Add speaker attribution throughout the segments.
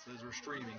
Speaker 1: Says we're streaming.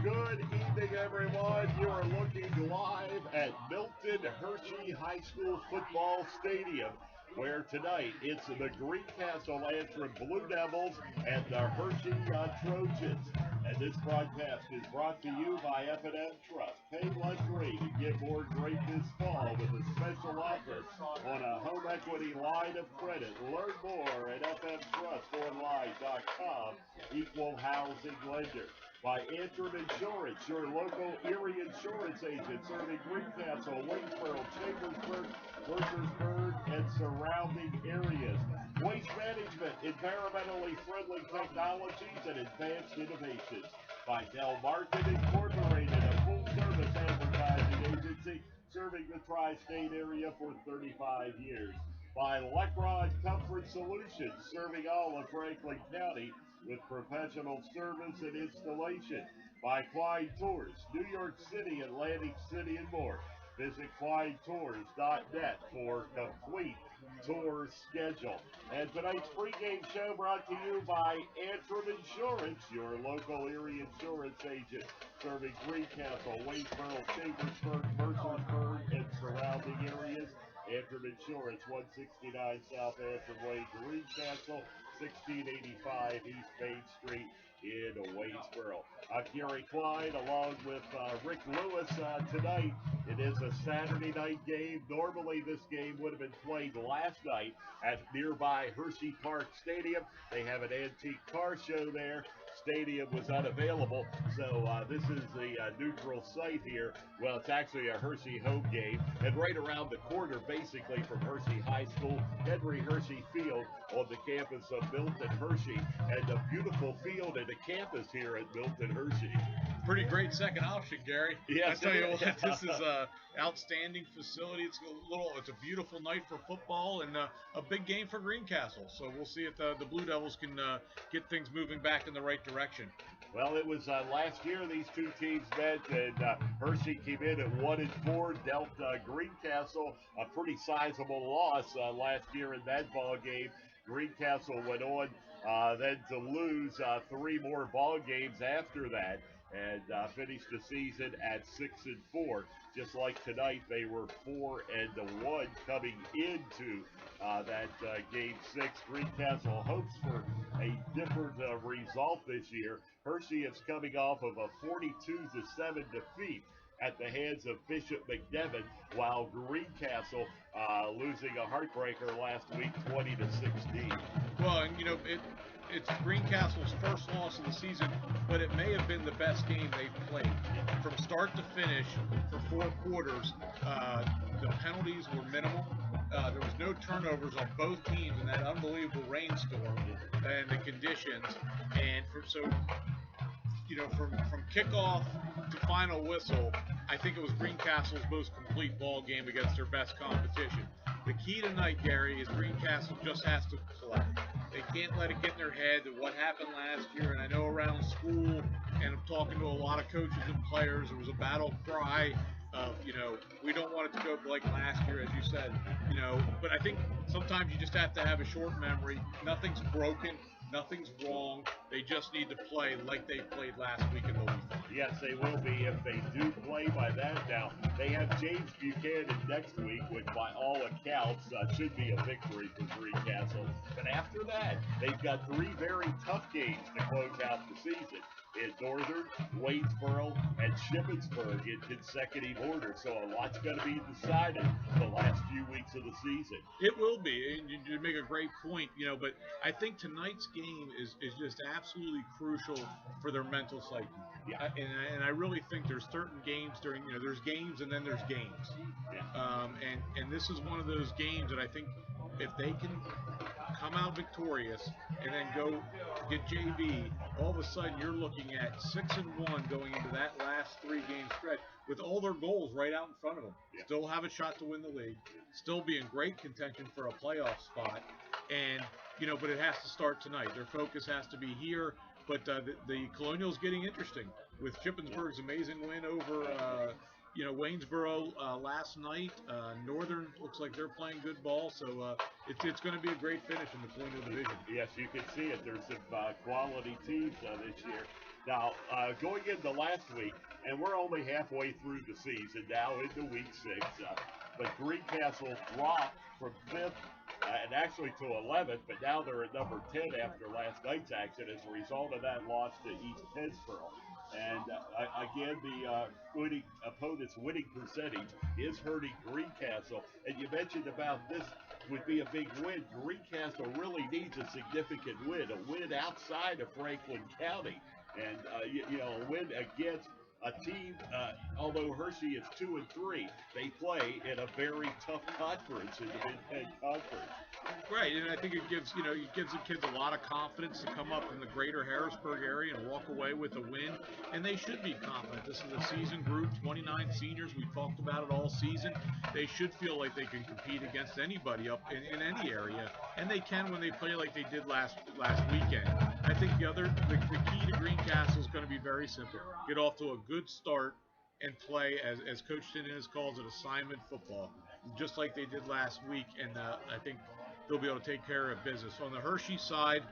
Speaker 2: Good evening, everyone. You are looking live at Milton Hershey High School Football Stadium, where tonight it's the Greencastle Antrim Blue Devils and the Hershey Trojans. And this broadcast is brought to you by F&M Trust. Pay like great and get more great this fall with a special offer on a home equity line of credit. Learn more at fmtrustonline.com. Equal housing lender. By Antrim Insurance, your local Erie insurance agent serving Greencastle, Waynesboro, Chambersburg, Mercersburg, and surrounding areas. Waste management, environmentally friendly technologies, and advanced innovations. By Del Market Incorporated, a full-service advertising agency serving the tri-state area for 35 years. By Lecron Comfort Solutions, serving all of Franklin County with professional service and installation. By Klein Tours, New York City, Atlantic City, and more. Visit KleinTours.net for complete tour schedule. And tonight's pregame show brought to you by Antrim Insurance, your local Erie insurance agent, serving Greencastle, Waynesboro, Chambersburg, Mercersburg, and surrounding areas. Antrim Insurance, 169 South Antrim Way, Greencastle, 1685 East Main Street in Waynesboro. I'm Gary Klein along with Rick Lewis tonight. It is a Saturday night game. Normally this game would have been played last night at nearby Hershey Park Stadium. They have an antique car show there. Stadium was unavailable, so this is the neutral site here. Well, it's actually a Hershey home game, and right around the corner, basically from Hershey High School, Henry Hershey Field on the campus of Milton Hershey, and a beautiful field and a campus here at Milton Hershey.
Speaker 3: Pretty great second option, Gary.
Speaker 2: Yes,
Speaker 3: I tell you what, this is a outstanding facility. It's a beautiful night for football and a big game for Greencastle. So we'll see if the Blue Devils can get things moving back in the right direction.
Speaker 2: Well, it was last year these two teams met, and Hershey came in at 1-4, dealt Greencastle a pretty sizable loss last year in that ball game. Greencastle went on then to lose three more ball games after that, and finished the season at 6-4. Just like tonight, they were 4-1 coming into that game 6. Greencastle hopes for a different result this year. Hershey is coming off of a 42-7 defeat at the hands of Bishop McDevitt, while Greencastle losing a heartbreaker last week, 20-16.
Speaker 3: Well, and it's Greencastle's first loss of the season, but it may have been the best game they've played. From start to finish for 4 quarters, the penalties were minimal. There was no turnovers on both teams in that unbelievable rainstorm and the conditions. And from kickoff to final whistle, I think it was Greencastle's most complete ball game against their best competition. The key tonight, Gary, is Greencastle just has to play. They can't let it get in their head that what happened last year, and I know around school, and I'm talking to a lot of coaches and players, there was a battle cry of, we don't want it to go like last year, as you said, but I think sometimes you just have to have a short memory. Nothing's broken. Nothing's wrong. They just need to play like they played last week, and they'll be fine.
Speaker 2: Yes, they will be if they do play by that. Now, they have James Buchanan next week, which by all accounts should be a victory for Greencastle. But after that, they've got 3 very tough games to close out the season. In Northern, Waynesboro, and Shippensburg in consecutive order. So a lot's going to be decided the last few weeks of the season.
Speaker 3: It will be, and you make a great point, but I think tonight's game is just absolutely crucial for their mental psyche.
Speaker 2: Yeah.
Speaker 3: And I really think there's certain games during, there's games and then there's games.
Speaker 2: Yeah.
Speaker 3: And this is one of those games that I think if they can come out victorious and then go get JV, all of a sudden you're looking at 6-1 going into that last 3-game stretch with all their goals right out in front of them.
Speaker 2: Yeah.
Speaker 3: Still have a shot to win the league, still be in great contention for a playoff spot, and but it has to start tonight. Their focus has to be here. But the Colonial's getting interesting with Shippensburg's amazing win over Waynesboro last night. Northern looks like they're playing good ball, so it's going to be a great finish in the Colonial Division.
Speaker 2: Yes, you can see it. There's some quality teams this year. Now, going into last week, and we're only halfway through the season now into week 6, but Greencastle dropped from 5th and actually to 11th, but now they're at number 10 after last night's action as a result of that loss to East Pittsburgh. And again, the winning opponent's winning percentage is hurting Greencastle. And you mentioned about this would be a big win. Greencastle really needs a significant win, a win outside of Franklin County, and a win against a team. Although Hershey is 2-3, they play in a very tough conference in the Mid-Penn Conference.
Speaker 3: Right, and I think it gives the kids a lot of confidence to come up in the greater Harrisburg area and walk away with a win, and they should be confident. This is a seasoned group, 29 seniors. We talked about it all season. They should feel like they can compete against anybody up in any area, and they can when they play like they did last weekend. I think the key to Greencastle is going to be very simple. Get off to a good start and play, as Coach Tinnis calls it, assignment football, just like they did last week, and I think they'll be able to take care of business. On the Hershey side,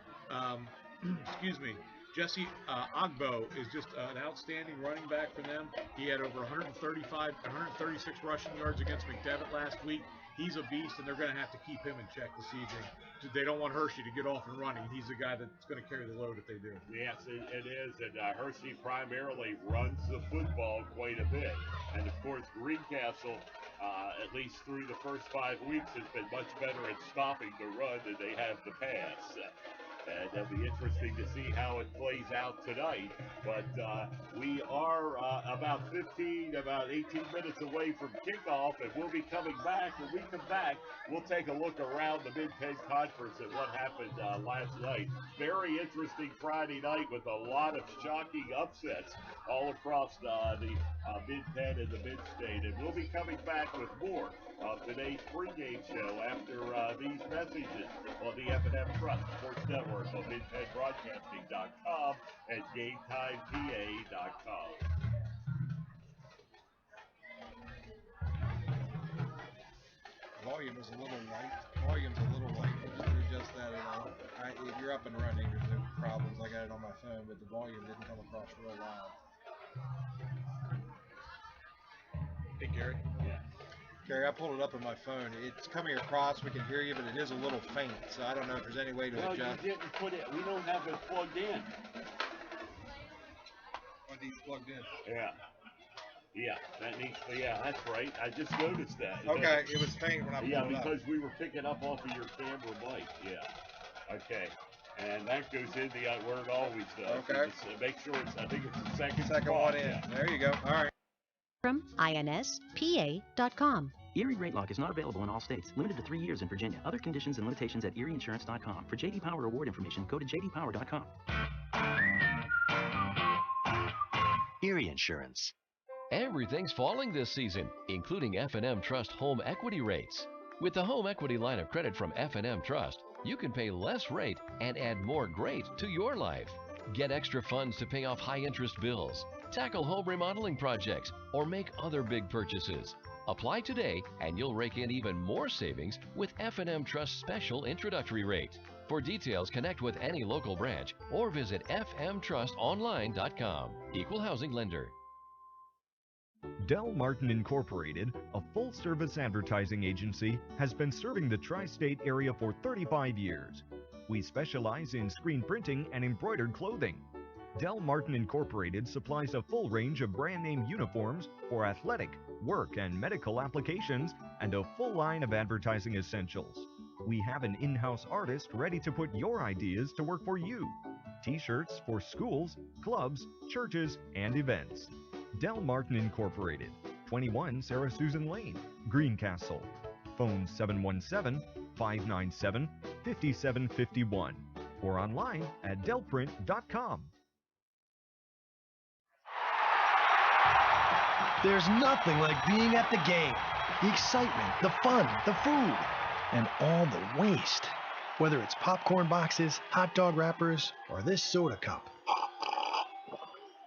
Speaker 3: Jesse Ogbo is just an outstanding running back for them. He had over 136 rushing yards against McDevitt last week. He's a beast, and they're going to have to keep him in check this evening. They don't want Hershey to get off and running. He's the guy that's going to carry the load if they do.
Speaker 2: Yes, it is. And Hershey primarily runs the football quite a bit. And, of course, Greencastle, at least through the first 5 weeks, has been much better at stopping the run than they have the pass. And it'll be interesting to see how it plays out tonight. But we are about 18 minutes away from kickoff, and we'll be coming back. When we come back, we'll take a look around the Mid-Penn Conference at what happened last night. Very interesting Friday night with a lot of shocking upsets all across the Mid-Penn and the Mid-State. And we'll be coming back with more of today's pregame show after these messages on the F&M Trust Sports Network on MidPennBroadcasting.com and GameTimePA.com.
Speaker 1: Volume is a little light. Volume's a little light. You can adjust that at all. If you're up and running, there's no problems. I got it on my phone, but the volume didn't come across real loud.
Speaker 3: Hey, Gary.
Speaker 2: Yeah.
Speaker 1: Gary, I pulled it up on my phone. It's coming across. We can hear you, but it is a little faint. So I don't know if there's any way to adjust.
Speaker 2: No, you didn't put it. We don't have it plugged in.
Speaker 1: What needs plugged in?
Speaker 2: Yeah. Yeah, that's right. I just noticed that.
Speaker 1: Okay, it was faint when I pulled it up.
Speaker 2: Yeah, because we were picking up off of your camera mic. Yeah. Okay. And that goes in where it always does.
Speaker 1: Okay.
Speaker 2: Make sure I think it's the second
Speaker 1: spot. One in. Yeah. There you go. All right.
Speaker 4: From INSPA.com.
Speaker 5: Erie Rate Lock is not available in all states. Limited to 3 years in Virginia. Other conditions and limitations at ErieInsurance.com. For J.D. Power award information, go to JDPower.com.
Speaker 6: Erie Insurance.
Speaker 7: Everything's falling this season, including F&M Trust home equity rates. With the home equity line of credit from F&M Trust, you can pay less rate and add more great to your life. Get extra funds to pay off high-interest bills, tackle home remodeling projects, or make other big purchases. Apply today, and you'll rake in even more savings with F&M Trust's special introductory rate. For details, connect with any local branch or visit fmtrustonline.com. Equal housing lender.
Speaker 8: Del Martin Incorporated, a full-service advertising agency, has been serving the tri-state area for 35 years. We specialize in screen printing and embroidered clothing. Del Martin Incorporated supplies a full range of brand-name uniforms for athletic, work, and medical applications, and a full line of advertising essentials. We have an in-house artist ready to put your ideas to work for you. T-shirts for schools, clubs, churches, and events. Del Martin Incorporated, 21 Sarah Susan Lane, Greencastle. Phone 597-5751 or online at delprint.com.
Speaker 4: There's nothing like being at the game. The excitement, the fun, the food, and all the waste. Whether it's popcorn boxes, hot dog wrappers, or this soda cup.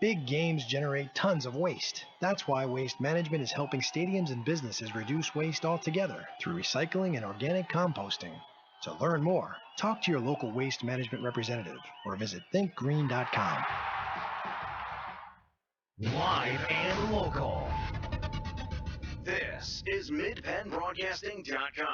Speaker 4: Big games generate tons of waste. That's why Waste Management is helping stadiums and businesses reduce waste altogether through recycling and organic composting. To learn more, talk to your local Waste Management representative or visit thinkgreen.com.
Speaker 6: Live and local. This is MidPennBroadcasting.com.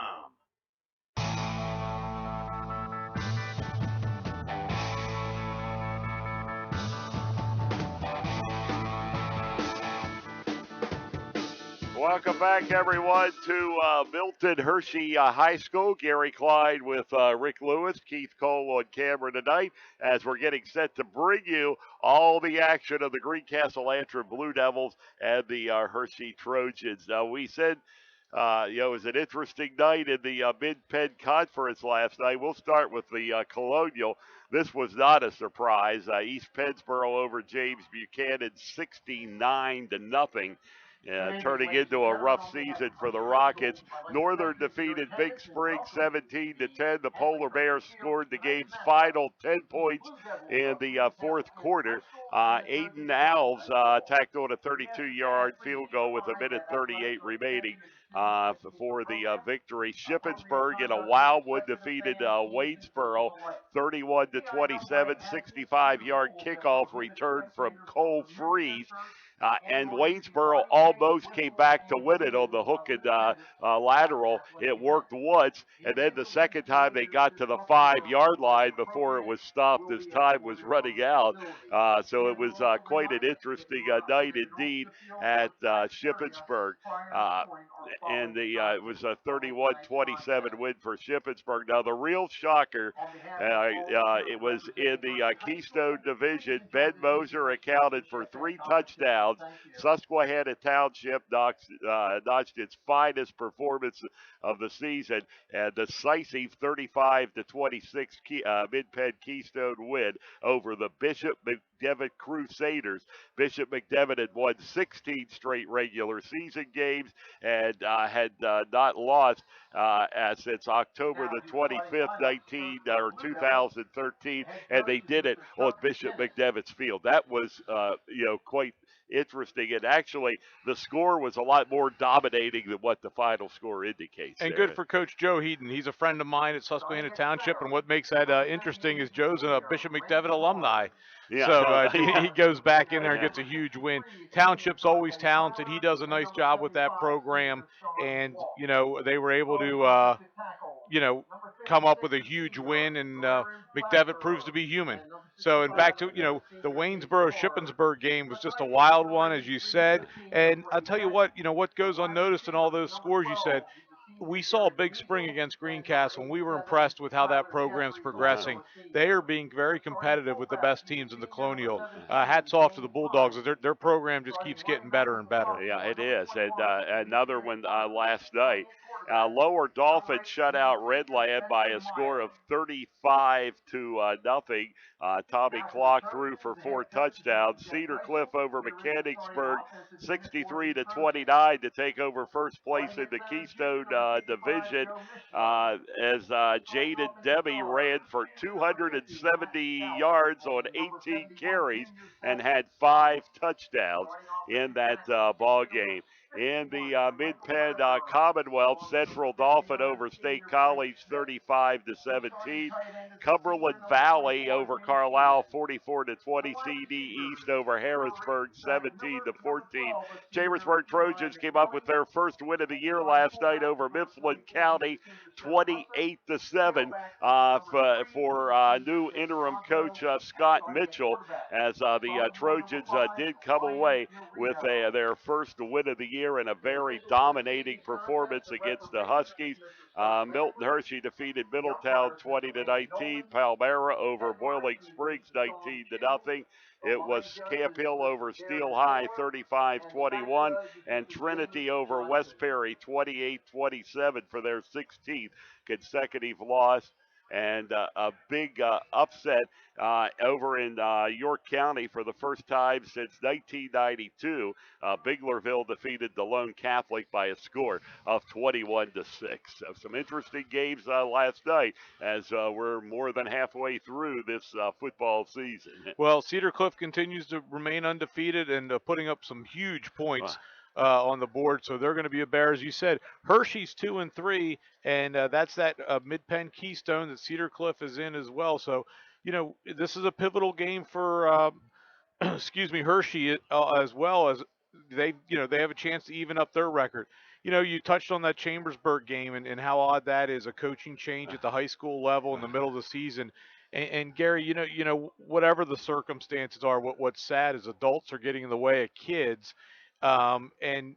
Speaker 2: Welcome back, everyone, to Milton Hershey High School. Gary Klein with Rick Lewis, Keith Cole on camera tonight as we're getting set to bring you all the action of the Greencastle Antrim Blue Devils and the Hershey Trojans. Now, we said, it was an interesting night in the Mid-Penn Conference last night. We'll start with the Colonial. This was not a surprise. East Pennsboro over James Buchanan 69-0. Turning into a rough season for the Rockets. Northern defeated Big Spring 17-10. The Polar Bears scored the game's final 10 points in the fourth quarter. Aiden Alves tacked on a 32-yard field goal with 1:38 remaining for the victory. Shippensburg in a Wildwood defeated Waynesboro 31-27. 65-yard kickoff return from Cole Freeze. And Waynesboro almost came back to win it on the hook and lateral. It worked once, and then the second time they got to the 5-yard line before it was stopped as time was running out. So it was quite an interesting night indeed at Shippensburg. And it was a 31-27 win for Shippensburg. Now, the real shocker, it was in the Keystone Division. Ben Moser accounted for 3 touchdowns. Susquehanna Township notched its finest performance of the season, and decisive 35-26 Mid-Penn Keystone win over the Bishop McDevitt Crusaders. Bishop McDevitt had won 16 straight regular season games and had not lost since October the 25th, 2013, and they did it on Bishop McDevitt's field. That was, quite interesting, and actually the score was a lot more dominating than what the final score indicates.
Speaker 3: And
Speaker 2: there.
Speaker 3: good for Coach Joe Heaton. He's a friend of mine at Susquehanna Township, and what makes that interesting is Joe's a Bishop McDevitt alumni.
Speaker 2: Yeah.
Speaker 3: So he goes back in there and gets a huge win. Township's always talented. He does a nice job with that program, and they were able to come up with a huge win, and McDevitt proves to be human. So, and back to, the Waynesboro-Shippensburg game was just a wild one, as you said. And I'll tell you what, what goes unnoticed in all those scores you said, we saw Big Spring against Greencastle, and we were impressed with how that program's progressing. They are being very competitive with the best teams in the Colonial. Hats off to the Bulldogs. Their program just keeps getting better and better.
Speaker 2: Yeah, it is. And another one last night. Lower Dolphin shut out Redland by a score of 35-0. Tommy Clock threw for 4 touchdowns. Cedar Cliff over Mechanicsburg 63-29 to take over first place in the Keystone Division as Jaden Demi ran for 270 yards on 18 carries and had 5 touchdowns in that ball game. In the Mid-Penn Commonwealth, Central Dolphin over State College 35-17. Cumberland Valley over Carlisle 44-20. CD East over Harrisburg 17-14. Chambersburg Trojans came up with their first win of the year last night over Mifflin County 28-7 for new interim coach Scott Mitchell, as the Trojans did come away with their first win of the year here in a very dominating performance against the Huskies. Milton Hershey defeated Middletown 20-19. Palmyra over Boiling Springs 19-0. It was Camp Hill over Steel High 35-21, and Trinity over West Perry 28-27 for their 16th consecutive loss. And a big upset over in York County for the first time since 1992. Biglerville defeated the Lone Catholic by a score of 21-6. So some interesting games last night as we're more than halfway through this football season.
Speaker 3: Well, Cedar Cliff continues to remain undefeated and putting up some huge points on the board, so they're going to be a bear, as you said. Hershey's 2-3, and that's that Mid-Penn Keystone that Cedar Cliff is in as well. So, this is a pivotal game for excuse me, Hershey as well, as they have a chance to even up their record. You touched on that Chambersburg game and how odd that is, a coaching change at the high school level in the middle of the season. And Gary, whatever the circumstances are, what's sad is adults are getting in the way of kids. And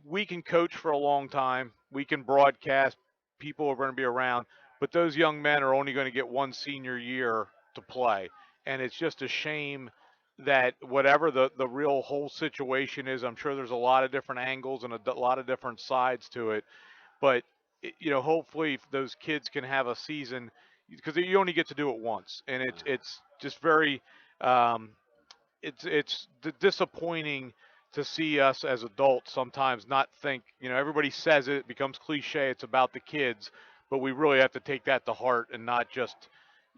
Speaker 3: we can coach for a long time. We can broadcast. People are going to be around. But those young men are only going to get one senior year to play. And it's just a shame that whatever the real whole situation is, I'm sure there's a lot of different angles and a lot of different sides to it. But, hopefully those kids can have a season, because you only get to do it once. And it's just very it's disappointing to see us as adults sometimes not think, everybody says it becomes cliche, it's about the kids, but we really have to take that to heart and not just,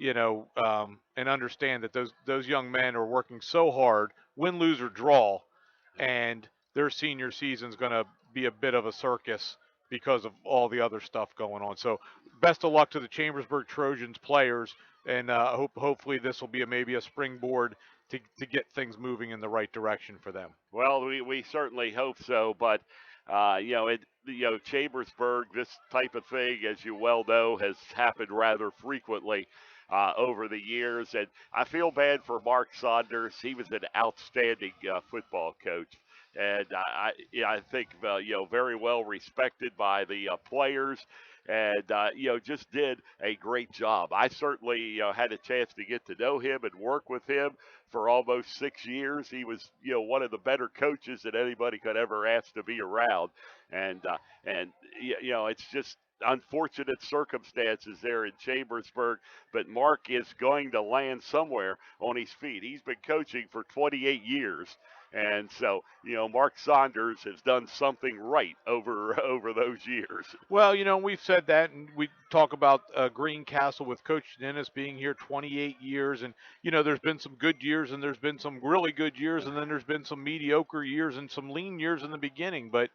Speaker 3: and understand that those young men are working so hard, win, lose, or draw, and their senior season's going to be a bit of a circus because of all the other stuff going on. So best of luck to the Chambersburg Trojans players, and hopefully this will be maybe a springboard to get things moving in the right direction for them.
Speaker 2: Well, we certainly hope so, but Chambersburg, this type of thing, as you well know, has happened rather frequently over the years, and I feel bad for Mark Saunders. He was an outstanding football coach, and I think very well respected by the players, and just did a great job. I certainly had a chance to get to know him and work with him for almost 6 years. He was one of the better coaches that anybody could ever ask to be around, and it's just unfortunate circumstances there in Chambersburg, but Mark is going to land somewhere on his feet. He's been coaching for 28 years, and so Mark Saunders has done something right over those years.
Speaker 3: Well, we've said that, and we talk about Greencastle with Coach Dennis being here 28 years, and there's been some good years, and there's been some really good years, and then there's been some mediocre years and some lean years in the beginning, but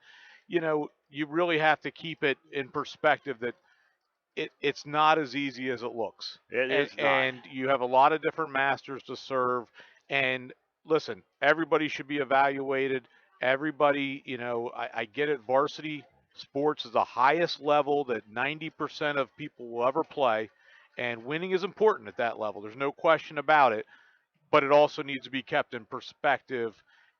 Speaker 3: you really have to keep it in perspective that it's not as easy as it looks.
Speaker 2: It is not.
Speaker 3: And you have a lot of different masters to serve. And listen, everybody should be evaluated. Everybody, I get it. Varsity sports is the highest level that 90% of people will ever play. And winning is important at that level. There's no question about it. But it also needs to be kept in perspective.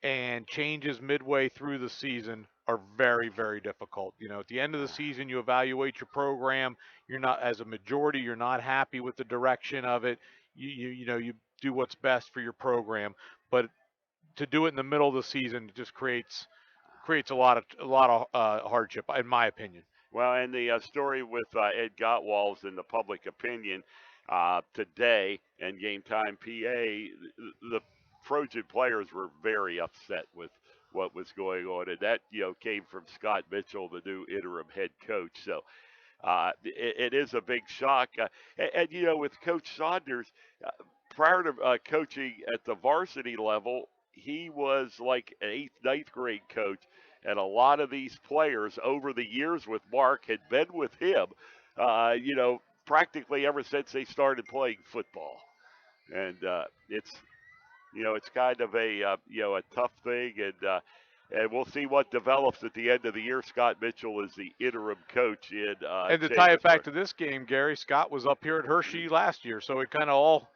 Speaker 3: And changes midway through the season are very, very difficult. At the end of the season, you evaluate your program. You're not, as a majority, you're not happy with the direction of it. You do what's best for your program. But to do it in the middle of the season just creates a lot of hardship, in my opinion.
Speaker 2: Well, and the story with Ed Gottwal's in the public opinion today and Game Time PA, the Trojan players were very upset with what was going on, and that came from Scott Mitchell, the new interim head coach. So it is a big shock. And with Coach Saunders, prior to coaching at the varsity level, he was like an 8th, 9th grade coach, and a lot of these players over the years with Mark had been with him, practically ever since they started playing football, and it's kind of a tough thing, and we'll see what develops at the end of the year. Scott Mitchell is the interim coach in
Speaker 3: and to tie it back to this game, Gary, Scott was up here at Hershey last year, so it kind of all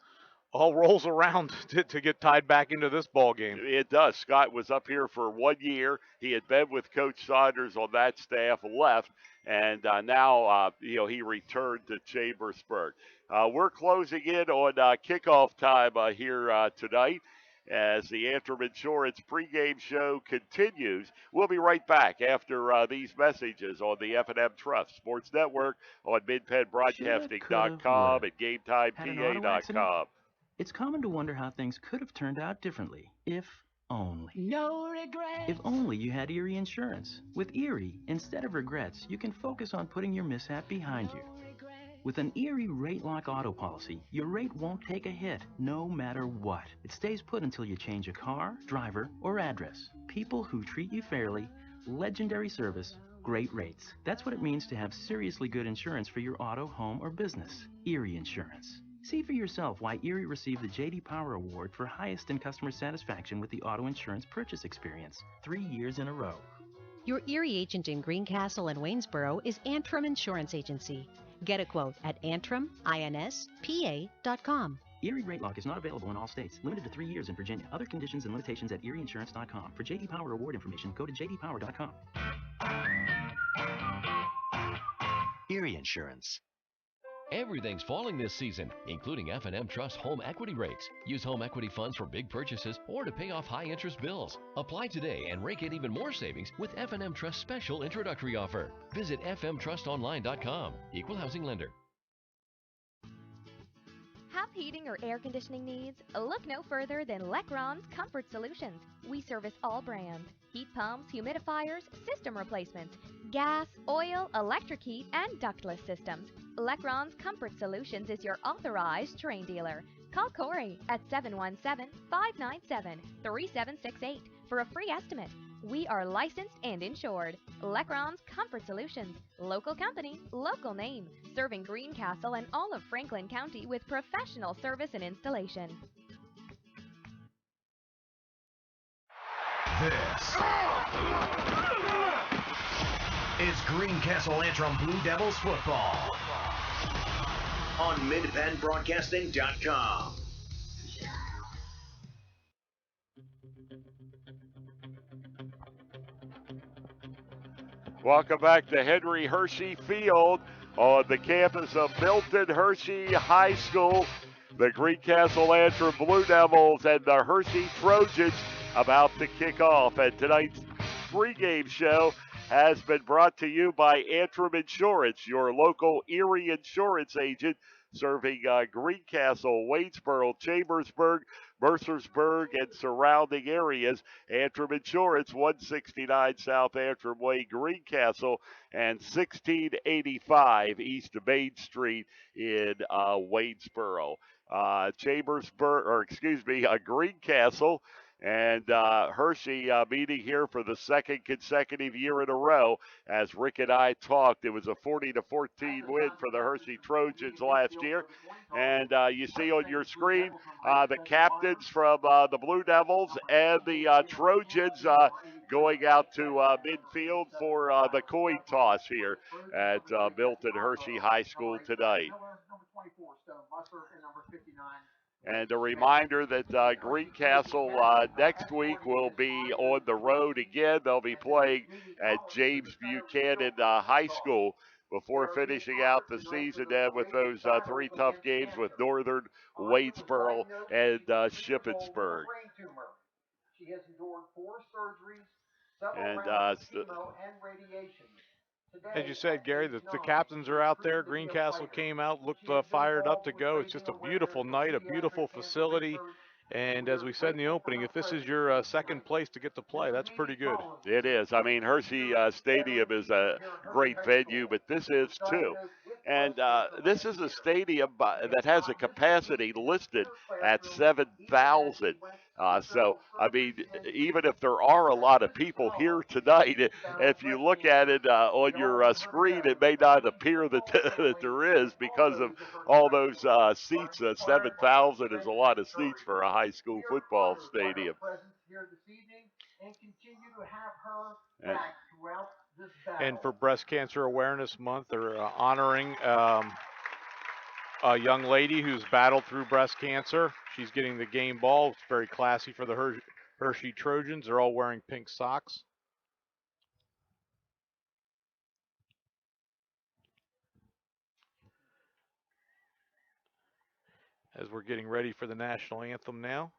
Speaker 3: all rolls around to get tied back into this ball game.
Speaker 2: It does. Scott was up here for 1 year. He had been with Coach Saunders on that staff, left, and now he returned to Chambersburg. We're closing in on kickoff time here tonight as the Antrim Insurance pregame show continues. We'll be right back after these messages on the F&M Trust Sports Network on MidPennBroadcasting.com and GameTimePA.com.
Speaker 5: It's common to wonder how things could have turned out differently, if only. No regrets. If only you had Erie Insurance. With Erie, instead of regrets, you can focus on putting your mishap behind you. With an Erie Rate Lock auto policy, your rate won't take a hit, no matter what. It stays put until you change a car, driver, or address. People who treat you fairly, legendary service, great rates. That's what it means to have seriously good insurance for your auto, home, or business. Erie Insurance. See for yourself why Erie received the J.D. Power Award for highest in customer satisfaction with the auto insurance purchase experience 3 years in a row.
Speaker 9: Your Erie agent in Greencastle and Waynesboro is Antrim Insurance Agency. Get a quote at AntrimInspa.com.
Speaker 5: Erie Rate Lock is not available in all states. Limited to 3 years in Virginia. Other conditions and limitations at ErieInsurance.com. For J.D. Power Award information, go to JDPower.com.
Speaker 6: Erie Insurance.
Speaker 7: Everything's falling this season, including F&M Trust home equity rates. Use home equity funds for big purchases or to pay off high-interest bills. Apply today and rake in even more savings with F&M Trust special introductory offer. Visit fmtrustonline.com. Equal housing lender.
Speaker 10: Have heating or air conditioning needs? Look no further than Lecron's Comfort Solutions. We service all brands: heat pumps, humidifiers, system replacements, gas, oil, electric heat, and ductless systems. Lecron's Comfort Solutions is your authorized Terrain dealer. Call Corey at 717-597-3768 for a free estimate. We are licensed and insured. Lecron's Comfort Solutions. Local company, local name. Serving Greencastle and all of Franklin County with professional service and installation.
Speaker 6: This is Greencastle Antrim Blue Devils football on MidPennBroadcasting.com.
Speaker 2: Welcome back to Henry Hershey Field on the campus of Milton Hershey High School. The Greencastle Antrim Blue Devils and the Hershey Trojans about to kick off. And tonight's pregame show has been brought to you by Antrim Insurance, your local Erie insurance agent, serving Greencastle, Waynesboro, Chambersburg, Mercersburg, and surrounding areas. Antrim Insurance, 169 South Antrim Way, Greencastle, and 1685 East Main Street in Waynesboro. Greencastle and Hershey meeting here for the second consecutive year in a row. As Rick and I talked, it was a 40-14 win for the Hershey Trojans last year. And you see on your screen the captains from the Blue Devils and the Trojans going out to midfield for the coin toss here at Milton Hershey High School tonight. And a reminder that Greencastle next week will be on the road again. They'll be playing at James Buchanan High School before finishing out the season then with those three tough games with Northern, Waynesboro, and Shippensburg.
Speaker 11: She has endured 4 surgeries, several
Speaker 2: and
Speaker 11: rounds of chemo and radiation.
Speaker 3: As you said, Gary, the captains are out there. Greencastle came out, looked fired up to go. It's just a beautiful night, a beautiful facility. And as we said in the opening, if this is your second place to get to play, that's pretty good.
Speaker 2: It is. I mean, Hershey Stadium is a great venue, but this is too. And this is a stadium that has a capacity listed at 7,000. So, I mean, even if there are a lot of people here tonight, if you look at it on your screen, it may not appear that, that there is because of all those seats. 7,000 is a lot of seats for a high school football stadium.
Speaker 3: And for Breast Cancer Awareness Month, they're honoring a young lady who's battled through breast cancer. She's getting the game ball. It's very classy for the Hershey Trojans. They're all wearing pink socks. As we're getting ready for the national anthem now.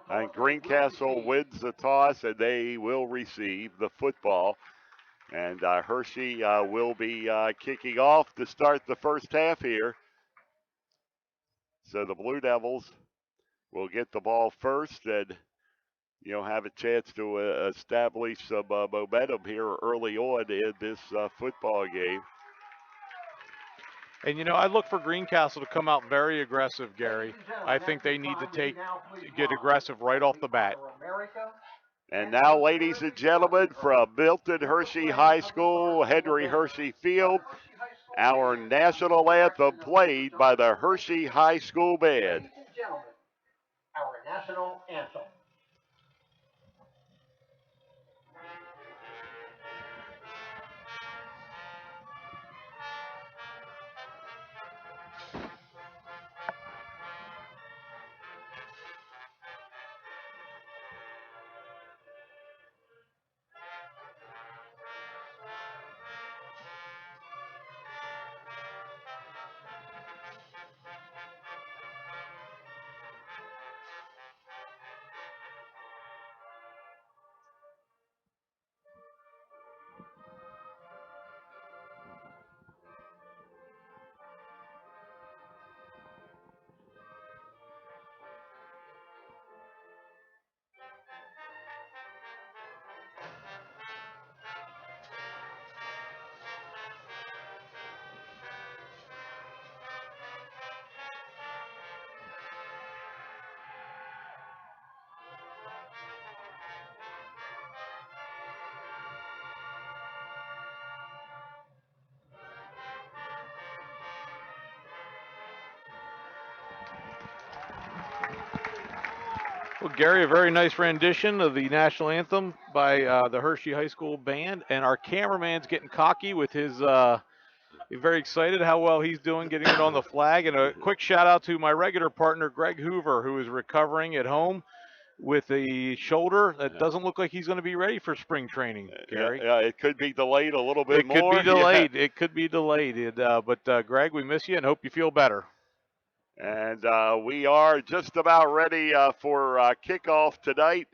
Speaker 2: And Greencastle wins the toss, and they will receive the football. And Hershey will be kicking off to start the first half here. So the Blue Devils will get the ball first and, have a chance to establish some momentum here early on in this football game.
Speaker 3: And, I look for Greencastle to come out very aggressive, Gary. I think they need to get aggressive right off the bat.
Speaker 2: And now, ladies and gentlemen, from Milton Hershey High School, Henry Hershey Field, our national anthem played by the Hershey High School Band.
Speaker 11: Ladies and gentlemen, our national anthem.
Speaker 3: Well, Gary, a very nice rendition of the national anthem by the Hershey High School Band. And our cameraman's getting cocky with his, very excited how well he's doing getting it on the flag. And a quick shout out to my regular partner, Greg Hoover, who is recovering at home with a shoulder that doesn't look like he's going to be ready for spring training, Gary.
Speaker 2: Yeah, it could be delayed a little bit more.
Speaker 3: It could be delayed. Yeah. It could be delayed. But Greg, we miss you and hope you feel better.
Speaker 2: And we are just about ready for kickoff tonight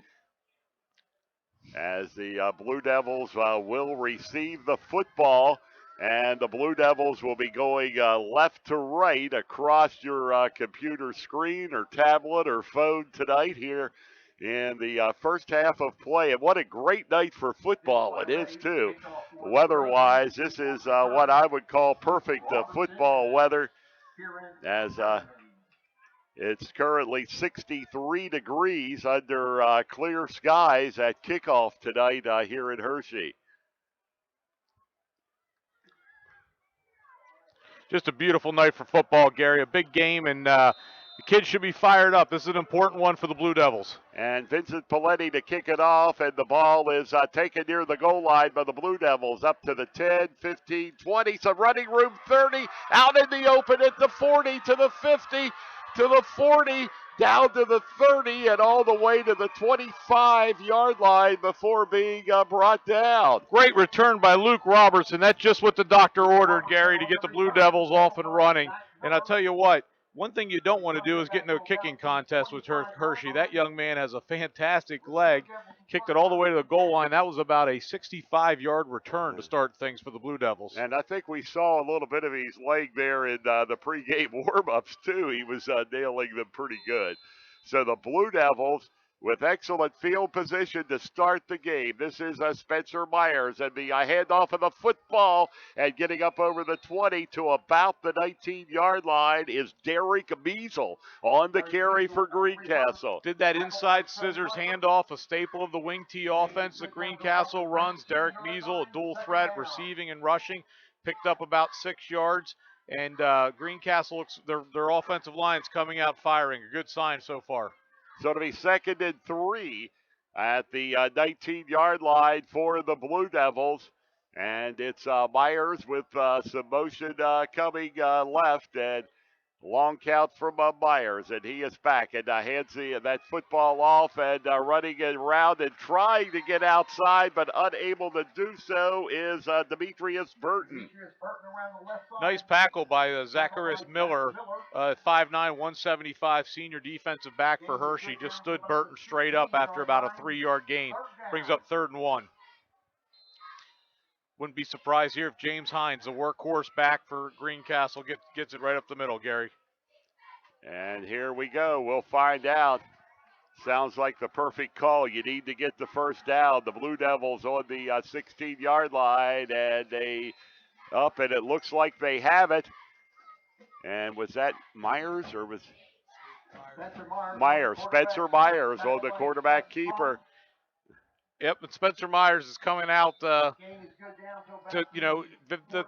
Speaker 2: as the Blue Devils will receive the football. And the Blue Devils will be going left to right across your computer screen or tablet or phone tonight here in the first half of play. And what a great night for football it is, too. Weather-wise, this is what I would call perfect football weather, as it's currently 63 degrees under clear skies at kickoff tonight here in Hershey.
Speaker 3: Just a beautiful night for football, Gary. A big game, and the kids should be fired up. This is an important one for the Blue Devils.
Speaker 2: And Vincent Paletti to kick it off, and the ball is taken near the goal line by the Blue Devils. Up to the 10, 15, 20, some running room, 30, out in the open at the 40, to the 50, to the 40, down to the 30, and all the way to the 25-yard line before being brought down.
Speaker 3: Great return by Luke Robertson. That's just what the doctor ordered, Gary, to get the Blue Devils off and running. And I'll tell you what, one thing you don't want to do is get into a kicking contest with Hershey. That young man has a fantastic leg. Kicked it all the way to the goal line. That was about a 65-yard return to start things for the Blue Devils.
Speaker 2: And I think we saw a little bit of his leg there in the pregame warm-ups, too. He was nailing them pretty good. So the Blue Devils with excellent field position to start the game. This is Spencer Myers, and the handoff of the football, and getting up over the 20 to about the 19-yard line is Derek Measle on the carry for Greencastle.
Speaker 3: Did that inside scissors handoff, a staple of the wing T offense that Greencastle runs. Derek Measle, a dual threat, receiving and rushing, picked up about 6 yards. And Greencastle looks, their offensive line's coming out firing. A good sign so far.
Speaker 2: So it'll be 2nd and 3 at the 19-yard line for the Blue Devils. And it's Myers with some motion coming left, and long count from Myers, and he is back and hands that football off and running it around and trying to get outside, but unable to do so is Demetrius Burton.
Speaker 3: Nice tackle by Zacharias Miller, 5'9", 175 senior defensive back for Hershey. Just stood Burton straight up after about a 3-yard gain. Brings up 3rd and 1. Wouldn't be surprised here if James Hines, the workhorse back for Greencastle, gets it right up the middle, Gary.
Speaker 2: And here we go. We'll find out. Sounds like the perfect call. You need to get the first down. The Blue Devils on the 16-yard line, and they up, and it looks like they have it. And was that Myers or was Myers? Spencer Myers on the quarterback keeper.
Speaker 3: Yep, and Spencer Myers is coming out the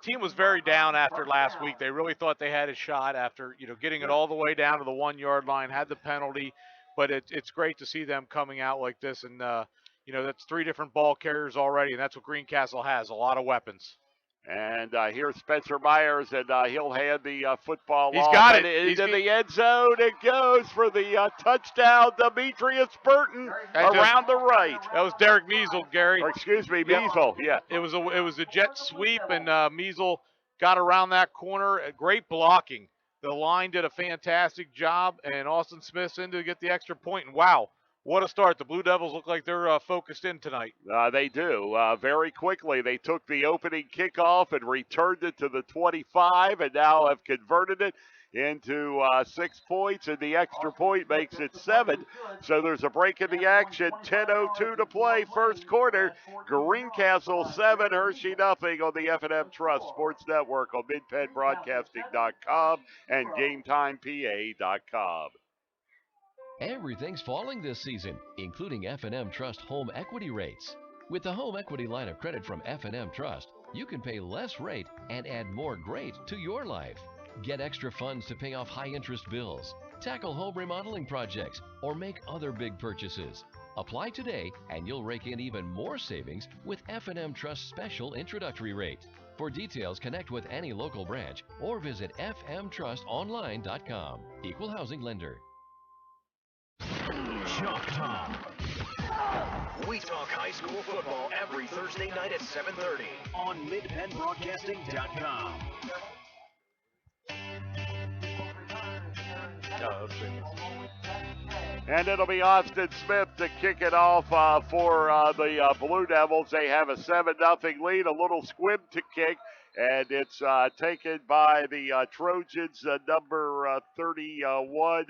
Speaker 3: team was very down after last week. They really thought they had a shot after, getting it all the way down to the 1-yard line, had the penalty, but it's great to see them coming out like this. And, that's 3 different ball carriers already, and that's what Greencastle has, a lot of weapons.
Speaker 2: And here's Spencer Myers, and he'll hand the football
Speaker 3: He's
Speaker 2: off.
Speaker 3: got it.
Speaker 2: Into the end zone. It goes for the touchdown, Demetrius Burton around the right.
Speaker 3: That was Derek Measle, Gary.
Speaker 2: Or excuse me, Measle. Yeah.
Speaker 3: It was a jet sweep, and Measle got around that corner. Great blocking. The line did a fantastic job, and Austin Smith's in to get the extra point. And wow, what a start. The Blue Devils look like they're focused in tonight.
Speaker 2: They do. Very quickly, they took the opening kickoff and returned it to the 25, and now have converted it into 6 points, and the extra point makes it 7. So there's a break in the action. 10:02 to play, first quarter. Greencastle 7, Hershey nothing on the F&M Trust Sports Network on MidPennBroadcasting.com and GameTimePA.com.
Speaker 7: Everything's falling this season, including F&M Trust home equity rates. With the home equity line of credit from F&M Trust, you can pay less rate and add more great to your life. Get extra funds to pay off high-interest bills, tackle home remodeling projects, or make other big purchases. Apply today, and you'll rake in even more savings with F&M Trust's special introductory rate. For details, connect with any local branch or visit fmtrustonline.com. Equal housing lender.
Speaker 6: Chalk Talk. We talk high school football every Thursday night at 7:30 on MidPennBroadcasting.com.
Speaker 2: And it'll be Austin Smith to kick it off for the Blue Devils. They have a 7-0 lead, a little squib to kick, and it's taken by the Trojans, number 31,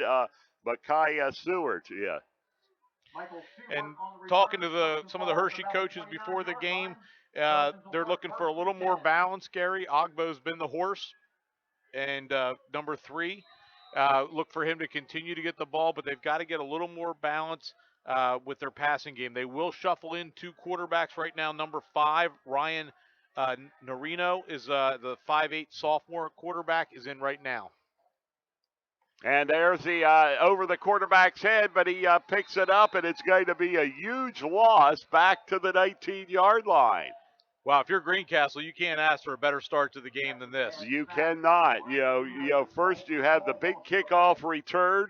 Speaker 2: Micaiah Seward. Yeah.
Speaker 3: And talking to some of the Hershey coaches before the game, they're looking for a little more balance, Gary. Ogbo's been the horse, and number 3. Look for him to continue to get the ball, but they've got to get a little more balance with their passing game. They will shuffle in 2 quarterbacks right now. Number 5, Ryan Norino, is the 5'8" sophomore quarterback, is in right now.
Speaker 2: And there's the over the quarterback's head, but he picks it up, and it's going to be a huge loss back to the 19-yard line.
Speaker 3: Wow, if you're Greencastle, you can't ask for a better start to the game than this.
Speaker 2: You cannot. You know, first you have the big kickoff return,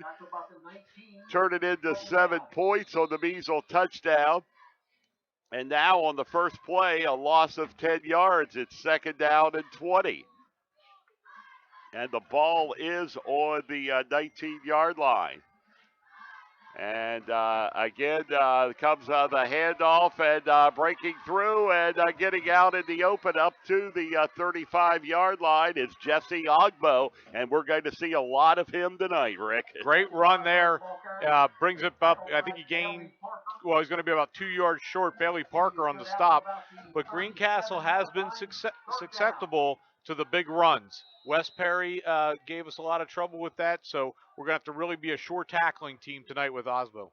Speaker 2: turn it into 7 points on the Measle touchdown. And now on the first play, a loss of 10 yards. It's 2nd down and 20. And the ball is on the 19-yard line. And again, comes the handoff and breaking through and getting out in the open up to the 35-yard line is Jesse Ogbo. And we're going to see a lot of him tonight, Rick.
Speaker 3: Great run there. Brings it up. I think he gained, well, he's going to be about 2 yards short. Bailey Parker on the stop. But Greencastle has been susceptible to the big runs. Wes Perry gave us a lot of trouble with that, so we're going to have to really be a short tackling team tonight with Osbo.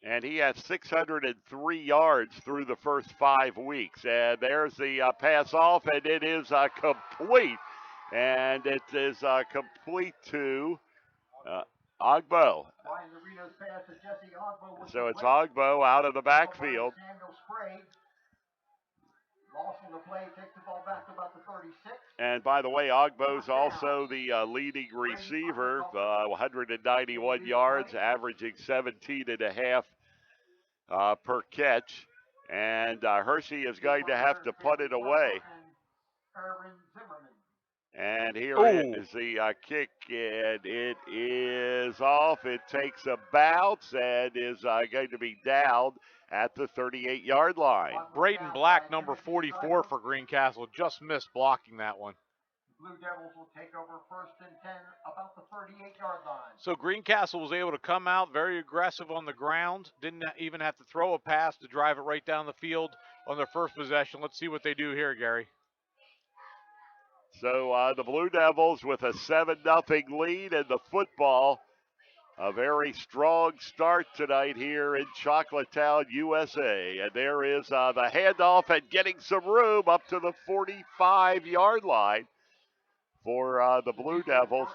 Speaker 2: And he has 603 yards through the first 5 weeks. And there's the pass off, and it is complete. And it is complete to Ogbo. So it's Ogbo out of the backfield.
Speaker 11: the play, takes the ball back to about the 36.
Speaker 2: And by the way, Ogbo's also the leading receiver, 191 yards, averaging 17 and a half per catch. And Hershey is going to have to punt it away. And here is the kick, and it is off. It takes a bounce and is going to be down at the 38-yard line.
Speaker 3: Braden Black, number 44 for Greencastle, just missed blocking that one.
Speaker 11: Blue Devils will take over 1st and 10, about the 38-yard line.
Speaker 3: So Greencastle was able to come out very aggressive on the ground, didn't even have to throw a pass to drive it right down the field on their first possession. Let's see what they do here, Gary.
Speaker 2: So the Blue Devils with a 7-0 lead in the football. A very strong start tonight here in Chocolatetown, USA. And there is the handoff and getting some room up to the 45-yard line for the Blue Devils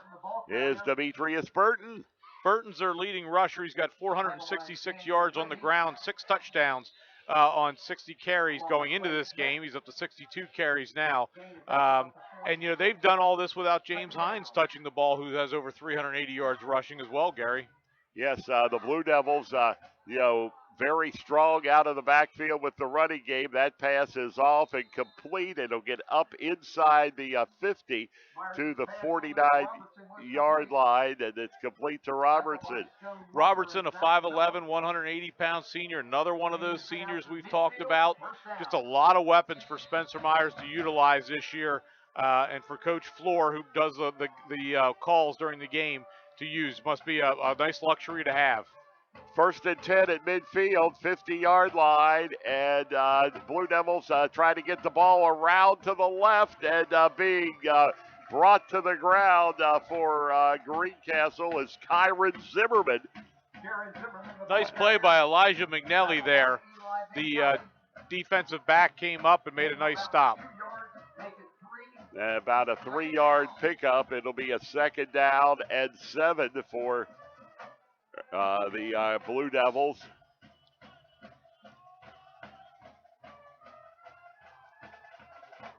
Speaker 2: is Demetrius Burton.
Speaker 3: Burton's their leading rusher. He's got 466 yards on the ground, 6 touchdowns on 60 carries going into this game. He's up to 62 carries now. And, you know, they've done all this without James Hines touching the ball, who has over 380 yards rushing as well, Gary.
Speaker 2: Yes, the Blue Devils, very strong out of the backfield with the running game. That pass is off and complete. It'll get up inside the 50 to the 49-yard line, and it's complete to Robertson.
Speaker 3: Robertson, a 5'11", 180-pound senior, another one of those seniors we've talked about. Just a lot of weapons for Spencer Myers to utilize this year, and for Coach Floor, who does the calls during the game, to use. Must be a nice luxury to have.
Speaker 2: 1st and 10 at midfield, 50-yard line, and the Blue Devils trying to get the ball around to the left, and being brought to the ground for Greencastle is Kyron Zimmerman.
Speaker 3: Nice play by Elijah McNelly there. The defensive back came up and made a nice stop.
Speaker 2: About a 3-yard pickup. It'll be a 2nd down and 7 for the Blue Devils.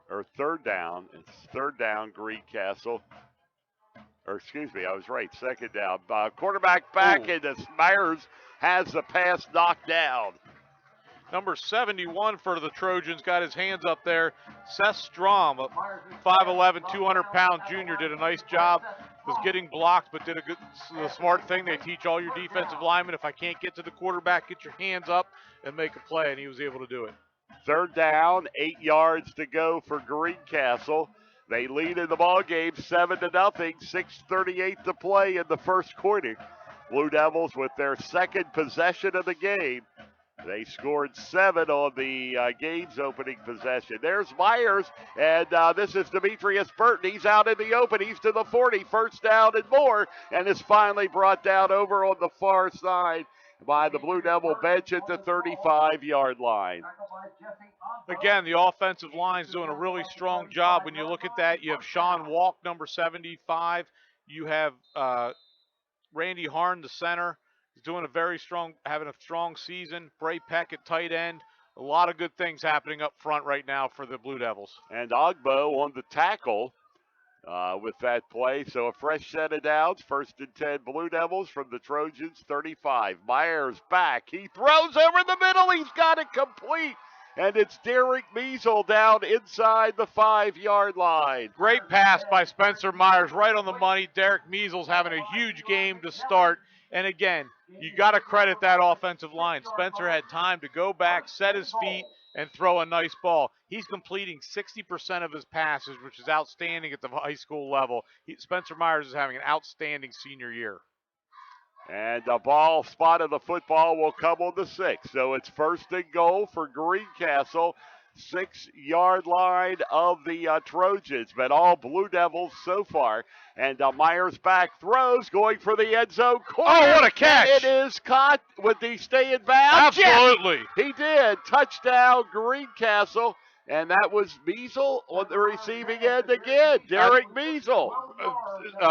Speaker 2: Or 3rd down. It's 3rd down, Greencastle. Or excuse me, I was right. 2nd down. Quarterback back, and Myers has the pass knocked down.
Speaker 3: Number 71 for the Trojans got his hands up there. Seth Strom, a 5'11", 200-pound junior, did a nice job. Was getting blocked, but did the smart thing. They teach all your defensive linemen, if I can't get to the quarterback, get your hands up and make a play, and he was able to do it.
Speaker 2: 3rd down, 8 yards to go for Greencastle. They lead in the ball game 7-0, 6:38 to play in the first quarter. Blue Devils with their 2nd possession of the game. They scored 7 on the game's opening possession. There's Myers, and this is Demetrius Burton. He's out in the open. He's to the 40, 1st down and more, and is finally brought down over on the far side by the Blue Devil bench at the 35-yard line.
Speaker 3: Again, the offensive line's doing a really strong job. When you look at that, you have Sean Walk, number 75. You have Randy Harn, the center. He's doing having a strong season. Bray Peck at tight end. A lot of good things happening up front right now for the Blue Devils.
Speaker 2: And Ogbo on the tackle with that play. So a fresh set of downs. 1st and 10 Blue Devils from the Trojans 35. Myers back. He throws over the middle. He's got it complete. And it's Derek Measle down inside the 5-yard line.
Speaker 3: Great pass by Spencer Myers, right on the money. Derek Measle's having a huge game to start. And again, you got to credit that offensive line. Spencer had time to go back, set his feet, and throw a nice ball. He's completing 60% of his passes, which is outstanding at the high school level. Spencer Myers is having an outstanding senior year.
Speaker 2: And the ball spot of the football will come on the 6. So it's 1st and goal for Greencastle. 6-yard line of the Trojans, but all Blue Devils so far. And Myers back throws, going for the end zone corner.
Speaker 3: Oh, what a catch!
Speaker 2: It is caught. Would he stay in bounds?
Speaker 3: Absolutely.
Speaker 2: Yes, he did. Touchdown, Greencastle. And that was Measle on the receiving end again. Derek Measle.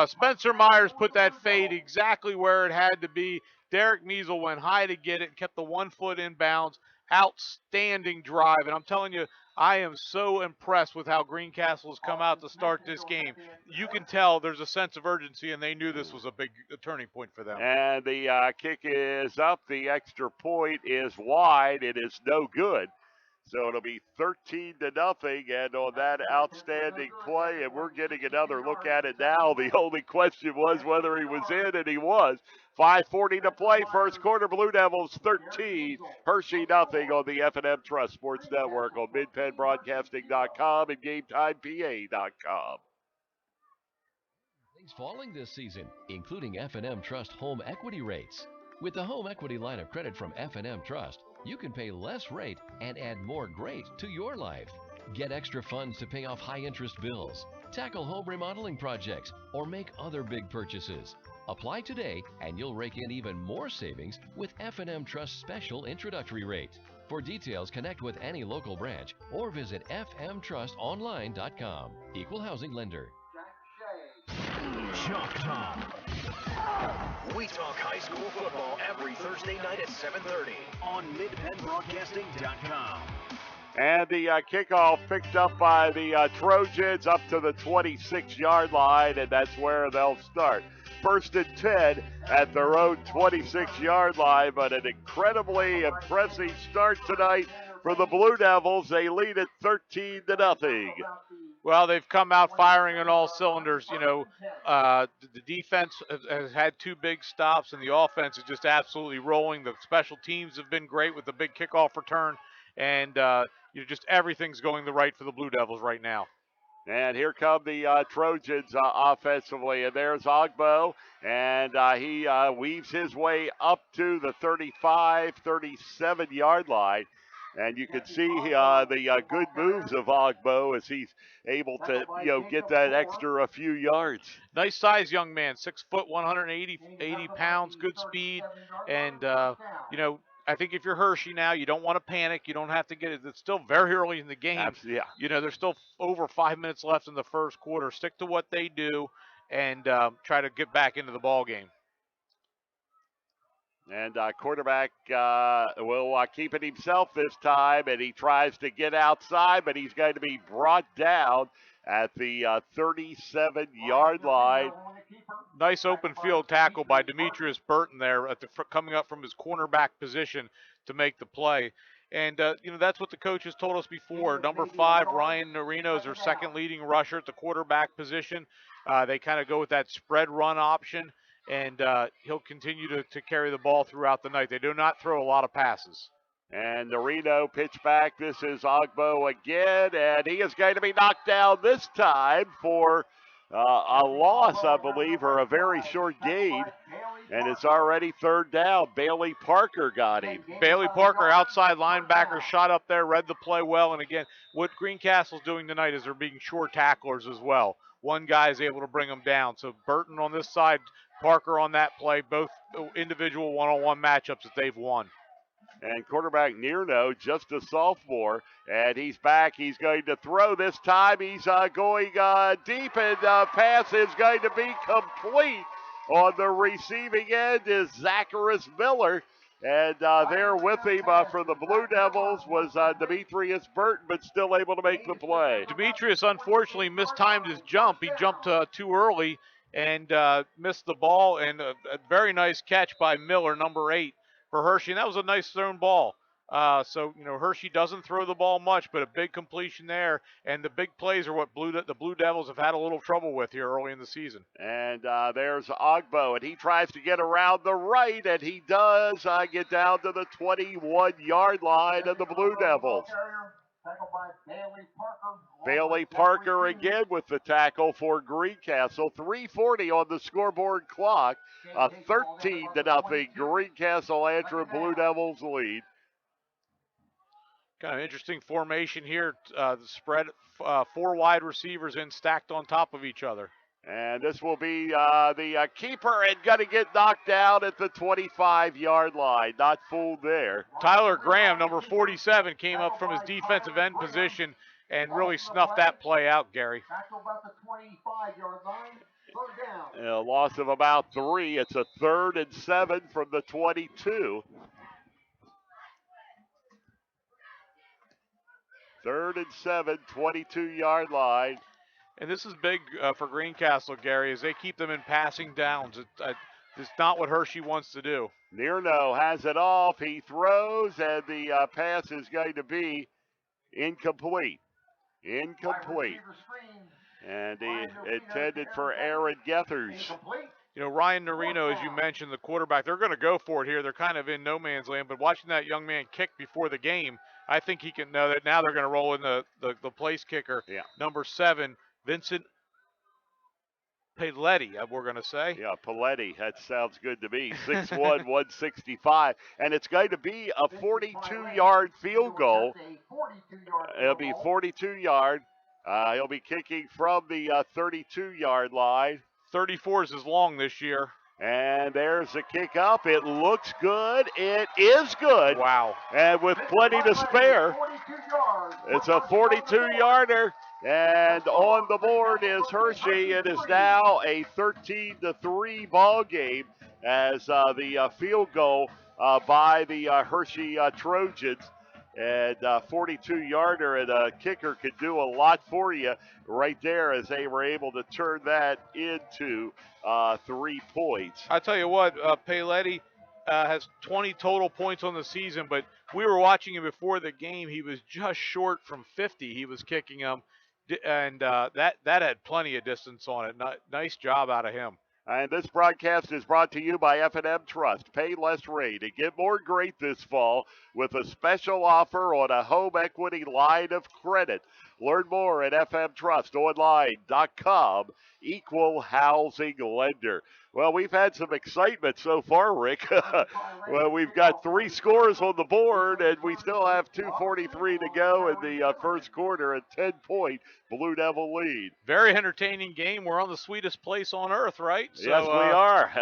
Speaker 3: Spencer Myers put that fade exactly where it had to be. Derek Measle went high to get it, kept the 1 foot in bounds, outstanding drive. And I'm telling you, I am so impressed with how Greencastle has come out to start this game. You can tell there's a sense of urgency, and they knew this was a big turning point for them.
Speaker 2: And the kick is up. The extra point is wide. It is no good. So it'll be 13-0, and on that outstanding play, and we're getting another look at it now. The only question was whether he was in, and he was. 5:40 to play, first quarter. Blue Devils 13, Hershey nothing on the F&M Trust Sports Network on MidPennBroadcasting.com and GameTimePA.com.
Speaker 7: Things falling this season, including F&M Trust home equity rates. With the home equity line of credit from F&M Trust, you can pay less rate and add more great to your life. Get extra funds to pay off high-interest bills, tackle home remodeling projects, or make other big purchases. Apply today, and you'll rake in even more savings with F&M Trust's special introductory rate. For details, connect with any local branch or visit fmtrustonline.com. Equal housing lender.
Speaker 6: Chalk Talk. We talk high school football every Thursday night at 7:30 on MidPennBroadcasting.com.
Speaker 2: And the kickoff picked up by the Trojans up to the 26-yard line, and that's where they'll start. First and 10 at their own 26-yard line, but an incredibly impressive start tonight for the Blue Devils. They lead at 13-0.
Speaker 3: Well, they've come out firing on all cylinders. You know, the defense has had two big stops, and the offense is just absolutely rolling. The special teams have been great with the big kickoff return, and just everything's going the right for the Blue Devils right now.
Speaker 2: And here come the Trojans offensively, and there's Ogbo, and he weaves his way up to the 35, 37-yard line. And you can see the good moves of Ogbo as he's able to, get that extra few yards.
Speaker 3: Nice size young man, 6 foot, 180 pounds, good speed. And, I think if you're Hershey now, you don't want to panic. You don't have to get it. It's still very early in the game.
Speaker 2: Absolutely, yeah.
Speaker 3: There's still over 5 minutes left in the first quarter. Stick to what they do and try to get back into the ball game.
Speaker 2: And quarterback will keep it himself this time, and he tries to get outside, but he's going to be brought down at the 37-yard line.
Speaker 3: Nice open field tackle by Demetrius Burton there coming up from his cornerback position to make the play. And, that's what the coaches told us before. Number 5, Ryan Norino, is their second leading rusher at the quarterback position. They kind of go with that spread run option. And he'll continue to carry the ball throughout the night. They do not throw a lot of passes.
Speaker 2: And Norino pitch back. This is Ogbo again, and he is going to be knocked down this time for a loss, I believe, or a very short gain. And it's already third down. Bailey Parker got him.
Speaker 3: Bailey Parker, outside linebacker, shot up there, read the play well. And again, what Greencastle's doing tonight is they're being sure tacklers as well. One guy is able to bring them down. So Burton on this side, Parker on that play, both individual one-on-one matchups that they've won.
Speaker 2: And quarterback Nierno, just a sophomore, and he's back. He's going to throw this time. He's going deep, and pass is going to be complete. On the receiving end is Zacharias Miller. And there with him for the Blue Devils was Demetrius Burton, but still able to make the play.
Speaker 3: Demetrius, unfortunately, mistimed his jump. He jumped too early and missed the ball, and a very nice catch by Miller, number 8, for Hershey. And that was a nice thrown ball. Hershey doesn't throw the ball much, but a big completion there. And the big plays are what the Blue Devils have had a little trouble with here early in the season.
Speaker 2: And there's Ogbo, and he tries to get around the right, and he does get down to the 21-yard line of the Blue Devils. Bailey Parker again with the tackle for Greencastle. 3:40 on the scoreboard clock. A 13-0 Greencastle Antrim Blue Devils lead.
Speaker 3: Kind of interesting formation here. The spread, 4 wide receivers in stacked on top of each other.
Speaker 2: And this will be the keeper, and going to get knocked down at the 25-yard line. Not fooled there.
Speaker 3: Tyler Graham, number 47, came up from his defensive end position and really snuffed that play out, Gary.
Speaker 2: A loss of about 3. It's a 3rd and 7 from the 22. 3rd and 7, 22-yard line.
Speaker 3: And this is big for Greencastle, Gary, as they keep them in passing downs. It's not what Hershey wants to do.
Speaker 2: Nierno has it off. He throws, and the pass is going to be incomplete. Incomplete. And he intended for Aaron Gethers.
Speaker 3: You know, Ryan Norino, as you mentioned, the quarterback, they're going to go for it here. They're kind of in no man's land, but watching that young man kick before the game, I think he can know that now they're going to roll in the place kicker, number 7, Vincent Paletti, we're going to say.
Speaker 2: Yeah, Paletti. That sounds good to me. 6'1", 165. And it's going to be a 42-yard field goal. It'll be 42-yard. He'll be kicking from the 32-yard line.
Speaker 3: 34 is as long this year.
Speaker 2: And there's the kick up. It looks good. It is good.
Speaker 3: Wow.
Speaker 2: And with plenty to spare, it's a 42-yarder. And on the board is Hershey. It is now a 13-3 ball game as the field goal by the Hershey Trojans. And 42-yarder and a kicker could do a lot for you right there as they were able to turn that into 3 points.
Speaker 3: I tell you what, Paletti has 20 total points on the season, but we were watching him before the game. He was just short from 50. He was kicking them, and that had plenty of distance on it. Nice job out of him.
Speaker 2: And this broadcast is brought to you by F&M Trust. Pay less rate and get more great this fall with a special offer on a home equity line of credit. Learn more at fmtrustonline.com. Equal housing lender. Well, we've had some excitement so far, Rick. Well, we've got 3 scores on the board, and we still have 2:43 to go in the first quarter, a 10-point Blue Devil lead.
Speaker 3: Very entertaining game. We're on the sweetest place on earth, right? So,
Speaker 2: yes, we are.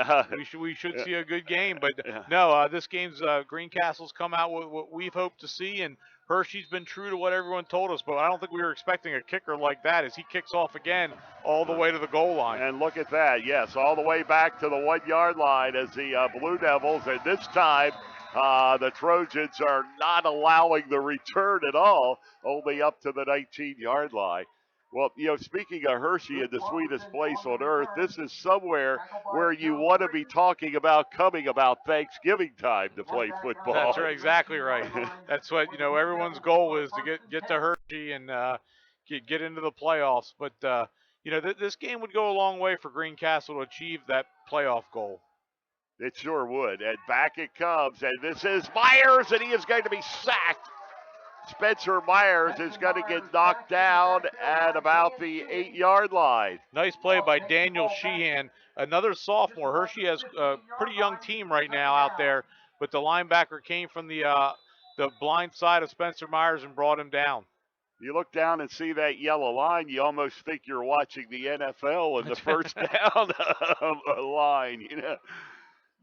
Speaker 3: we should see a good game. But, no, this game's Greencastle's come out with what we've hoped to see, and Hershey's been true to what everyone told us, but I don't think we were expecting a kicker like that as he kicks off again all the way to the goal line.
Speaker 2: And look at that, yes, all the way back to the 1-yard line as the Blue Devils, and this time the Trojans are not allowing the return at all, only up to the 19-yard line. Well, you know, speaking of Hershey and the sweetest place on earth, this is somewhere where you want to be talking about coming about Thanksgiving time to play football.
Speaker 3: That's right, exactly right. That's what, you know, everyone's goal is to get to Hershey and get into the playoffs. But, you know, this game would go a long way for Greencastle to achieve that playoff goal.
Speaker 2: It sure would. And back it comes. And this is Myers, and he is going to be sacked. Spencer Myers is going to get knocked down at about the 8-yard line.
Speaker 3: Nice play by Daniel Sheehan, another sophomore. Hershey has a pretty young team right now out there, but the linebacker came from the blind side of Spencer Myers and brought him down.
Speaker 2: You look down and see that yellow line, you almost think you're watching the NFL in the first down line, you know.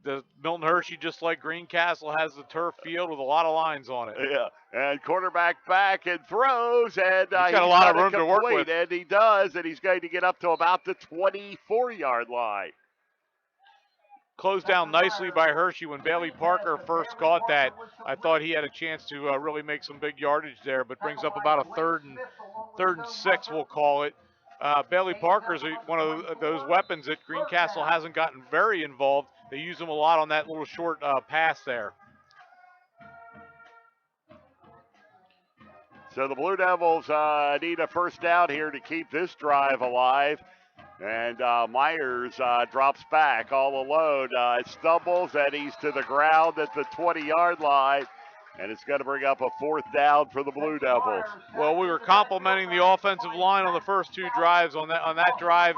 Speaker 3: The Milton Hershey, just like Greencastle, has the turf field with a lot of lines on it.
Speaker 2: Yeah, and quarterback back and throws, and
Speaker 3: he's got a lot of room to work with.
Speaker 2: And he does, and he's going to get up to about the 24-yard line.
Speaker 3: Closed down nicely by Hershey. When Bailey Parker first caught that, I thought he had a chance to really make some big yardage there, but brings up about a third and 6, we'll call it. Bailey Parker is one of those weapons that Greencastle hasn't gotten very involved. They use him a lot on that little short pass there.
Speaker 2: So the Blue Devils need a first down here to keep this drive alive. And Myers drops back all alone. Stumbles, and he's to the ground at the 20-yard line. And it's going to bring up a 4th down for the Blue Devils.
Speaker 3: Well, we were complimenting the offensive line on the first 2 drives. On that drive,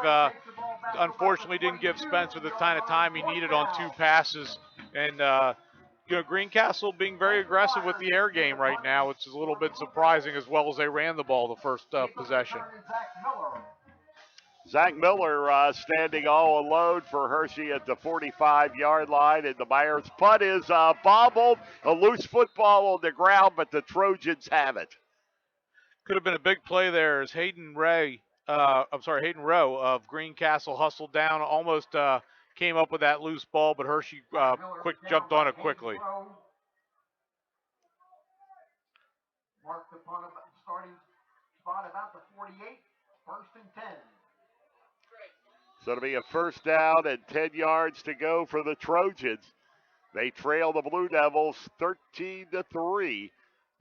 Speaker 3: unfortunately didn't give Spencer the kind of time he needed on 2 passes. And, you know, Greencastle being very aggressive with the air game right now, which is a little bit surprising, as well as they ran the ball the first possession.
Speaker 2: Zach Miller standing all alone for Hershey at the 45-yard line, and the Myers punt is bobbled. A loose football on the ground, but the Trojans have it.
Speaker 3: Could have been a big play there as Hayden Rowe of Greencastle hustled down, almost came up with that loose ball, but Hershey jumped on it quickly.
Speaker 11: the punt starting spot about the 48, 1st and 10.
Speaker 2: So it'll be a first down and 10 yards to go for the Trojans. They trail the Blue Devils 13-3.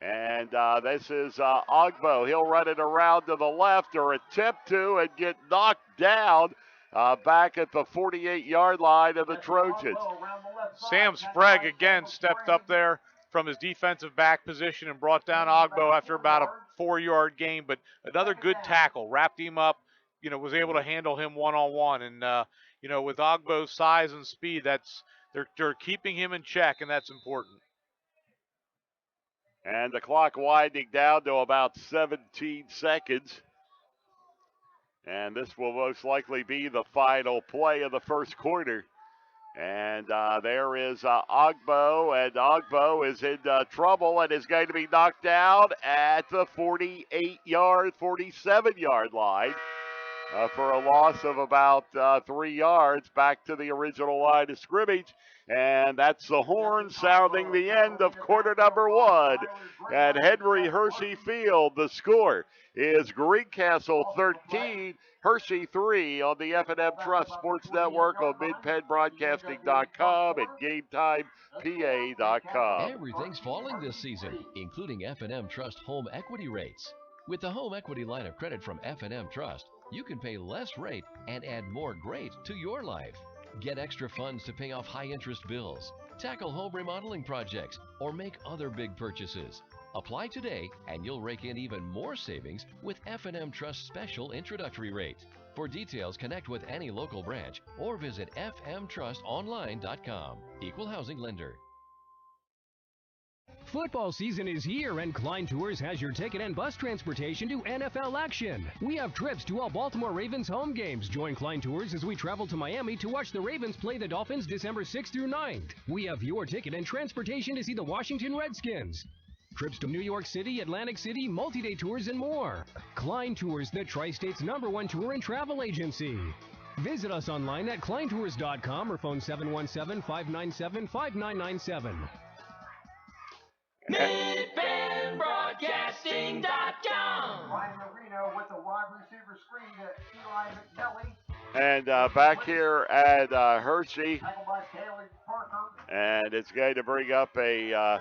Speaker 2: And this is Ogbo. He'll run it around to the left or attempt to and get knocked down back at the 48-yard line of the Trojans.
Speaker 3: Sam Sprague again stepped up there from his defensive back position and brought down Ogbo after about a 4-yard gain, but another good tackle. Wrapped him up, was able to handle him one-on-one. And, with Ogbo's size and speed, they're keeping him in check, and that's important.
Speaker 2: And the clock winding down to about 17 seconds. And this will most likely be the final play of the first quarter. And there is Ogbo, and Ogbo is in trouble and is going to be knocked down at the 47-yard line for a loss of about 3 yards back to the original line of scrimmage. And that's the horn sounding the end of quarter number 1 at Henry Hershey Field. The score is Greencastle 13, Hershey 3 on the F&M Trust Sports Network on MidPennBroadcasting.com and GameTimePA.com.
Speaker 7: Everything's falling this season, including F&M Trust home equity rates. With the home equity line of credit from F&M Trust, you can pay less rate and add more great to your life. Get extra funds to pay off high-interest bills, tackle home remodeling projects, or make other big purchases. Apply today, and you'll rake in even more savings with F&M Trust's special introductory rate. For details, connect with any local branch or visit fmtrustonline.com. Equal housing lender.
Speaker 12: Football season is here, and Klein Tours has your ticket and bus transportation to NFL action. We have trips to all Baltimore Ravens home games. Join Klein Tours as we travel to Miami to watch the Ravens play the Dolphins December 6th through 9th. We have your ticket and transportation to see the Washington Redskins. Trips to New York City, Atlantic City, multi-day tours, and more. Klein Tours, the Tri-State's #1 tour and travel agency. Visit us online at kleintours.com or phone 717-597-5997.
Speaker 11: MidPennBroadcasting.com. Ryan Marino with the wide receiver screen to Eli McNelly.
Speaker 2: And back here at Hershey. And it's going to bring up a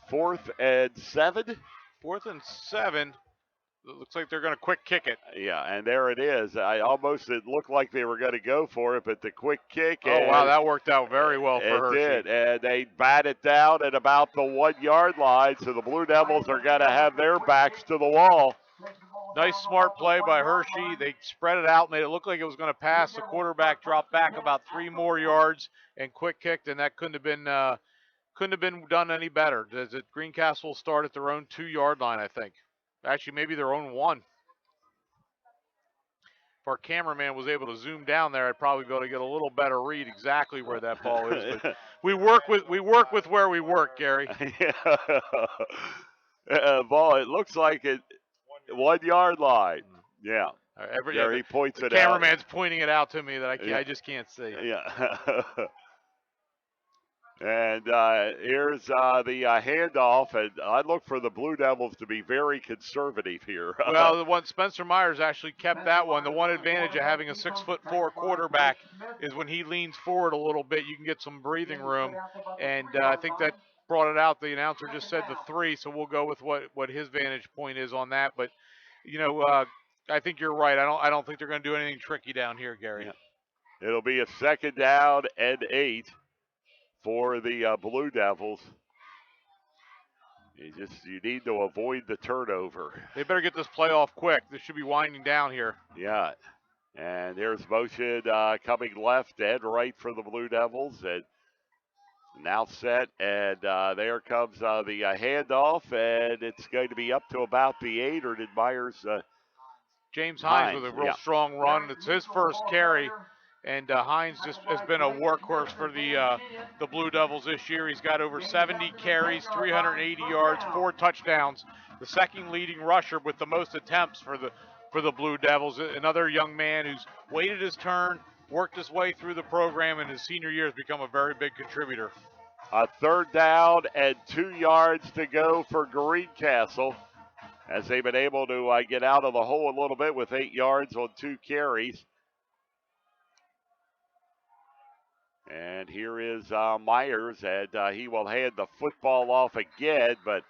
Speaker 2: 4th and 7.
Speaker 3: 4th and 7. It looks like they're going to quick kick it.
Speaker 2: Yeah, and there it is. It looked like they were going to go for it, but the quick kick.
Speaker 3: Oh, wow, that worked out very well for Hershey.
Speaker 2: It did, and they bat it down at about the 1-yard line, so the Blue Devils are going to have their backs to the wall.
Speaker 3: Nice, smart play by Hershey. They spread it out, made it look like it was going to pass. The quarterback dropped back about 3 more yards and quick kicked, and that couldn't have been done any better. Greencastle will start at their own 2-yard line, I think. Actually, maybe their own 1. If our cameraman was able to zoom down there, I'd probably be able to get a little better read exactly where that ball is. But we work with where we work, Gary.
Speaker 2: Ball. It looks like it 1-yard line. Yeah. He points it out.
Speaker 3: The cameraman's pointing it out to me that I just can't see.
Speaker 2: Yeah. And here's the handoff, and I look for the Blue Devils to be very conservative here.
Speaker 3: Well, the one Spencer Myers actually kept that one. The one advantage of having a 6'4" quarterback is when he leans forward a little bit, you can get some breathing room, and I think that brought it out. The announcer just said the 3, so we'll go with what his vantage point is on that. But I think you're right. I don't think they're going to do anything tricky down here, Gary.
Speaker 2: Yeah. It'll be a 2nd down and 8. For the Blue Devils. You need to avoid the turnover.
Speaker 3: They better get this play off quick. This should be winding down here.
Speaker 2: Yeah. And there's motion coming left and right for the Blue Devils. And now set. And there comes the handoff. And it's going to be up to about the 8. Or did Myers?
Speaker 3: James Hines with a real strong run. It's his first carry. And Hines just has been a workhorse for the Blue Devils this year. He's got over 70 carries, 380 yards, 4 touchdowns. The second leading rusher with the most attempts for the Blue Devils. Another young man who's waited his turn, worked his way through the program, and his senior year has become a very big contributor.
Speaker 2: A 3rd down and 2 yards to go for Greencastle, as they've been able to get out of the hole a little bit with 8 yards on 2 carries. And here is Myers, and he will hand the football off again, but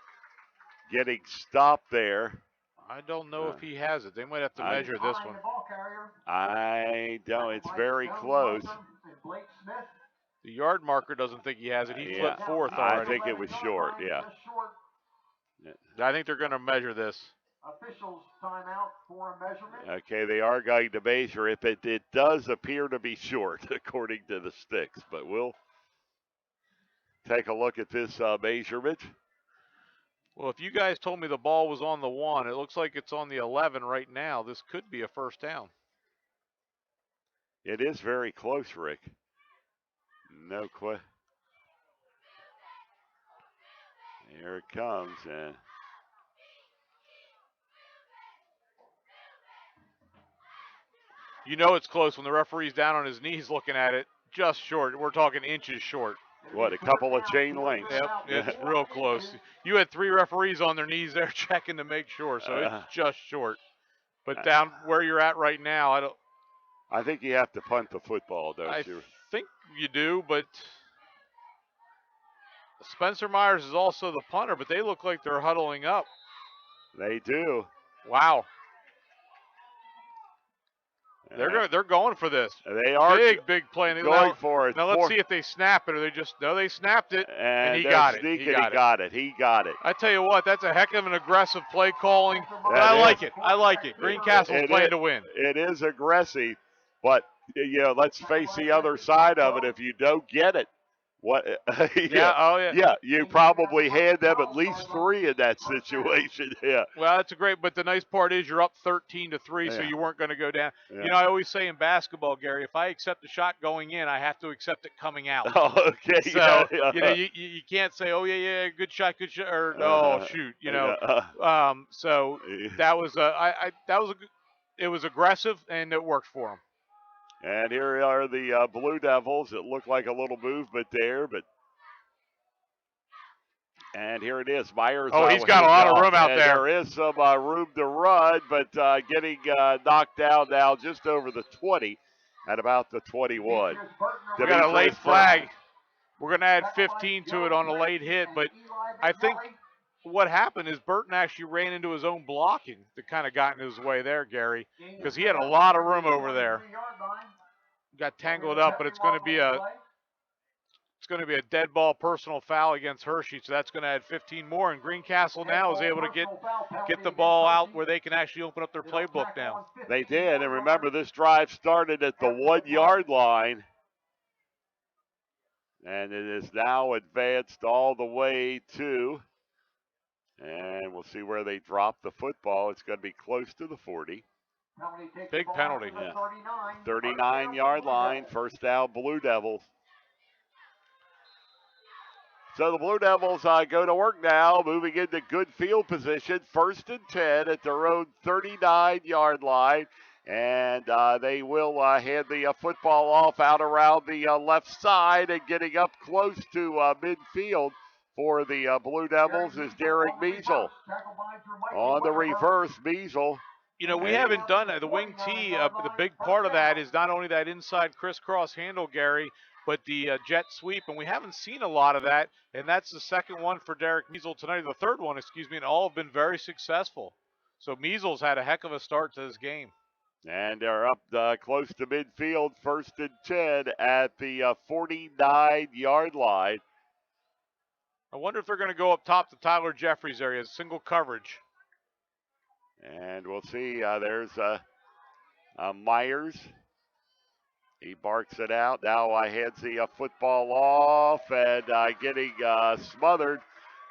Speaker 2: getting stopped there.
Speaker 3: I don't know if he has it. They might have to measure this one.
Speaker 2: I don't. It's very close.
Speaker 3: The yard marker doesn't think he has it. He flipped 4th already.
Speaker 2: I think it was short, yeah.
Speaker 3: I think they're going to measure this.
Speaker 11: Officials timeout for a measurement.
Speaker 2: Okay, they are going to measure it, but it does appear to be short, according to the sticks. But we'll take a look at this measurement.
Speaker 3: Well, if you guys told me the ball was on the 1, it looks like it's on the 11 right now. This could be a first down.
Speaker 2: It is very close, Rick. No question. Here it comes. And
Speaker 3: you know it's close when the referee's down on his knees looking at it. Just short. We're talking inches short.
Speaker 2: What, a couple of chain links?
Speaker 3: Yep, it's real close. You had 3 referees on their knees there checking to make sure, so it's just short. But down where you're at right now,
Speaker 2: I think you have to punt the football, don't you?
Speaker 3: I think you do, but Spencer Myers is also the punter, but they look like they're huddling up.
Speaker 2: They do.
Speaker 3: Wow. They're going for this.
Speaker 2: They are
Speaker 3: big play.
Speaker 2: Going for it.
Speaker 3: Now let's see if they snap it or they snapped it and he got it.
Speaker 2: He got it.
Speaker 3: I tell you what, that's a heck of an aggressive play calling. But I like it. Greencastle's playing to win.
Speaker 2: It is aggressive, but let's face the other side of it. If you don't get it, what? Yeah, you probably hand them at least 3 in that situation. Yeah.
Speaker 3: Well, that's but the nice part is you're up 13-3, so you weren't going to go down.
Speaker 2: Yeah.
Speaker 3: I always say in basketball, Gary, if I accept the shot going in, I have to accept it coming out.
Speaker 2: Oh, okay.
Speaker 3: So you can't say, oh yeah, good shot, or oh shoot, So that was it was aggressive and it worked for them.
Speaker 2: And here are the Blue Devils. It looked like a little movement there, and here it is. Myers.
Speaker 3: Oh, he's got a lot of room out there.
Speaker 2: There is some room to run, but getting knocked down now just over the 20 at about the 21.
Speaker 3: We got a late flag. We're going to add 15 to it on a late hit, but I think what happened is Burton actually ran into his own blocking that kind of got in his way there, Gary, because he had a lot of room over there. Got tangled up, but it's going to be a dead ball personal foul against Hershey, so that's going to add 15 more. And Greencastle now is able to get the ball out where they can actually open up their playbook now.
Speaker 2: They did, and remember this drive started at the 1-yard line. And it is now advanced all the way to, and we'll see where they drop the football. It's going to be close to the 40.
Speaker 3: Big penalty.
Speaker 2: 39-yard line, first down, Blue Devils. So the Blue Devils go to work now, moving into good field position, 1st and 10 at their own 39-yard line. And they will hand the football off out around the left side, and getting up close to midfield for the Blue Devils is Derek Measle. On the reverse, Measle.
Speaker 3: We haven't done that. The wing T, the big part of that is not only that inside crisscross handle, Gary, but the jet sweep, and we haven't seen a lot of that, and that's the second one for Derek Measle tonight, the third one, and all have been very successful. So Measle's had a heck of a start to this game.
Speaker 2: And they're up close to midfield, 1st and 10 at the 49-yard line.
Speaker 3: I wonder if they're going to go up top to Tyler Jeffries area, single coverage.
Speaker 2: And we'll see. There's Myers. He barks it out. Now hands the football off, and getting smothered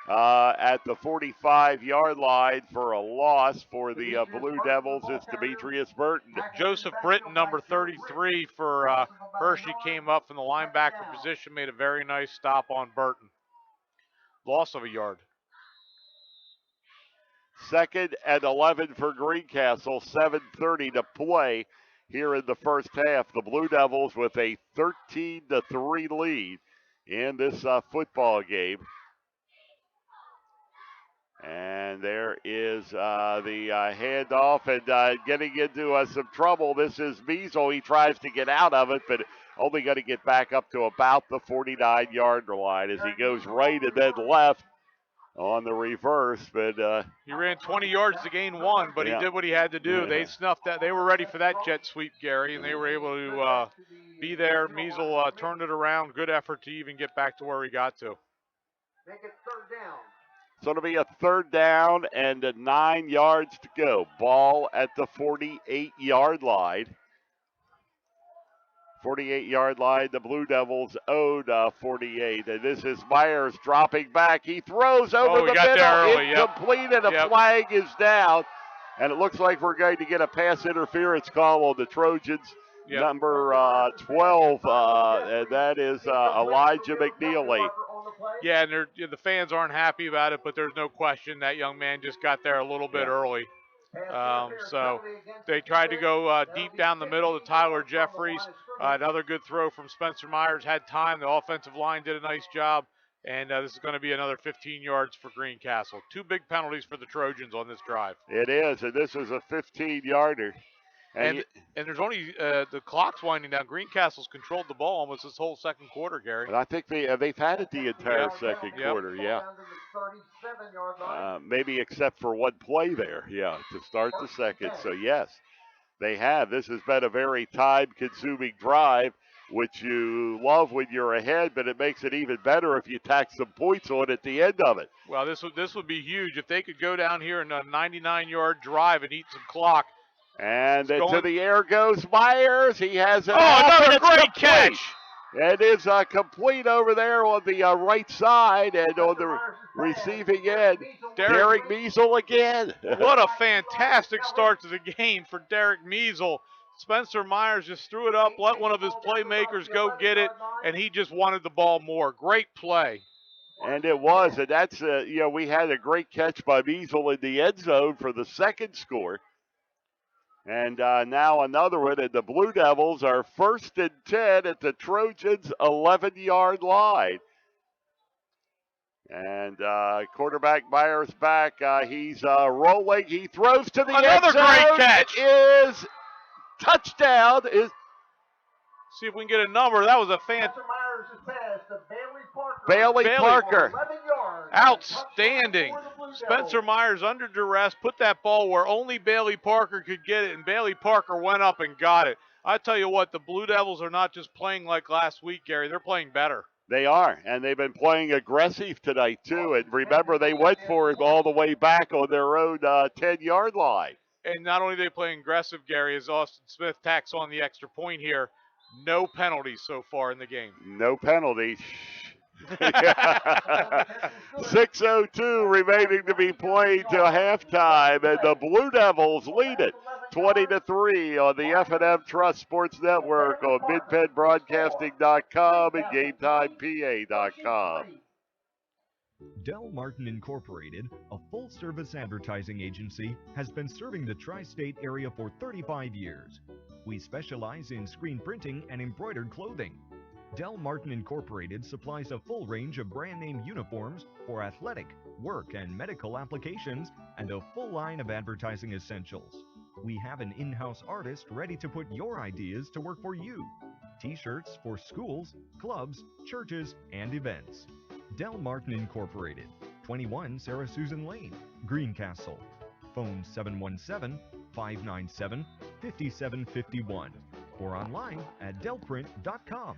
Speaker 2: at the 45-yard line for a loss for the Blue Devils is Demetrius Burton.
Speaker 3: Joseph Britton, number 33 for Hershey, came up from the linebacker position, made a very nice stop on Burton. Loss of a yard.
Speaker 2: 2nd and 11 for Greencastle, 7:30 to play here in the first half. The Blue Devils with a 13-3 lead in this football game. And there is the handoff and getting into some trouble. This is Measle. He tries to get out of it, but only going to get back up to about the 49-yard line as he goes right and then left on the reverse. But
Speaker 3: he ran 20 yards to gain 1, but he did what he had to do. They snuffed that. They were ready for that jet sweep, Gary, and they were able to be there. Measle turned it around. Good effort to even get back to where he got to.
Speaker 11: Make it third down.
Speaker 2: So it'll be a third down and 9 yards to go. Ball at the 48-yard line. 48-yard line. The Blue Devils owed 48. And this is Myers dropping back. He throws over the middle. Incomplete, and a flag is down. And it looks like we're going to get a pass interference call on the Trojans. Number 12, and that is Elijah McNeely.
Speaker 3: Yeah, and the fans aren't happy about it, but there's no question that young man just got there a little bit early. So they tried to go deep down the middle to Tyler Jeffries. Another good throw from Spencer Myers. Had time. The offensive line did a nice job. And this is going to be another 15 yards for Greencastle. 2 big penalties for the Trojans on this drive.
Speaker 2: It is, and this is a 15-yarder.
Speaker 3: And there's only the clock's winding down. Greencastle's controlled the ball almost this whole second quarter, Gary.
Speaker 2: And I think they've had it the entire second quarter, maybe except for one play there, to start the second. So, yes, they have. This has been a very time-consuming drive, which you love when you're ahead, but it makes it even better if you tack some points on at the end of it.
Speaker 3: Well, this would be huge. If they could go down here in a 99-yard drive and eat some clock.
Speaker 2: And to the air goes Myers. He has
Speaker 3: another great catch.
Speaker 2: It is complete over there on the right side and on the receiving end. Derek Measle again.
Speaker 3: What a fantastic start to the game for Derek Measle. Spencer Myers just threw it up, let one of his playmakers go get it, and he just wanted the ball more. Great play.
Speaker 2: And it was, and that's, we had a great catch by Measle in the end zone for the second score. And now another one, and the Blue Devils are 1st and 10 at the Trojans' 11-yard line. And quarterback Myers back. He's rolling. He throws to the end zone.
Speaker 3: Another great catch.
Speaker 2: It is touchdown.
Speaker 3: See if we can get a number. That was a
Speaker 2: Bailey Parker.
Speaker 3: Outstanding. Spencer Myers under duress, put that ball where only Bailey Parker could get it, and Bailey Parker went up and got it. I tell you what, the Blue Devils are not just playing like last week, Gary. They're playing better.
Speaker 2: They are, and they've been playing aggressive tonight, too. And remember, they went for it all the way back on their own 10-yard line.
Speaker 3: And not only are they playing aggressive, Gary, as Austin Smith tacks on the extra point here, no penalties so far in the game.
Speaker 2: No penalties. 6:02 remaining to be played till halftime, and the Blue Devils lead it 20-3 on the F&M Trust Sports Network on MidPennBroadcasting.com and GameTimePA.com.
Speaker 8: Del Martin Incorporated, a full-service advertising agency, has been serving the tri-state area for 35 years. We specialize in screen printing and embroidered clothing. Del Martin Incorporated supplies a full range of brand-name uniforms for athletic, work, and medical applications, and a full line of advertising essentials. We have an in-house artist ready to put your ideas to work for you. T-shirts for schools, clubs, churches, and events. Del Martin Incorporated, 21 Sarah Susan Lane, Greencastle. Phone 717-597-5751 or online at delprint.com.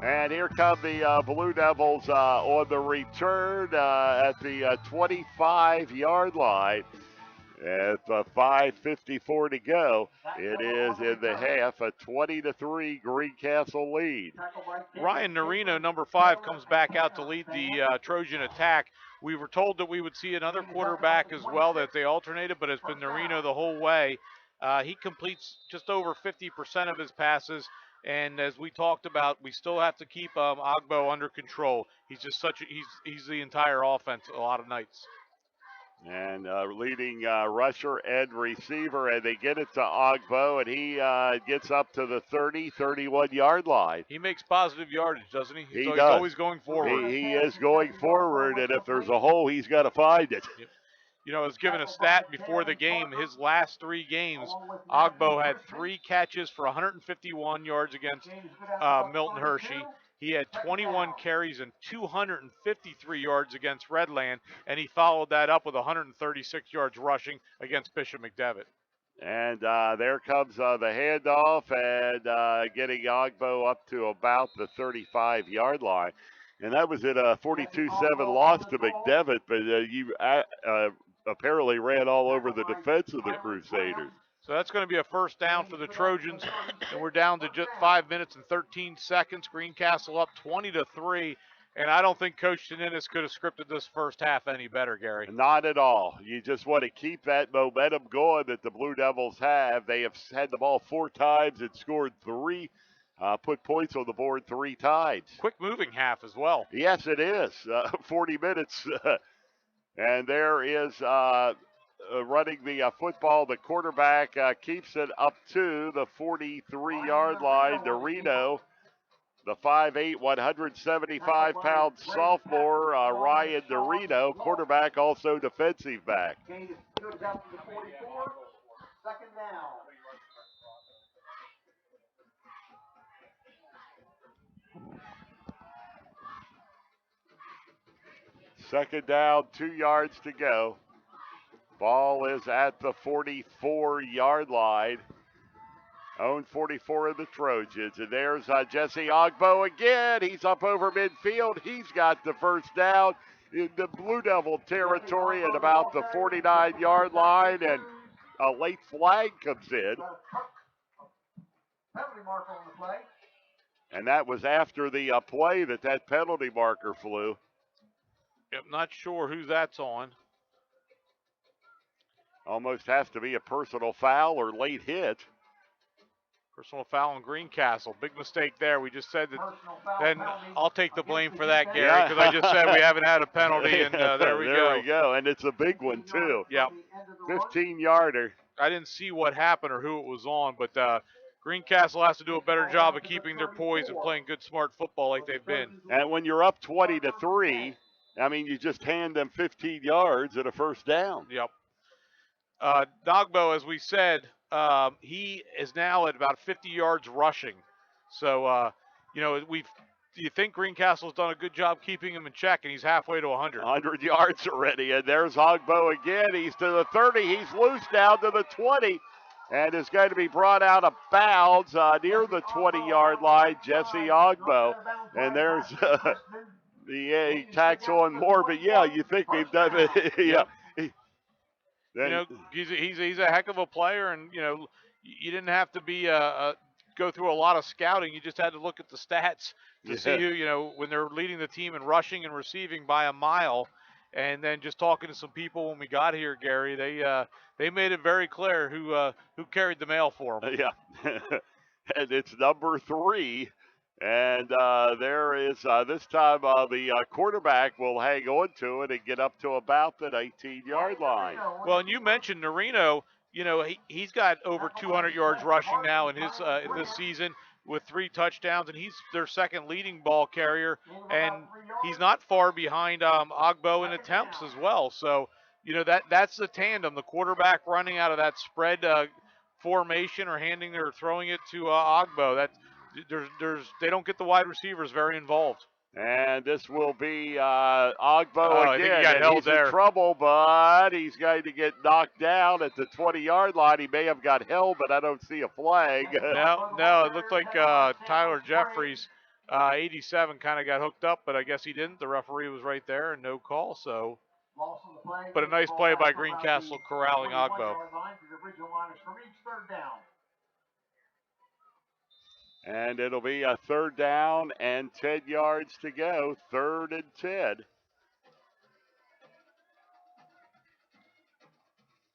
Speaker 2: And here come the Blue Devils on the return at the 25-yard line. At 5:54 to go, it is in the half, a 20-3 Greencastle lead.
Speaker 3: Ryan Norino, number 5, comes back out to lead the Trojan attack. We were told that we would see another quarterback as well, that they alternated, but it's been Norino the whole way. He completes just over 50% of his passes. And as we talked about, we still have to keep Ogbo under control. He's just he's the entire offense a lot of nights.
Speaker 2: And leading rusher and receiver, and they get it to Ogbo, and he gets up to the 30, 31-yard line.
Speaker 3: He makes positive yardage, doesn't he?
Speaker 2: He
Speaker 3: So
Speaker 2: does.
Speaker 3: He's always going forward.
Speaker 2: He is going forward, and if there's a hole, he's got to find it.
Speaker 3: Yep. You know, I was given a stat before the game. His last 3 games, Ogbo had 3 catches for 151 yards against Milton Hershey. He had 21 carries and 253 yards against Redland, and he followed that up with 136 yards rushing against Bishop McDevitt.
Speaker 2: And there comes the handoff, and getting Ogbo up to about the 35-yard line. And that was at a 42-7 loss to McDevitt, but you apparently ran all over the defense of the Crusaders.
Speaker 3: So that's going to be a first down for the Trojans, and we're down to just 5 minutes and 13 seconds. Greencastle up 20-3, and I don't think Coach Teninis could have scripted this first half any better, Gary.
Speaker 2: Not at all. You just want to keep that momentum going that the Blue Devils have. They have had the ball 4 times and scored 3, put points on the board 3 times.
Speaker 3: Quick moving half as well.
Speaker 2: Yes, it is. 40 minutes. And there is running the football. The quarterback keeps it up to the 43-yard line. Dorino, the 5'8", 175-pound sophomore, Ryan Dorino, quarterback, also defensive back.
Speaker 11: Gain goes out to the 44. Second down.
Speaker 2: Second down, 2 yards to go. Ball is at the 44-yard line. Own 44 of the Trojans. And there's Jesse Ogbo again. He's up over midfield. He's got the first down in the Blue Devil territory at about the 49-yard line. And a late flag comes in.
Speaker 11: Penalty marker on the play.
Speaker 2: And that was after the play that penalty marker flew.
Speaker 3: Yep, not sure who that's on.
Speaker 2: Almost has to be a personal foul or late hit.
Speaker 3: Personal foul on Greencastle. Big mistake there. We just said that. Then I'll take the blame for that, Gary, because I just said we haven't had a penalty, and there we go.
Speaker 2: There we go, and it's a big one, too.
Speaker 3: Yep.
Speaker 2: 15-yarder.
Speaker 3: I didn't see what happened or who it was on, but Greencastle has to do a better job of keeping their poise and playing good, smart football like they've been.
Speaker 2: And when you're up 20-3, I mean, you just hand them 15 yards at a first down.
Speaker 3: Yep. Dogbo, as we said, he is now at about 50 yards rushing. So, you know, do you think Greencastle's done a good job keeping him in check, and he's halfway to 100?
Speaker 2: 100 yards already, and there's Ogbo again. He's to the 30. He's loose down to the 20, and is going to be brought out of bounds near the 20-yard line, Jesse Ogbo. And there's he tacks on more, but yeah, you think we've done it. Yeah.
Speaker 3: You know, he's a heck of a player, and you know, you didn't have to be go through a lot of scouting. You just had to look at the stats to see who, you know, when they're leading the team in rushing and receiving by a mile. And then just talking to some people when we got here, Gary, they made it very clear who carried the mail for them.
Speaker 2: Yeah, and it's number 3. And there is, this time, the quarterback will hang on to it and get up to about the 19-yard line.
Speaker 3: Well, and you mentioned Norino. You know, he's got over 200 yards rushing now in his in this season with 3 touchdowns, and he's their second leading ball carrier. And he's not far behind Ogbo in attempts as well. So, you know, that's the tandem, the quarterback running out of that spread formation or handing or throwing it to Ogbo. They don't get the wide receivers very involved.
Speaker 2: And this will be Ogbo again.
Speaker 3: I think he got held
Speaker 2: he's
Speaker 3: there.
Speaker 2: In trouble, but he's going to get knocked down at the 20-yard line. He may have got held, but I don't see a flag.
Speaker 3: No, it looked like Tyler Jeffries, 87, kind of got hooked up, but I guess he didn't. The referee was right there and no call. So, but a nice play by Greencastle corralling Ogbo.
Speaker 2: And it'll be a 3rd down and 10 yards to go. 3rd and 10.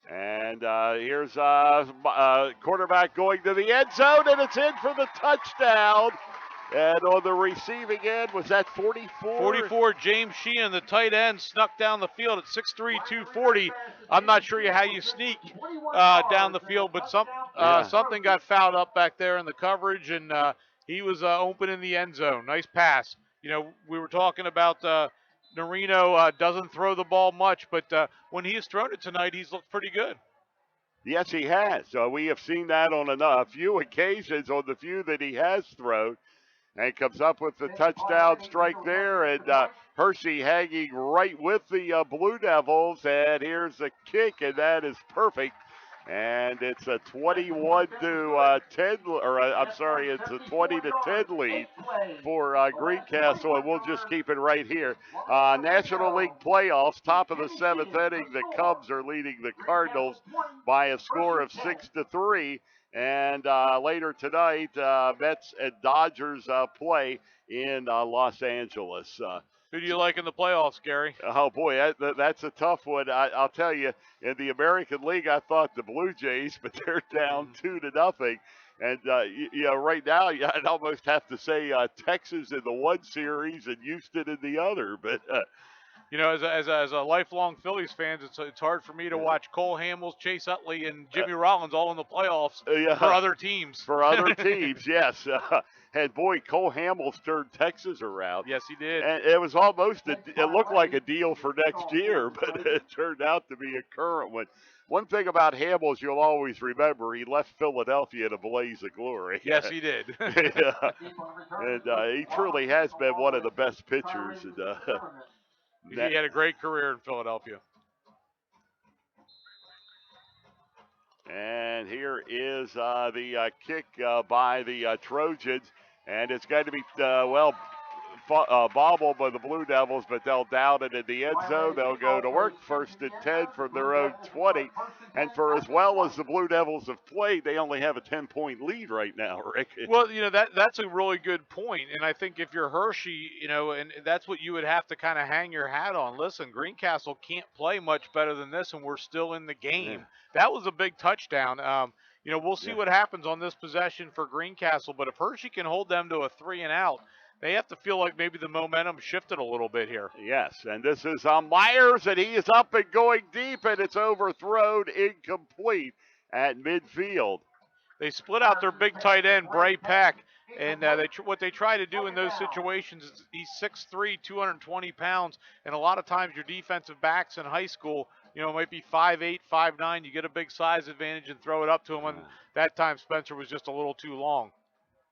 Speaker 2: And here's quarterback going to the end zone, and it's in for the touchdown. And on the receiving end, was that 44?
Speaker 3: 44, James Sheehan, the tight end, snuck down the field at 6'3", 240. I'm not sure how you sneak down the field, but something got fouled up back there in the coverage, and he was open in the end zone. Nice pass. You know, we were talking about Norino doesn't throw the ball much, but when he has thrown it tonight, he's looked pretty good.
Speaker 2: Yes, he has. We have seen that on a few occasions, on the few that he has thrown. And comes up with the touchdown strike there, and Hershey hanging right with the Blue Devils. And here's the kick, and that is perfect. And it's a 21 to 10, or I'm sorry, it's a 20 to 10 lead for Greencastle, and we'll just keep it right here. National League playoffs, top of the seventh inning. The Cubs are leading the Cardinals by a score of 6-3. And later tonight, Mets and Dodgers play in Los Angeles.
Speaker 3: Who do you like in the playoffs, Gary?
Speaker 2: Oh, boy, that's a tough one. I'll tell you, in the American League, I thought the Blue Jays, but they're down 2-0. And, right now, I'd almost have to say Texas in the one series and Houston in the other. But
Speaker 3: you know, as a lifelong Phillies fan, it's hard for me to watch Cole Hamels, Chase Utley, and Jimmy Rollins all in the playoffs for other teams.
Speaker 2: For other teams, yes. And boy, Cole Hamels turned Texas around.
Speaker 3: Yes, he did.
Speaker 2: And it was almost it looked like a deal for next year, but it turned out to be a current one. One thing about Hamels you'll always remember, he left Philadelphia in a blaze of glory.
Speaker 3: Yes, he did.
Speaker 2: Yeah. And he truly has been one of the best pitchers. And,
Speaker 3: he had a great career in Philadelphia.
Speaker 2: And here is the kick by the Trojans. And it's going to be, bobbled by the Blue Devils, but they'll down it in the end zone. They'll go to work, 1st and 10 from their own 20. And for as well as the Blue Devils have played, they only have a 10-point lead right now, Rick.
Speaker 3: Well, that's a really good point. And I think if you're Hershey, and that's what you would have to kind of hang your hat on. Listen, Greencastle can't play much better than this, and we're still in the game. Yeah. That was a big touchdown. We'll see what happens on this possession for Greencastle, but if Hershey can hold them to a 3-and-out, they have to feel like maybe the momentum shifted a little bit here.
Speaker 2: Yes, and this is Myers, and he is up and going deep, and it's overthrown, incomplete at midfield.
Speaker 3: They split out their big tight end, Bray Peck, and what they try to do in those situations is he's 6'3", 220 pounds, and a lot of times your defensive backs in high school, might be 5'8", 5'9". You get a big size advantage and throw it up to him, and that time Spencer was just a little too long.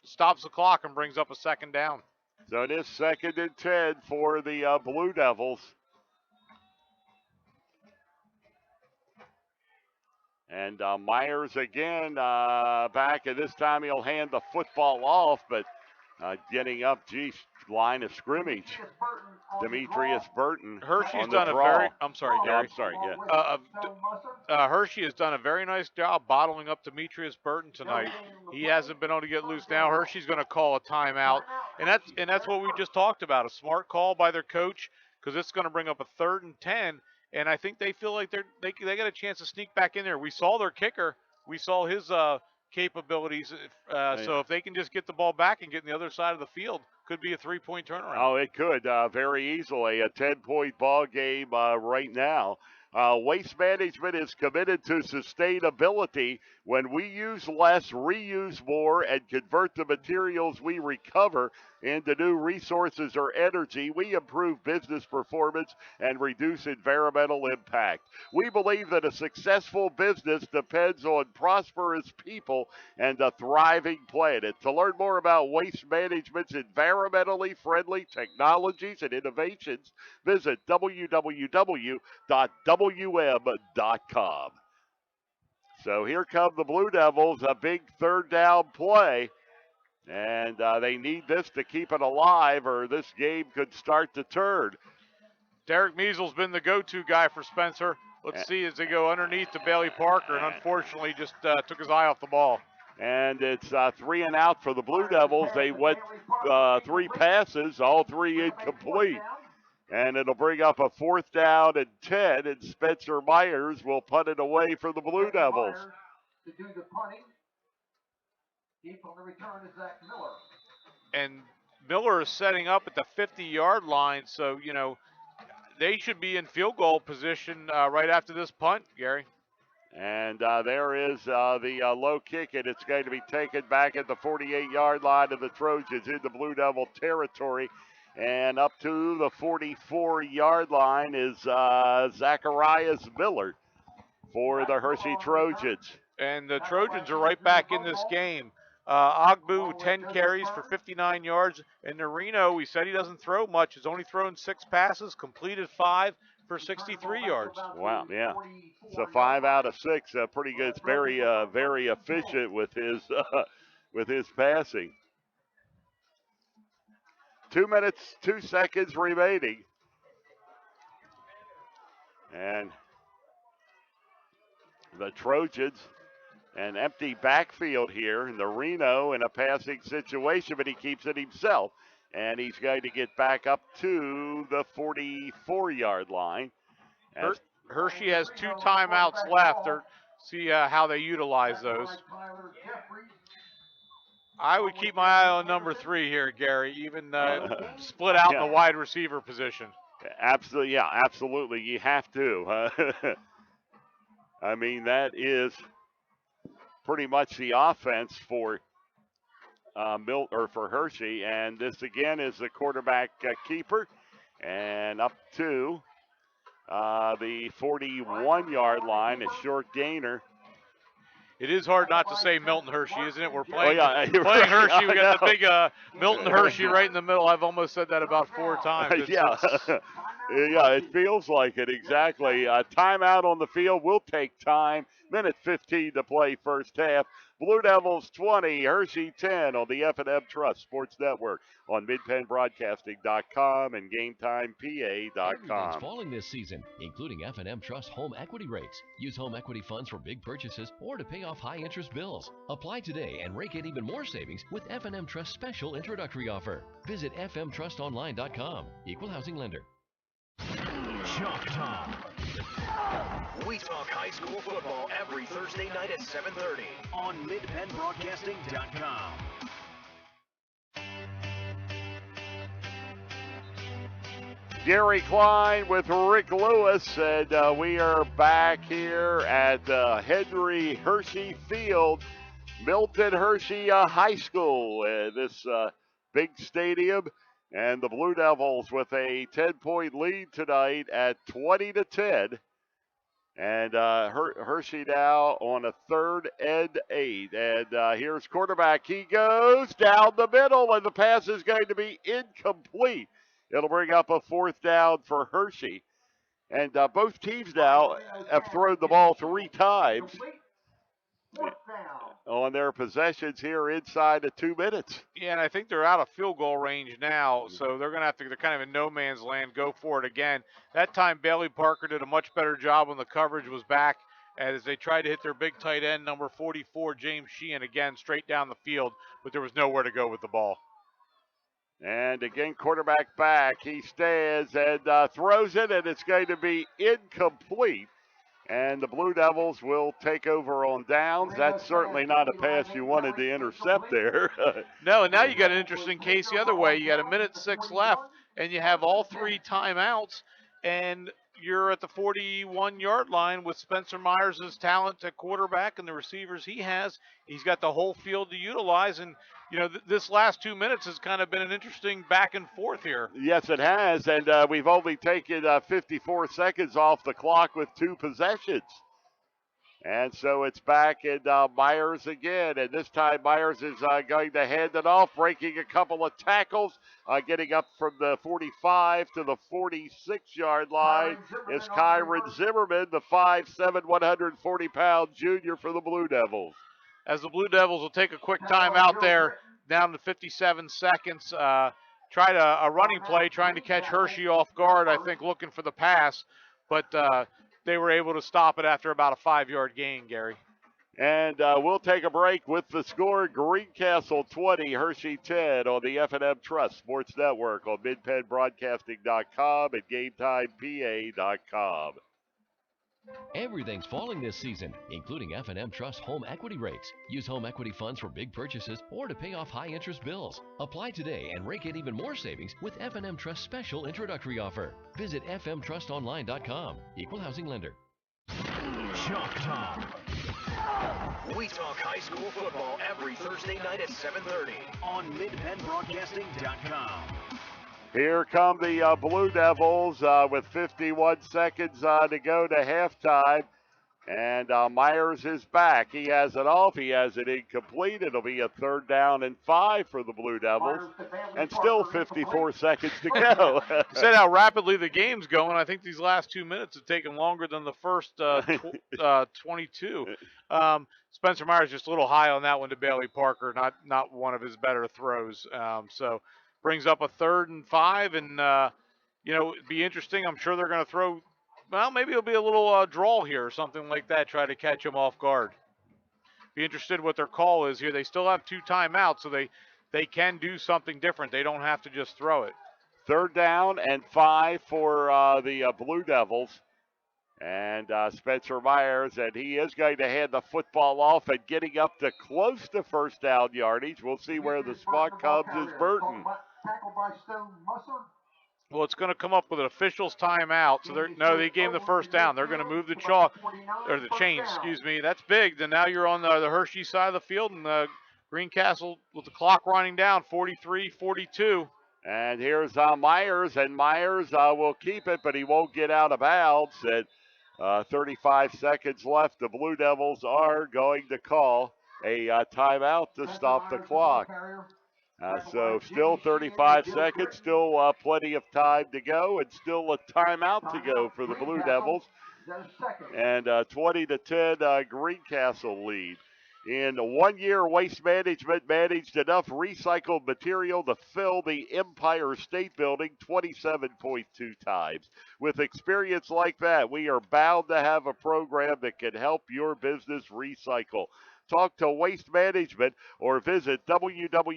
Speaker 3: Stops the clock and brings up a 2nd down.
Speaker 2: So it is 2nd and 10 for the Blue Devils. And Myers again back, and this time he'll hand the football off, but getting up, line of scrimmage. Demetrius Burton.
Speaker 3: Hershey's done a very. I'm sorry, Gary.
Speaker 2: I'm sorry. Yeah.
Speaker 3: Hershey has done a very nice job bottling up Demetrius Burton tonight. He hasn't been able to get loose. Now Hershey's going to call a timeout, and that's what we just talked about. A smart call by their coach, because it's going to bring up a 3rd and 10. And I think they feel like they got a chance to sneak back in there. We saw their kicker. We saw his capabilities. So if they can just get the ball back and get on the other side of the field, could be a 3-point turnaround.
Speaker 2: Oh, it could very easily. A 10-point ball game right now. Waste Management is committed to sustainability. When we use less, reuse more, and convert the materials we recover into new resources or energy, we improve business performance and reduce environmental impact. We believe that a successful business depends on prosperous people and a thriving planet. To learn more about Waste Management's environmentally friendly technologies and innovations, visit www.wm.com. So here come the Blue Devils, a big 3rd down play. And they need this to keep it alive, or this game could start to turn.
Speaker 3: Derek Measl's been the go-to guy for Spencer. Let's see as they go underneath to Bailey Parker, and unfortunately just took his eye off the ball.
Speaker 2: And it's 3-and-out for the Blue Devils. They went 3 passes, all 3 incomplete. And it'll bring up a 4th down and 10, and Spencer Myers will punt it away for the Blue Devils.
Speaker 11: To do the punting. Deep on the return is Zach Miller.
Speaker 3: and Miller is setting up at the 50-yard line, so, they should be in field goal position right after this punt, Gary.
Speaker 2: And there is the low kick, and it's going to be taken back at the 48-yard line of the Trojans in the Blue Devil territory. And up to the 44-yard line is Zacharias Miller for the Hershey Trojans.
Speaker 3: And the Trojans are right back in this game. Ogbu, 10 carries for 59 yards. And Norino, we said he doesn't throw much. He's only thrown 6 passes, completed 5 for 63 yards.
Speaker 2: Wow, yeah. So 5 out of 6, pretty good. It's very, very efficient with his passing. 2 minutes, 2 seconds remaining. And the Trojans, an empty backfield here. And the Reno in a passing situation, but he keeps it himself. And he's going to get back up to the 44-yard line.
Speaker 3: Hershey has 2 timeouts left. See how they utilize those. I would keep my eye on number 3 here, Gary, even split out in the wide receiver position.
Speaker 2: Absolutely, yeah, absolutely. You have to. I mean, that is pretty much the offense for for Hershey, and this again is the quarterback keeper, and up to the 41-yard line, a short gainer.
Speaker 3: It is hard not to say Milton Hershey, isn't it? We're playing,
Speaker 2: playing
Speaker 3: right. Hershey. We got the big Milton Hershey right in the middle. I've almost said that about 4 times.
Speaker 2: Yeah, it feels like it, exactly. Timeout on the field will take time. Minute 15 to play first half. Blue Devils 20, Hershey 10 on the F&M Trust Sports Network on MidPennBroadcasting.com and GameTimePA.com.
Speaker 7: Everything's falling this season, including F&M Trust home equity rates. Use home equity funds for big purchases or to pay off high-interest bills. Apply today and rake in even more savings with F&M Trust special introductory offer. Visit fmtrustonline.com. Equal housing lender.
Speaker 6: Chalk Talk. We talk high school football every Thursday night at 7:30 on MidPennBroadcasting.com.
Speaker 2: Gary Klein with Rick Lewis, and we are back here at Henry Hershey Field, Milton Hershey High School, this big stadium. And the Blue Devils with a 10-point lead tonight at 20-10. And Hershey now on a 3rd and 8. And here's quarterback. He goes down the middle, and the pass is going to be incomplete. It'll bring up a 4th down for Hershey. And both teams now have thrown the ball 3 times on their possessions here inside of 2 minutes.
Speaker 3: Yeah, and I think they're out of field goal range now, so they're going to have to, they're kind of in no man's land, go for it again. That time, Bailey Parker did a much better job when the coverage was back as they tried to hit their big tight end, number 44, James Sheehan, again, straight down the field, but there was nowhere to go with the ball.
Speaker 2: And again, quarterback back. He stands and throws it, and it's going to be incomplete. And the Blue Devils will take over on downs. That's certainly not a pass you wanted to intercept there.
Speaker 3: No, and now you got an interesting case the other way. You got 1:06 left, and you have all 3 timeouts, and you're at the 41-yard line with Spencer Myers' talent at quarterback and the receivers he has. He's got the whole field to utilize, and this last 2 minutes has kind of been an interesting back and forth here.
Speaker 2: Yes, it has, and we've only taken 54 seconds off the clock with 2 possessions. And so it's back in Myers again, and this time Myers is going to hand it off, breaking a couple of tackles, getting up from the 45 to the 46-yard line is Kyron Zimmerman, the 5'7", 140-pound junior for the Blue Devils.
Speaker 3: As the Blue Devils will take a quick time out there, down to 57 seconds, tried a running play, trying to catch Hershey off guard, I think, looking for the pass, but they were able to stop it after about a 5-yard gain, Gary.
Speaker 2: And we'll take a break with the score. Greencastle 20, Hershey 10 on the F&M Trust Sports Network on MidPennBroadcasting.com and GameTimePA.com.
Speaker 7: Everything's falling this season, including F&M Trust home equity rates. Use home equity funds for big purchases or to pay off high-interest bills. Apply today and rake in even more savings with F&M Trust special introductory offer. Visit fmtrustonline.com. Equal housing lender.
Speaker 6: Chalk Talk. We talk high school football every Thursday night at 7:30 on midpennbroadcasting.com.
Speaker 2: Here come the Blue Devils with 51 seconds to go to halftime. And Myers is back. He has it off. He has it incomplete. It'll be a 3rd down and 5 for the Blue Devils. And still 54 seconds to go.
Speaker 3: You said how rapidly the game's going. I think these last 2 minutes have taken longer than the first 22. Spencer Myers just a little high on that one to Bailey Parker. Not one of his better throws. So brings up a 3rd and 5. And, it'd be interesting. I'm sure they're going to throw. Well, maybe it'll be a little draw here or something like that, try to catch him off guard. Be interested what their call is here. They still have 2 timeouts, so they can do something different. They don't have to just throw it.
Speaker 2: 3rd down and 5 for the Blue Devils. And Spencer Myers, and he is going to hand the football off and getting up to close to 1st down yardage. We'll see where the spot comes is Burton.
Speaker 11: Tackled by Stone Musser.
Speaker 3: Well, it's going to come up with an official's timeout. So they gave him the 1st down. They're going to move the chalk or the chain, excuse me. That's big. Then now you're on the Hershey side of the field, and Greencastle with the clock running down, 43-42.
Speaker 2: And here's Myers, and Myers will keep it, but he won't get out of bounds. At 35 seconds left, the Blue Devils are going to call a timeout to stop the clock. So still 35 seconds, still plenty of time to go, and still a timeout to go for the Blue Devils. And 20-10 Greencastle lead. In 1 year, Waste Management managed enough recycled material to fill the Empire State Building 27.2 times. With experience like that, we are bound to have a program that can help your business recycle. Talk to Waste Management or visit www.wm.com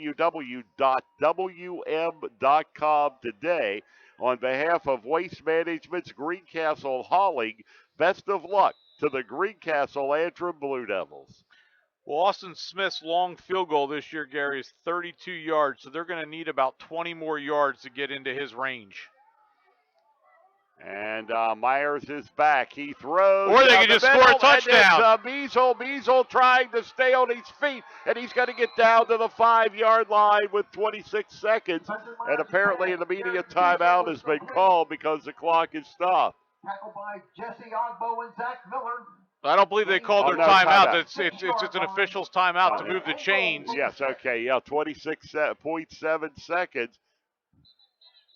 Speaker 2: today. On behalf of Waste Management's Greencastle Hauling, best of luck to the Greencastle Antrim Blue Devils.
Speaker 3: Well, Austin Smith's long field goal this year, Gary, is 32 yards, so they're going to need about 20 more yards to get into his range.
Speaker 2: And Myers is back. He throws.
Speaker 3: Or they can just score a touchdown.
Speaker 2: Measle trying to stay on his feet, and he's going to get down to the 5-yard line with 26 seconds. And apparently an immediate timeout has been called because the clock is stopped.
Speaker 11: Tackled by Jesse Ogbo and Zach Miller.
Speaker 3: I don't believe they called their timeout. It's an official's timeout to move the chains.
Speaker 2: Yes, okay, 26.7 seconds.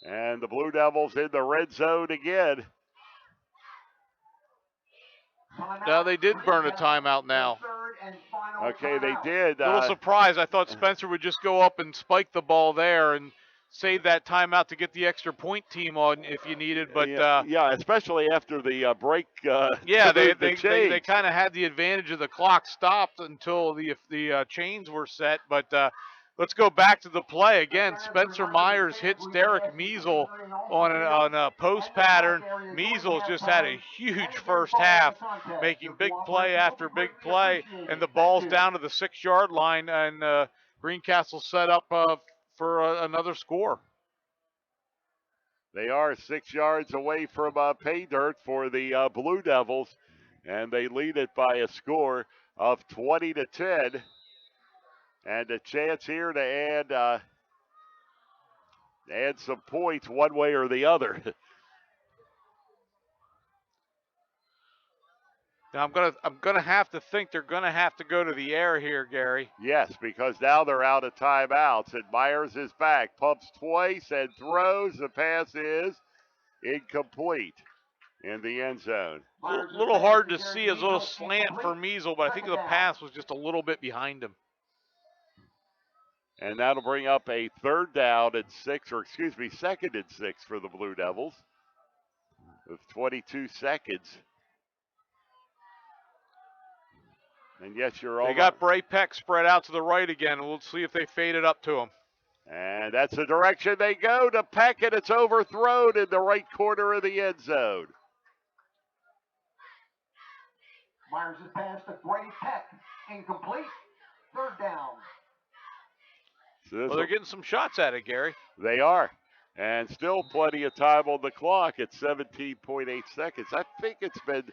Speaker 2: And the Blue Devils in the red zone again.
Speaker 3: No, they did burn a timeout now.
Speaker 2: Okay, they did.
Speaker 3: A little surprised. I thought Spencer would just go up and spike the ball there and save that timeout to get the extra point team on if you needed. But
Speaker 2: especially after the break.
Speaker 3: They kind of had the advantage of the clock stopped until the chains were set. But let's go back to the play again. Spencer Myers hits Derek Measle on a post pattern. Measle's just had a huge first half, making big play after big play, and the ball's down to the 6-yard line, and Greencastle set up for another score.
Speaker 2: They are 6 yards away from pay dirt for the Blue Devils, and they lead it by a score of 20-10. And a chance here to add some points one way or the other.
Speaker 3: Now I'm gonna have to think they're gonna have to go to the air here, Gary.
Speaker 2: Yes, because now they're out of timeouts, and Myers is back, pumps twice and throws. The pass is incomplete in the end zone.
Speaker 3: A little hard to see, a little slant for Measle, but I think the pass was just a little bit behind him.
Speaker 2: And that'll bring up a 3rd down and 6, or excuse me, 2nd and 6 for the Blue Devils with 22 seconds. And yes, you're all.
Speaker 3: They got Bray Peck spread out to the right again. We'll see if they fade it up to him.
Speaker 2: And that's the direction they go to Peck, and it's overthrown in the right corner of the end zone.
Speaker 11: Myers has passed to Gray Peck. Incomplete. Third down.
Speaker 3: Well, they're getting some shots at it, Gary.
Speaker 2: They are. And still plenty of time on the clock at 17.8 seconds. I think it's been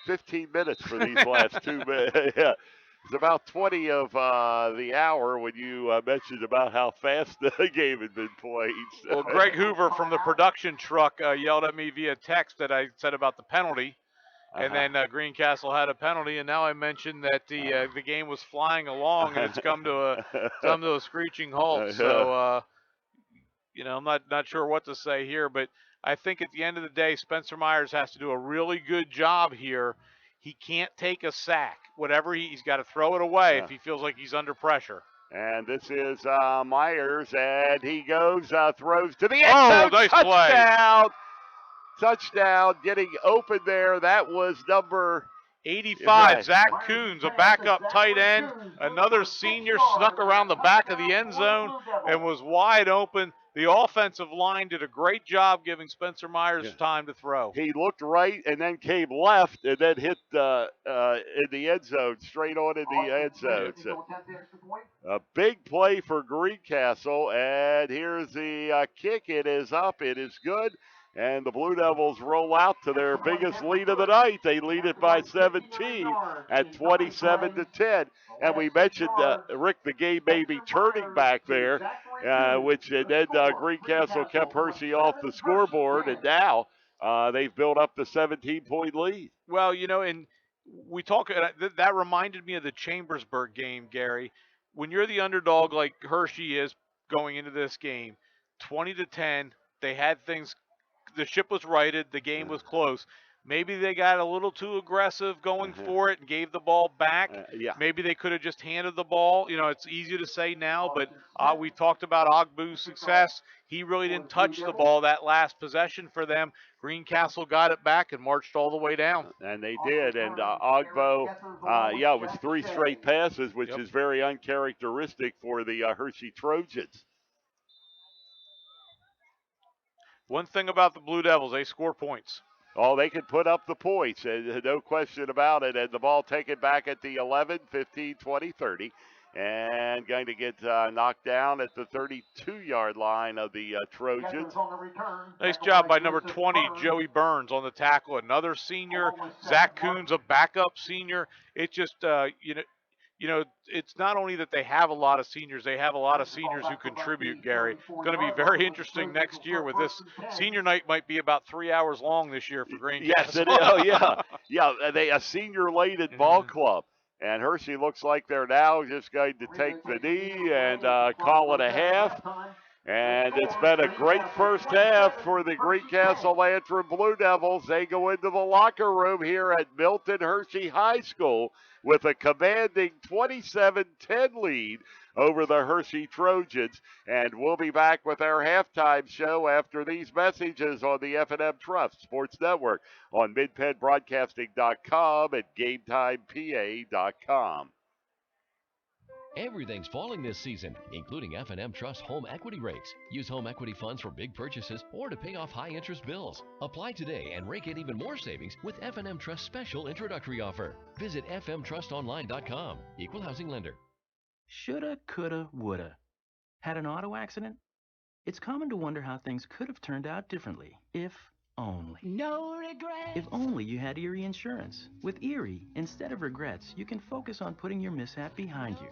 Speaker 2: 15 minutes for these last 2 minutes. Yeah. It's about 20 of the hour when you mentioned about how fast the game had been played.
Speaker 3: Well, Greg Hoover from the production truck yelled at me via text that I said about the penalty. And then Greencastle had a penalty, and now I mentioned that the game was flying along, and it's come to a screeching halt. So, I'm not sure what to say here, but I think at the end of the day, Spencer Myers has to do a really good job here. He can't take a sack. Whatever he's got to throw it away if he feels like he's under pressure.
Speaker 2: And this is Myers, and he goes, throws to the end zone.
Speaker 3: Nice
Speaker 2: touchdown! Play. Touchdown, getting open there. That was number
Speaker 3: 85, Zach Coons, a backup tight end. Another senior snuck around the back of the end zone and was wide open. The offensive line did a great job giving Spencer Myers time to throw.
Speaker 2: He looked right and then came left and then hit in the end zone, straight on in the end zone. So, a big play for Greencastle, and here's the kick. It is up. It is good. And the Blue Devils roll out to their biggest lead of the night. They lead it by 17 at 27-10. And we mentioned, Rick, the game may be turning back there, and then Greencastle kept Hershey off the scoreboard, and now they've built up the 17-point lead.
Speaker 3: Well, and we talk. That reminded me of the Chambersburg game, Gary. When you're the underdog like Hershey is going into this game, 20-10, they had things. The ship was righted. The game was close. Maybe they got a little too aggressive going for it and gave the ball back. Maybe they could have just handed the ball. It's easy to say now, but we talked about Ogbu's success. He really didn't touch the ball that last possession for them. Greencastle got it back and marched all the way down.
Speaker 2: And they did. And Ogbo, it was 3 straight passes, which is very uncharacteristic for the Hershey Trojans.
Speaker 3: One thing about the Blue Devils, they score points.
Speaker 2: Oh, they can put up the points, no question about it. And the ball taken back at the 11, 15, 20, 30. And going to get knocked down at the 32-yard line of the Trojans.
Speaker 3: Nice job by number 20, Joey Burns, on the tackle. Another senior. Zach Coons, a backup senior. It's just, it's not only that they have a lot of seniors, they have a lot of seniors who contribute, Gary. It's going to be very interesting next year with this. Senior night might be about 3 hours long this year for Greencastle.
Speaker 2: Yes, it is. Oh, yeah. They a senior-laden ball club. And Hershey looks like they're now just going to take the knee and call it a half. And it's been a great first half for the Greencastle Antrim Blue Devils. They go into the locker room here at Milton Hershey High School with a commanding 27-10 lead over the Hershey Trojans. And we'll be back with our halftime show after these messages on the F&M Trust Sports Network on MidPennBroadcasting.com and GameTimePA.com.
Speaker 7: Everything's falling this season, including F&M Trust home equity rates. Use home equity funds for big purchases or to pay off high-interest bills. Apply today and rake in even more savings with F&M Trust special introductory offer. Visit fmtrustonline.com. Equal housing lender.
Speaker 5: Shoulda, coulda, woulda. Had an auto accident? It's common to wonder how things could have turned out differently, if only.
Speaker 13: No regrets.
Speaker 5: If only you had Erie Insurance. With Erie, instead of regrets, you can focus on putting your mishap behind you.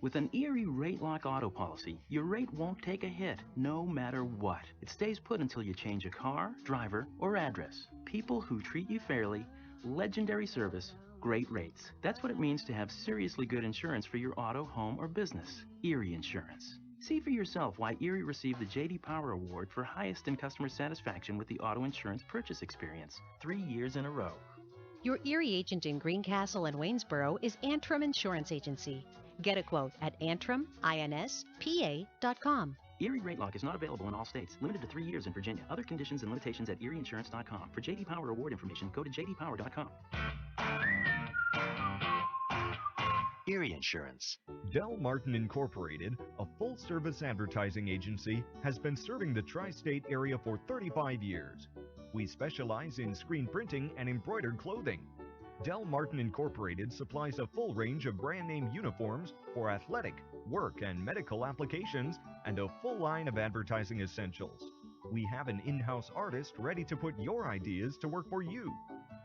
Speaker 5: With an Erie Rate Lock auto policy, your rate won't take a hit, no matter what. It stays put until you change a car, driver, or address. People who treat you fairly, legendary service, great rates. That's what it means to have seriously good insurance for your auto, home, or business. Erie Insurance. See for yourself why Erie received the J.D. Power Award for highest in customer satisfaction with the auto insurance purchase experience 3 years in a row.
Speaker 9: Your Erie agent in Greencastle and Waynesboro is Antrim Insurance Agency. Get a quote at AntrimInspa.com.
Speaker 5: Erie Rate Lock is not available in all states. Limited to 3 years in Virginia. Other conditions and limitations at ErieInsurance.com. For J.D. Power Award information, go to jdpower.com.
Speaker 6: Erie Insurance.
Speaker 8: Del Martin Incorporated, a full-service advertising agency, has been serving the tri-state area for 35 years. We specialize in screen printing and embroidered clothing. Del Martin Incorporated supplies a full range of brand name uniforms for athletic, work, and medical applications, and a full line of advertising essentials. We have an in-house artist ready to put your ideas to work for you.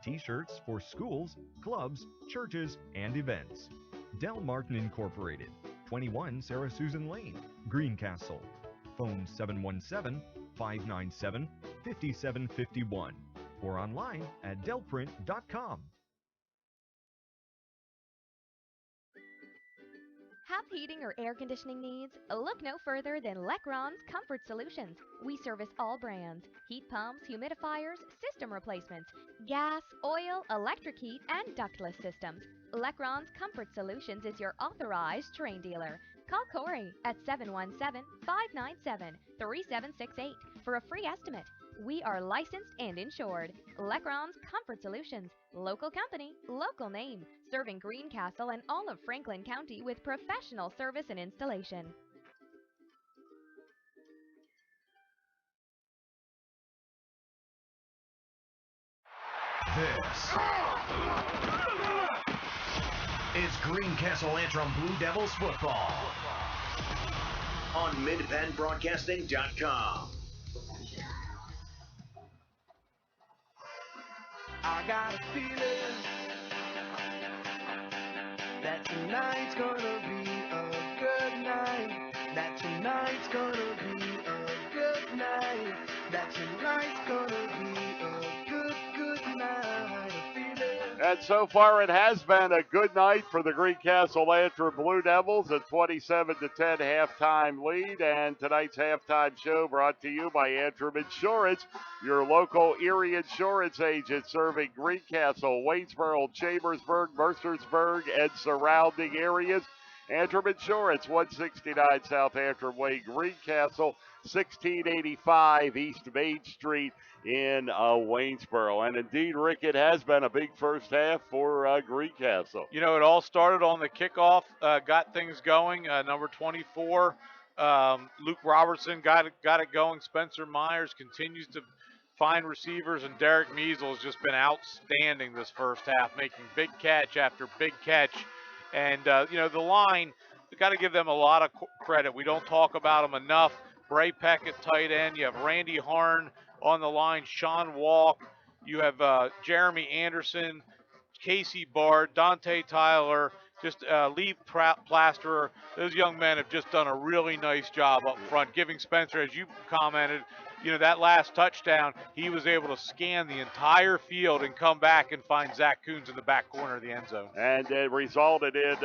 Speaker 8: T-shirts for schools, clubs, churches, and events. Del Martin Incorporated, 21 Sarah Susan Lane, Greencastle. Phone 717-597-5751 or online at delprint.com.
Speaker 10: Have heating or air conditioning needs? Look no further than Lecron's Comfort Solutions. We service all brands: heat pumps, humidifiers, system replacements, gas, oil, electric heat, and ductless systems. Lecron's Comfort Solutions is your authorized Trane dealer. Call Corey at 717-597-3768 for a free estimate. We are licensed and insured. Lecron's Comfort Solutions. Local company, local name. Serving Greencastle and all of Franklin County with professional service and installation.
Speaker 6: This is Greencastle Antrim Blue Devils football on MidPennBroadcasting.com.
Speaker 13: I got a feeling that tonight's gonna be a good night. That tonight's gonna be a good night. That tonight's gonna be a good night. A feeling.
Speaker 2: And so far it has been a good night for the Greencastle Antrim Blue Devils, a 27-10 halftime lead. And tonight's halftime show brought to you by Antrim Insurance, your local Erie insurance agent serving Greencastle, Waynesboro, Chambersburg, Mercersburg, and surrounding areas. Antrim Insurance, 169 South Antrim Way, Greencastle, 1685 East Main Street in Waynesboro. And indeed, Rick, it has been a big first half for Greencastle.
Speaker 3: You know, it all started on the kickoff, got things going. Number 24, Luke Robertson got it going. Spencer Myers continues to find receivers, and Derek Measle has just been outstanding this first half, making big catch after big catch. And, you know, the line, we got to give them a lot of credit. We don't talk about them enough. Bray Peck at tight end. You have Randy Harn on the line, Sean Walk. You have Jeremy Anderson, Casey Bard, Dante Tyler, just Lee Plasterer. Those young men have just done a really nice job up front, giving Spencer, as you commented, you know, that last touchdown, he was able to scan the entire field and come back and find Zach Coons in the back corner of the end zone.
Speaker 2: And it resulted in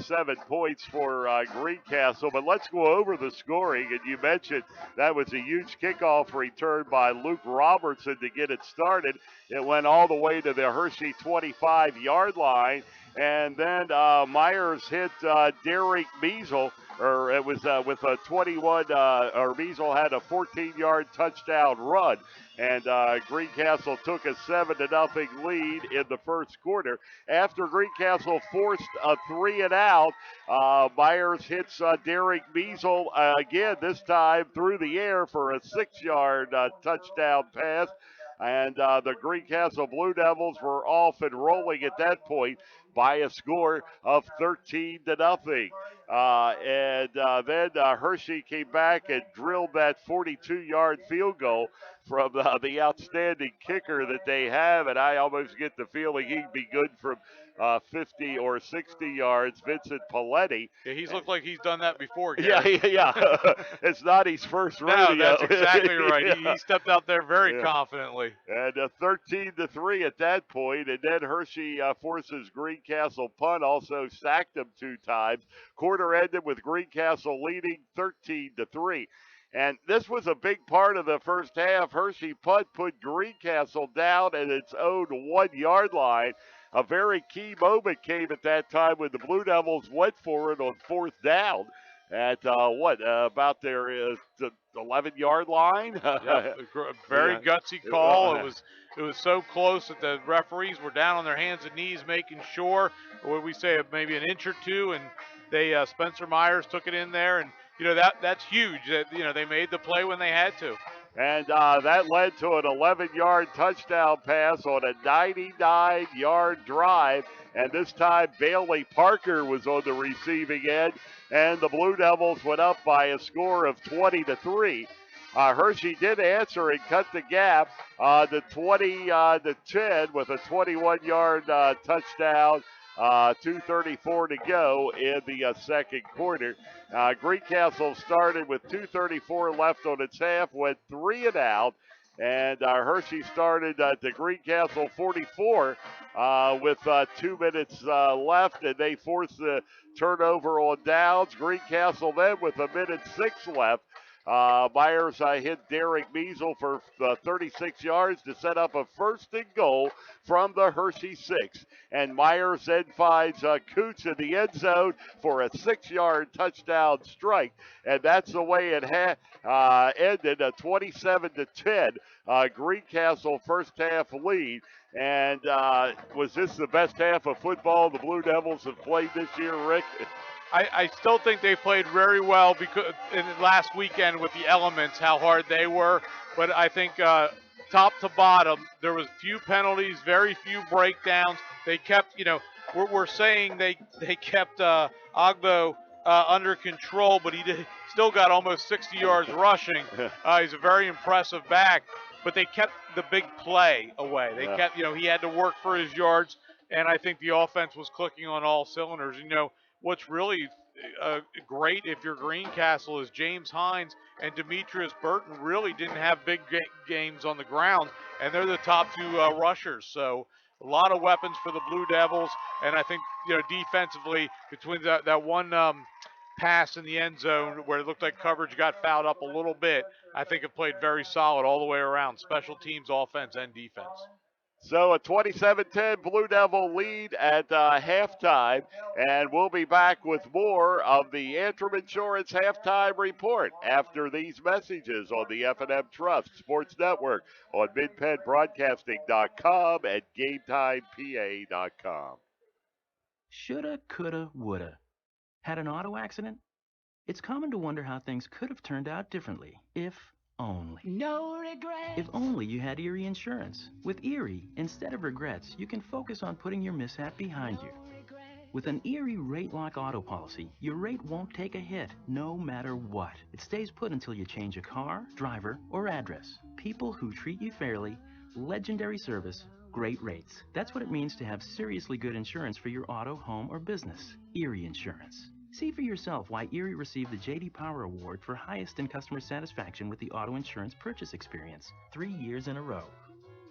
Speaker 2: 7 points for Greencastle. But let's go over the scoring. And you mentioned that was a huge kickoff return by Luke Robertson to get it started. It went all the way to the Hershey 25-yard line. And then Myers hit Derek Measle, or it was with a 21, or Measle had a 14-yard touchdown run. And Greencastle took a 7-0 lead in the first quarter. After Greencastle forced a 3-and-out, Myers hits Derek Measle again, this time through the air for a 6-yard touchdown pass. And the Greencastle Blue Devils were off and rolling at that point by a score of 13-0. Then Hershey came back and drilled that 42-yard field goal from the outstanding kicker that they have, and I almost get the feeling he'd be good from 50 or 60 yards, Vincent Paletti.
Speaker 3: Yeah, he's looked like he's done that before, Gary.
Speaker 2: Yeah. It's not his first rodeo.
Speaker 3: No, that's exactly right. Yeah. He stepped out there very confidently.
Speaker 2: And 13-3 at that point, and then Hershey forces Greencastle punt, also sacked him 2 times. Quarter ended with Greencastle leading 13-3. And this was a big part of the first half. Hershey punt put Greencastle down at its own 1-yard line. A very key moment came at that time when the Blue Devils went for it on 4th down at about their 11-yard line.
Speaker 3: Yeah, very gutsy call. It was so close that the referees were down on their hands and knees making sure, or we say maybe an inch or two, and they Spencer Myers took it in there, and you know that's huge. That they made the play when they had to.
Speaker 2: And that led to an 11-yard touchdown pass on a 99-yard drive. And this time, Bailey Parker was on the receiving end. And the Blue Devils went up by a score of 20-3. Hershey did answer and cut the gap to 20-10 with a 21-yard touchdown. 2:34 to go in the second quarter. Greencastle started with 2:34 left on its half, went 3 and out. And Hershey started at the Greencastle 44 with 2 minutes left, and they forced the turnover on downs. Greencastle then with 1:06 left. Myers hit Derek Measle for 36 yards to set up a 1st and goal from the Hershey 6. And Myers then finds Coots in the end zone for a 6-yard touchdown strike. And that's the way it ended, a 27-10 Greencastle first half lead. And was this the best half of football the Blue Devils have played this year, Rick?
Speaker 3: I still think they played very well because in last weekend with the elements, how hard they were. But I think top to bottom, there was few penalties, very few breakdowns. They kept, we're saying they kept Ogbo under control, but he still got almost 60 yards rushing. He's a very impressive back. But they kept the big play away. They kept, he had to work for his yards, and I think the offense was clicking on all cylinders. What's really great if you're Greencastle is James Hines and Demetrius Burton really didn't have big games on the ground, and they're the top 2 rushers. So a lot of weapons for the Blue Devils, and I think defensively between that one pass in the end zone where it looked like coverage got fouled up a little bit, I think it played very solid all the way around, special teams, offense, and defense.
Speaker 2: So a 27-10 Blue Devil lead at halftime, and we'll be back with more of the Antrim Insurance Halftime Report after these messages on the F&M Trust Sports Network on MidPennBroadcasting.com and GameTimePA.com.
Speaker 5: Shoulda, coulda, woulda. Had an auto accident? It's common to wonder how things could have turned out differently if only. No regrets. If only you had Erie Insurance. With Erie, instead of regrets, you can focus on putting your mishap behind you. With an Erie Rate Lock auto policy, your rate won't take a hit, no matter what. It stays put until you change a car, driver, or address. People who treat you fairly, legendary service, great rates. That's what it means to have seriously good insurance for your auto, home, or business. Erie Insurance. See for yourself why Erie received the J.D. Power Award for highest in customer satisfaction with the auto insurance purchase experience 3 years in a row.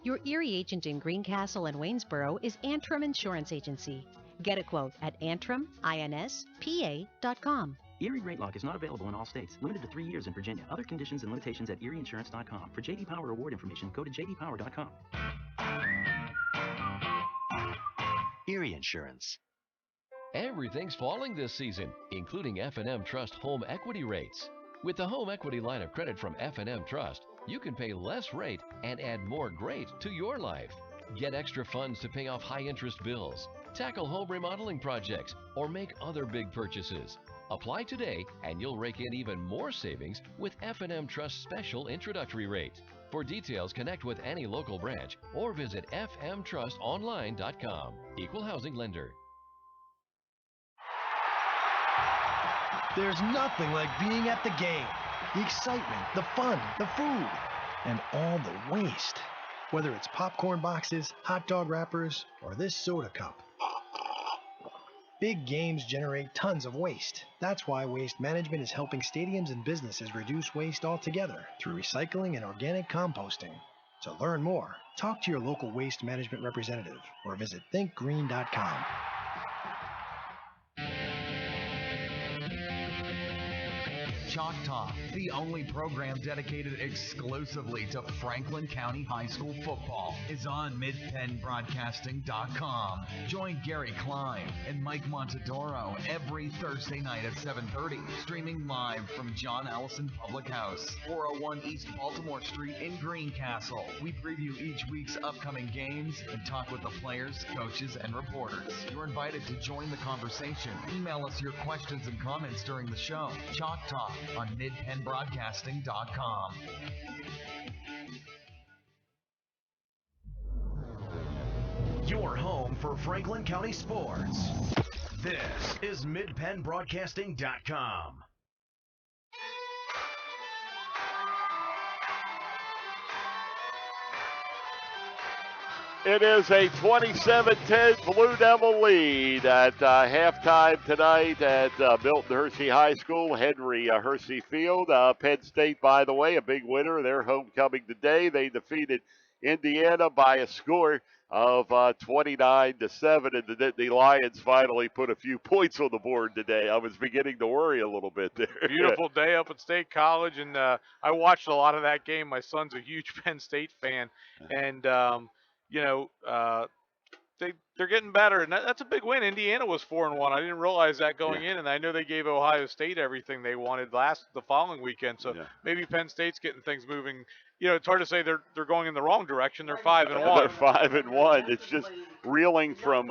Speaker 9: Your Erie agent in Greencastle and Waynesboro is Antrim Insurance Agency. Get a quote at AntrimInspa.com.
Speaker 5: Erie Rate Lock is not available in all states. Limited to 3 years in Virginia. Other conditions and limitations at ErieInsurance.com. For J.D. Power Award information, go to jdpower.com.
Speaker 6: Erie Insurance.
Speaker 7: Everything's falling this season, including F&M Trust home equity rates. With the home equity line of credit from F&M Trust, you can pay less rate and add more great to your life. Get extra funds to pay off high-interest bills, tackle home remodeling projects, or make other big purchases. Apply today and you'll rake in even more savings with F&M Trust's special introductory rate. For details, connect with any local branch or visit fmtrustonline.com. Equal housing lender.
Speaker 4: There's nothing like being at the game. The excitement, the fun, the food, and all the waste. Whether it's popcorn boxes, hot dog wrappers, or this soda cup. Big games generate tons of waste. That's why Waste Management is helping stadiums and businesses reduce waste altogether through recycling and organic composting. To learn more, talk to your local Waste Management representative or visit thinkgreen.com.
Speaker 14: Chalk Talk, the only program dedicated exclusively to Franklin County High School football, is on MidPennBroadcasting.com. Join Gary Klein and Mike Montadoro every Thursday night at 7:30, streaming live from John Allison Public House, 401 East Baltimore Street in Greencastle. We preview each week's upcoming games and talk with the players, coaches, and reporters. You're invited to join the conversation. Email us your questions and comments during the show. Chalk Talk, on midpenbroadcasting.com.
Speaker 6: Your home for Franklin County sports. This is midpenbroadcasting.com.
Speaker 2: It is a 27-10 Blue Devil lead at halftime tonight at Milton Hershey High School, Henry Hershey Field. Penn State, by the way, a big winner. Their homecoming today. They defeated Indiana by a score of 29-7, and the Nittany Lions finally put a few points on the board today. I was beginning to worry a little bit there.
Speaker 3: Beautiful day up at State College, and I watched a lot of that game. My son's a huge Penn State fan, and they're getting better, and that's a big win. Indiana was 4-1. I didn't realize that going in, and I know they gave Ohio State everything they wanted the following weekend. So maybe Penn State's getting things moving. It's hard to say they're going in the wrong direction. They're 5-1.
Speaker 2: They're 5-1. It's just reeling from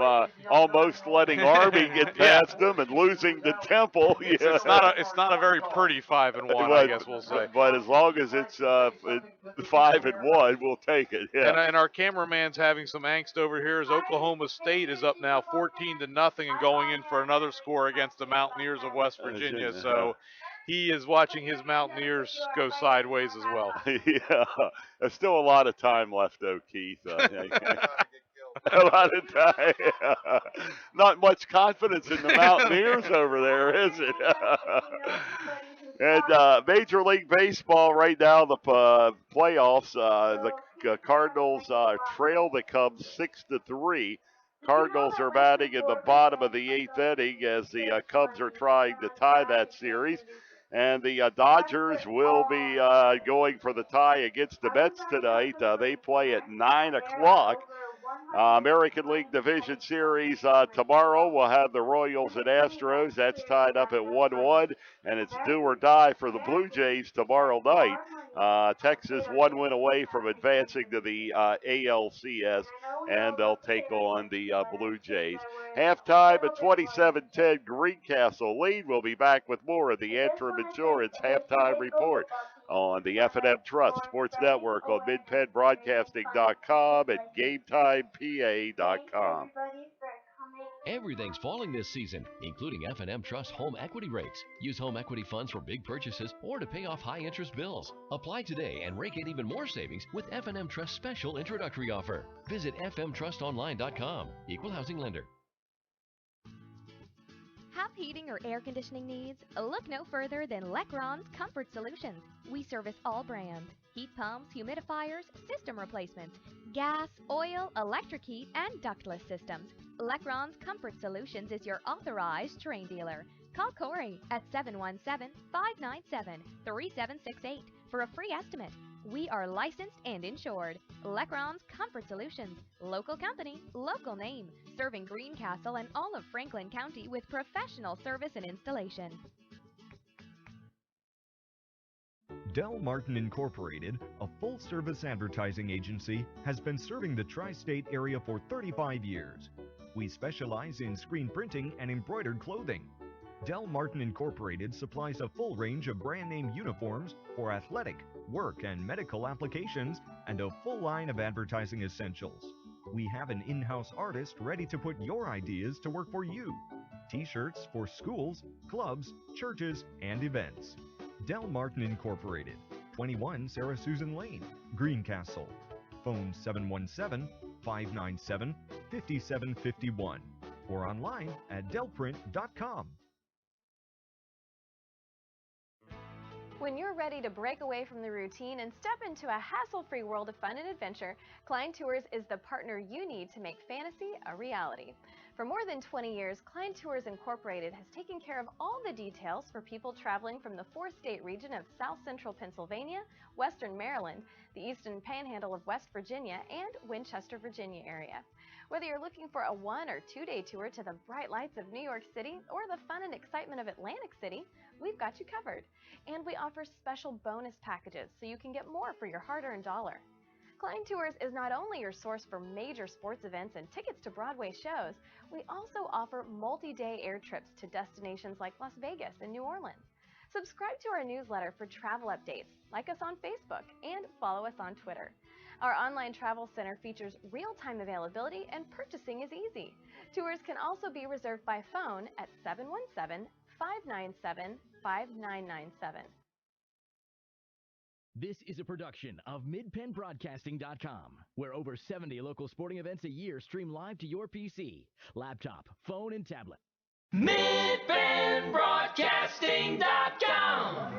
Speaker 2: almost letting Army get past them and losing to Temple.
Speaker 3: It's not a very pretty 5-1. I guess we'll say.
Speaker 2: But as long as it's 5-1, we'll take it. Yeah.
Speaker 3: And our cameraman's having some angst over here as Oklahoma State is up now 14-0 and going in for another score against the Mountaineers of West Virginia. So he is watching his Mountaineers go sideways as well.
Speaker 2: Yeah, there's still a lot of time left, though, Keith. A lot of time. Not much confidence in the Mountaineers over there, is it? And Major League Baseball right now, the playoffs, the Cardinals trail the Cubs 6-3. Cardinals are batting in the bottom of the 8th inning as the Cubs are trying to tie that series. And the Dodgers will be going for the tie against the Mets tonight. They play at 9 o'clock. American League Division Series tomorrow. We'll have the Royals and Astros. That's tied up at 1-1. And it's do or die for the Blue Jays tomorrow night. Texas 1 win away from advancing to the ALCS, and they'll take on the Blue Jays. Halftime at 27-10, Greencastle lead. We'll be back with more of the Antrim Insurance Halftime Report on the F&M Trust Sports Network on midpenbroadcasting.com and GameTimePA.com.
Speaker 7: Everything's falling this season, including F&M Trust home equity rates. Use home equity funds for big purchases or to pay off high-interest bills. Apply today and rake in even more savings with F&M Trust special introductory offer. Visit fmtrustonline.com. Equal housing lender.
Speaker 10: Have heating or air conditioning needs? Look no further than Lecron's Comfort Solutions. We service all brands: heat pumps, humidifiers, system replacements, gas, oil, electric heat, and ductless systems. Lecron's Comfort Solutions is your authorized Terrain dealer. Call Corey at 717-597-3768 for a free estimate. We are licensed and insured. Lecron's Comfort Solutions. Local company, local name. Serving Greencastle and all of Franklin County with professional service and installation.
Speaker 8: Del Martin Incorporated, a full-service advertising agency, has been serving the tri-state area for 35 years. We specialize in screen printing and embroidered clothing. Del Martin Incorporated supplies a full range of brand-name uniforms for athletic, work, and medical applications, and a full line of advertising essentials. We have an in-house artist ready to put your ideas to work for you. T-shirts for schools, clubs, churches, and events. Del Martin Incorporated, 21 Sarah Susan Lane, Greencastle. Phone 717-597-5751 or online at delprint.com.
Speaker 15: When you're ready to break away from the routine and step into a hassle-free world of fun and adventure, Klein Tours is the partner you need to make fantasy a reality. For more than 20 years, Klein Tours Incorporated has taken care of all the details for people traveling from the four-state region of South Central Pennsylvania, Western Maryland, the Eastern Panhandle of West Virginia, and Winchester, Virginia area. Whether you're looking for a 1- or 2-day tour to the bright lights of New York City or the fun and excitement of Atlantic City, we've got you covered. And we offer special bonus packages so you can get more for your hard-earned dollar. Klein Tours is not only your source for major sports events and tickets to Broadway shows, we also offer multi-day air trips to destinations like Las Vegas and New Orleans. Subscribe to our newsletter for travel updates, like us on Facebook, and follow us on Twitter. Our online travel center features real-time availability and purchasing is easy. Tours can also be reserved by phone at 717-597-5997.
Speaker 16: This is a production of MidPennBroadcasting.com, where over 70 local sporting events a year stream live to your PC, laptop, phone, and tablet.
Speaker 6: MidPennBroadcasting.com.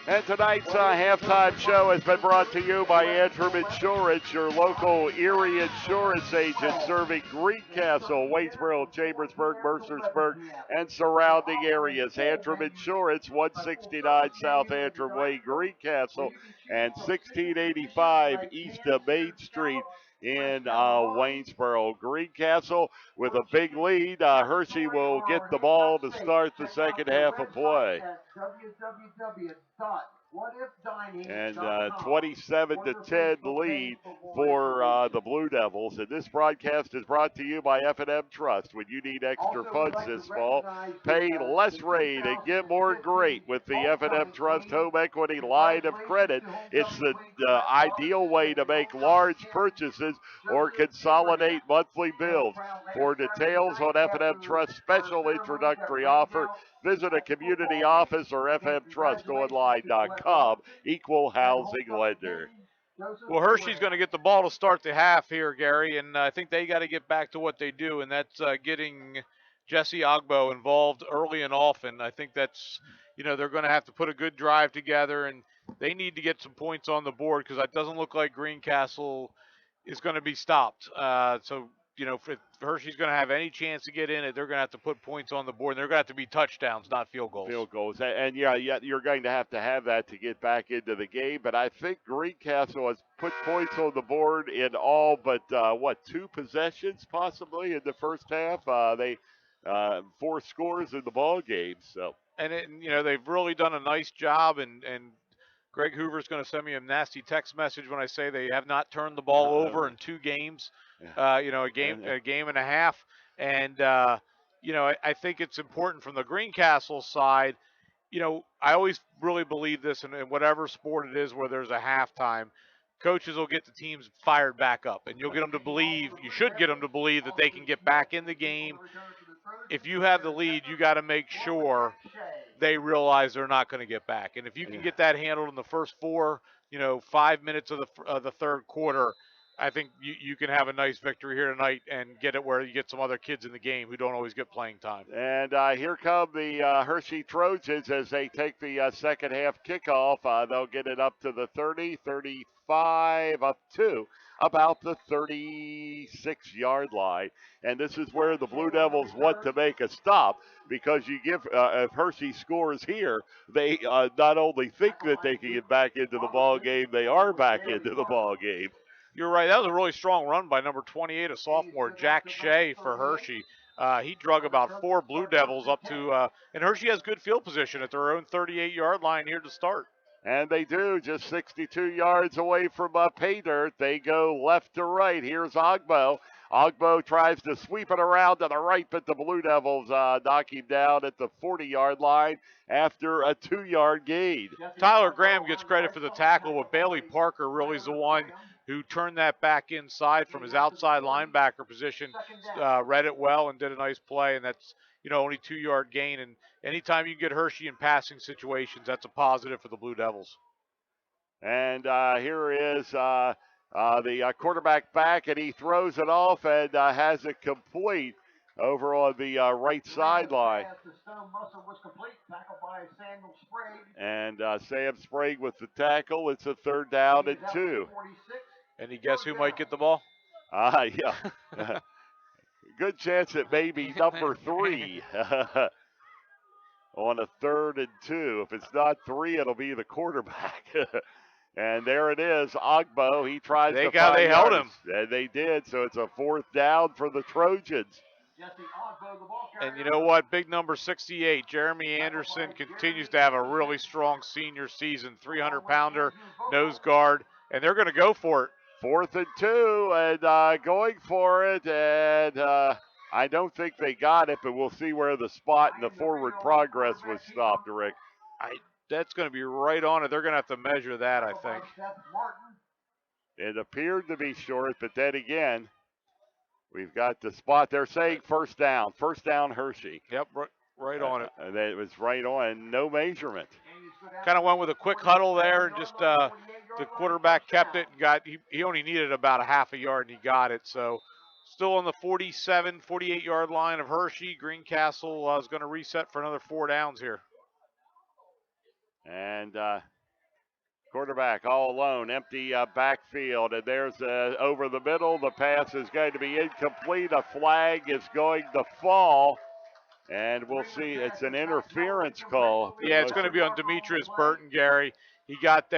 Speaker 2: And tonight's halftime show has been brought to you by Antrim Insurance, your local Erie insurance agent serving Greencastle, Waynesboro, Chambersburg, Mercersburg, and surrounding areas. Antrim Insurance, 169 South Antrim Way, Greencastle, and 1685 East of Main Street in Waynesboro. Greencastle with a big lead. Hershey will get the ball to start the second half of play. And 27-10 lead for the Blue Devils. And this broadcast is brought to you by F&M Trust. When you need extra funds this fall, pay less rate and get more great with the F&M Trust Home Equity line of credit. It's the ideal way to make large purchases or consolidate monthly bills. For details on F&M Trust special introductory offer, visit a community office or fmtrustonline.com. Equal housing lender.
Speaker 3: Well, Hershey's going to get the ball to start the half here, Gary, and I think they got to get back to what they do, and that's getting Jesse Ogbo involved early and often. I think that's, they're going to have to put a good drive together, and they need to get some points on the board because it doesn't look like Greencastle is going to be stopped. If Hershey's going to have any chance to get in it, they're going to have to put points on the board. And they're going to have to be touchdowns, not field goals.
Speaker 2: Field goals. And you're going to have that to get back into the game. But I think Greencastle has put points on the board in all but, 2 possessions possibly in the first half. They 4 scores in the ball game. So.
Speaker 3: And, they've really done a nice job. And Greg Hoover's going to send me a nasty text message when I say they have not turned the ball over in 2 games. A game and a half. And, I think it's important from the Greencastle side. I always really believe this in whatever sport it is where there's a halftime. Coaches will get the teams fired back up. And you should get them to believe that they can get back in the game. If you have the lead, you got to make sure they realize they're not going to get back. And if you can get that handled in the first 5 minutes of the third quarter, I think you can have a nice victory here tonight and get it where you get some other kids in the game who don't always get playing time.
Speaker 2: And here come the Hershey Trojans as they take the second half kickoff. They'll get it up to the 30, 35, up to about the 36-yard line. And this is where the Blue Devils want to make a stop because you give if Hershey scores here, they not only think that they can get back into the ball game, they are back into the ball game.
Speaker 3: You're right. That was a really strong run by number 28, a sophomore, Jack Shea for Hershey. He drug about 4 Blue Devils up to and Hershey has good field position at their own 38-yard line here to start.
Speaker 2: And they do, just 62 yards away from pay dirt. They go left to right. Here's Ogbo. Ogbo tries to sweep it around to the right, but the Blue Devils knock him down at the 40-yard line after a 2-yard gain.
Speaker 3: Tyler Graham gets credit for the tackle, but Bailey Parker really is the one who turned that back inside from his outside linebacker position, read it well and did a nice play, and that's, only 2-yard gain. And anytime you can get Hershey in passing situations, that's a positive for the Blue Devils.
Speaker 2: And here is the quarterback back, and he throws it off and has it complete over on the right sideline. And Sam Sprague with the tackle. It's a 3rd down and 2.
Speaker 3: Any guess who might get the ball?
Speaker 2: Yeah. Good chance it may be number 3 on a 3rd and 2. If it's not 3, it'll be the quarterback. And there it is, Ogbo. He tries to find
Speaker 3: they held him.
Speaker 2: And they did, so it's a 4th down for the Trojans.
Speaker 3: And you know what? Big number 68, Jeremy Anderson, continues to have a really strong senior season. 300-pounder, nose guard, and they're going to go for it.
Speaker 2: 4th and 2, and going for it, and I don't think they got it, but we'll see where the spot and the forward progress was stopped, Rick.
Speaker 3: That's going to be right on it. They're going to have to measure that, I think.
Speaker 2: It appeared to be short, but then again, we've got the spot. They're saying first down. First down, Hershey.
Speaker 3: Yep, right on it.
Speaker 2: And it was right on. No measurement.
Speaker 3: Kind of went with a quick huddle there, and just the quarterback kept it and he only needed about a half a yard, and he got it. So still on the 47, 48-yard line of Hershey. Greencastle is going to reset for another 4 downs here.
Speaker 2: And quarterback all alone, empty backfield, and there's over the middle. The pass is going to be incomplete. A flag is going to fall, and we'll see. It's an interference call.
Speaker 3: Yeah, it's going to be on Demetrius Burton, Gary. He got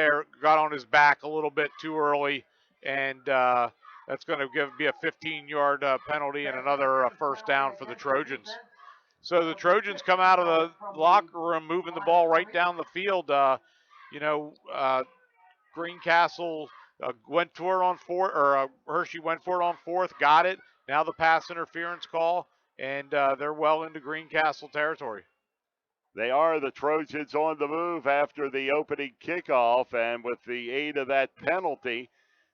Speaker 3: on his back a little bit too early, and that's going to be a 15-yard penalty and another first down for the Trojans. So the Trojans come out of the locker room moving the ball right down the field. Greencastle went for it on fourth, or Hershey went for it on fourth, got it. Now the pass interference call, and they're well into Greencastle territory.
Speaker 2: They are the Trojans on the move after the opening kickoff, and with the aid of that penalty,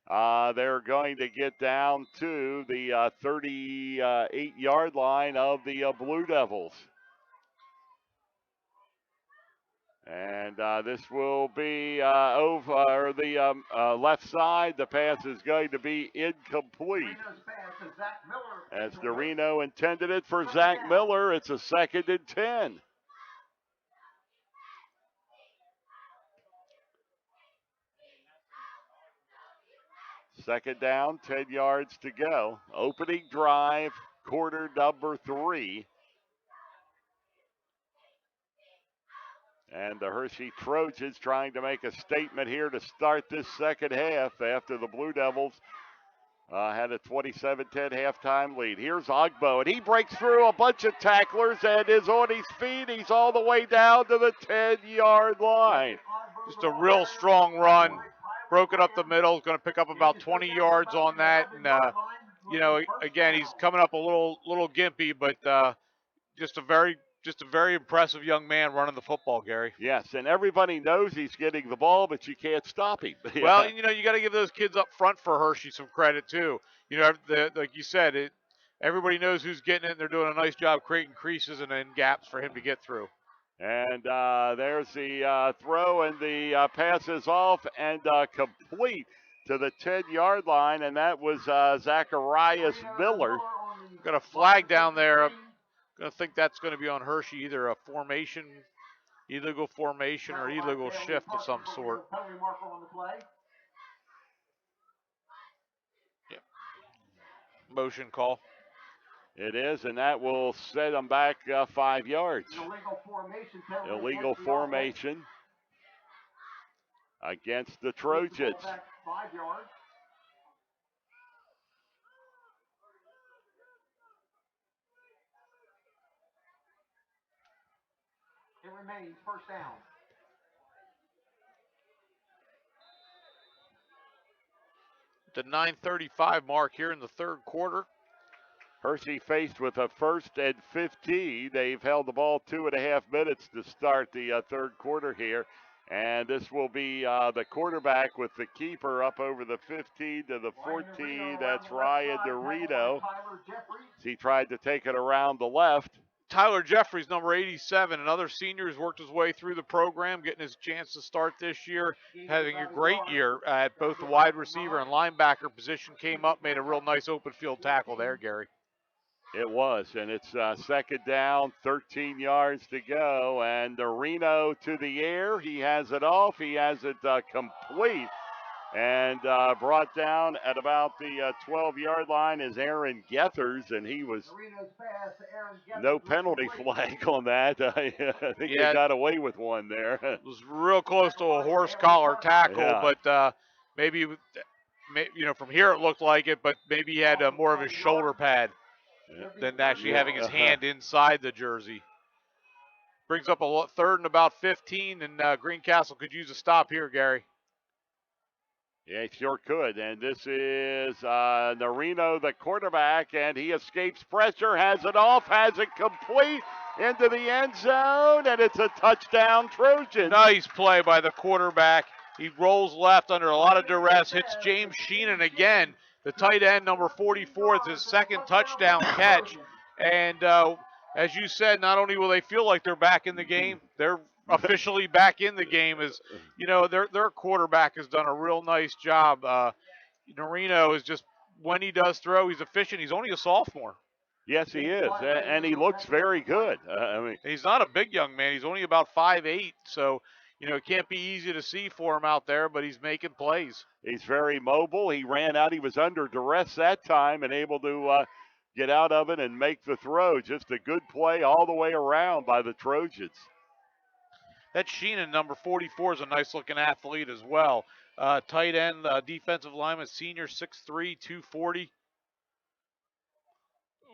Speaker 2: they're going to get down to the 38-yard line of the Blue Devils. And this will be over the left side. The pass is going to be incomplete. As Dorino intended it for Zach Miller, it's a 2nd and 10. Second down, 10 yards to go. Opening drive, quarter number 3. And the Hershey Trojans trying to make a statement here to start this second half after the Blue Devils had a 27-10 halftime lead. Here's Ogbo, and he breaks through a bunch of tacklers and is on his feet. He's all the way down to the 10-yard line.
Speaker 3: Just a real strong run. Broke it up the middle. Going to pick up about 20 yards on that. And, again, he's coming up a little gimpy, but just a very impressive young man running the football, Gary.
Speaker 2: Yes, and everybody knows he's getting the ball, but you can't stop him.
Speaker 3: Well, you got to give those kids up front for Hershey some credit, too. Like you said, everybody knows who's getting it, and they're doing a nice job creating creases and then gaps for him to get through.
Speaker 2: And there's the throw, and the pass is off and complete to the 10-yard line, and that was Zacharias Miller.
Speaker 3: Got a flag down there. I'm going to think that's going to be on Hershey, either a formation, illegal formation, or illegal shift of some sort. Yeah. Motion call.
Speaker 2: It is, and that will set them back 5 yards. Illegal formation against the Trojans.
Speaker 11: 5 yards. It remains first down.
Speaker 3: The 9:35 mark here in the third quarter.
Speaker 2: Hershey faced with a 1st and 15. They've held the ball 2.5 minutes to start the third quarter here. And this will be the quarterback with the keeper up over the 15 to the 14. That's Ryan Dorito. He tried to take it around the left.
Speaker 3: Tyler Jeffries, number 87, another senior, has worked his way through the program, getting his chance to start this year, having a great year at both the wide receiver and linebacker position. Came up, made a real nice open field tackle there, Gary.
Speaker 2: It was, and it's second down, 13 yards to go, and Dorino to the air. He has it off. He has it complete, and brought down at about the 12-yard line is Aaron Gethers, and he was no penalty flag on that. I think he got away with one there.
Speaker 3: It was real close to a horse collar tackle, but maybe, from here it looked like it, but maybe he had more of his shoulder pad than actually having his hand inside the jersey. Brings up a third and about 15, and Greencastle could use a stop here, Gary.
Speaker 2: Yeah, he sure could. And this is Narino, the quarterback, and he escapes pressure, has it off, has it complete into the end zone, and it's a touchdown, Trojan.
Speaker 3: Nice play by the quarterback. He rolls left under a lot of duress, hits James Sheenan again. The tight end, number 44, is his second touchdown catch. And as you said, not only will they feel like they're back in the game, they're officially back in the game. As you know, their quarterback has done a real nice job. Norino is just, when he does throw, he's efficient. He's only a sophomore.
Speaker 2: Yes, he is, and he looks very good. I mean,
Speaker 3: he's not a big young man. He's only about 5'8", so it can't be easy to see for him out there, but he's making plays.
Speaker 2: He's very mobile. He ran out. He was under duress that time and able to get out of it and make the throw. Just a good play all the way around by the Trojans.
Speaker 3: That Sheenan, number 44, is a nice-looking athlete as well. Tight end, defensive lineman, senior, 6'3", 240.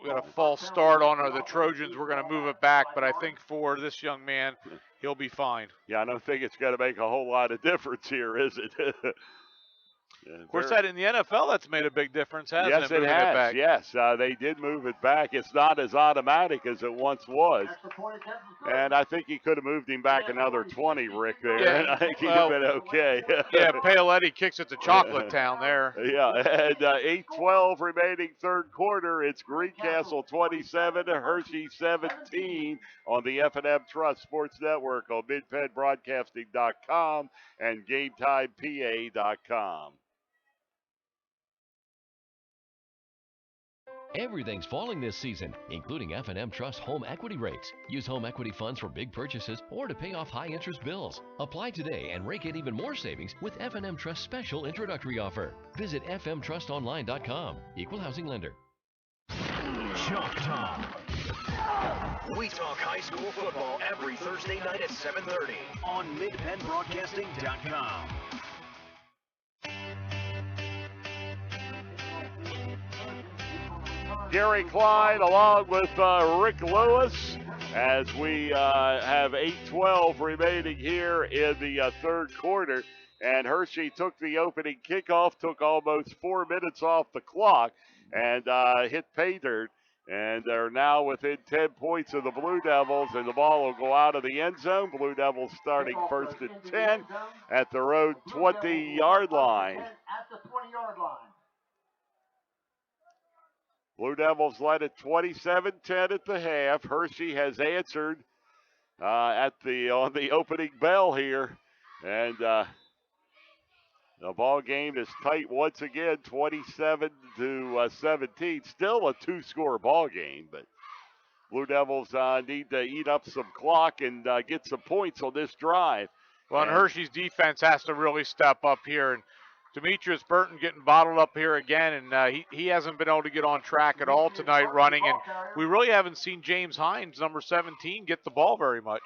Speaker 3: We got a false start on the Trojans. We're going to move it back, but I think for this young man, he'll be fine.
Speaker 2: Yeah, I don't think it's going to make a whole lot of difference here, is it?
Speaker 3: Of course, that in the NFL, that's made a big difference, hasn't it?
Speaker 2: Yes, it has. Yes, they did move it back. It's not as automatic as it once was. And I think he could have moved him back another 20, Rick, there.
Speaker 3: Yeah,
Speaker 2: and I think he'd have been okay.
Speaker 3: Yeah, Paoletti kicks it to Chocolate Town there.
Speaker 2: Yeah, and 8:12 remaining third quarter. It's Greencastle 27 to Hershey 17 on the F&M Trust Sports Network on MidPennBroadcasting.com and GameTimePA.com.
Speaker 7: Everything's falling this season, including F&M Trust home equity rates. Use home equity funds for big purchases or to pay off high-interest bills. Apply today and rake in even more savings with F&M Trust special introductory offer. Visit fmtrustonline.com. Equal housing lender.
Speaker 6: Chalk Talk. We talk high school football every Thursday night at 7:30 on MidPennBroadcasting.com.
Speaker 2: Gary Klein along with Rick Lewis as we have 8:12 remaining here in the third quarter. And Hershey took the opening kickoff, took almost 4 minutes off the clock, and hit pay dirt. And they're now within 10 points of the Blue Devils, and the ball will go out of the end zone. Blue Devils starting first and 10 at their own 20-yard line.
Speaker 11: At the 20-yard line.
Speaker 2: Blue Devils led at 27-10 at the half. Hershey has answered on the opening bell here, and the ball game is tight once again, 27-17. Still a two-score ball game, but Blue Devils need to eat up some clock and get some points on this drive.
Speaker 3: Well, and Hershey's defense has to really step up here, and Demetrius Burton getting bottled up here again, and he hasn't been able to get on track at all tonight running, and we really haven't seen James Hines, number 17, get the ball very much.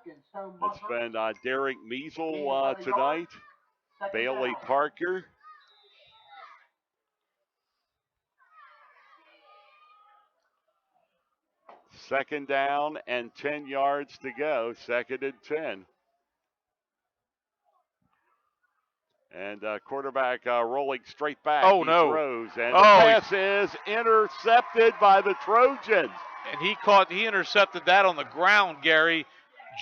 Speaker 2: It's been Derek Measle tonight, Bailey Parker. Second down and 10 yards to go, second and 10. And quarterback rolling straight back.
Speaker 3: Oh,
Speaker 2: he
Speaker 3: no.
Speaker 2: throws, and the pass is intercepted by the Trojans.
Speaker 3: And he intercepted that on the ground, Gary.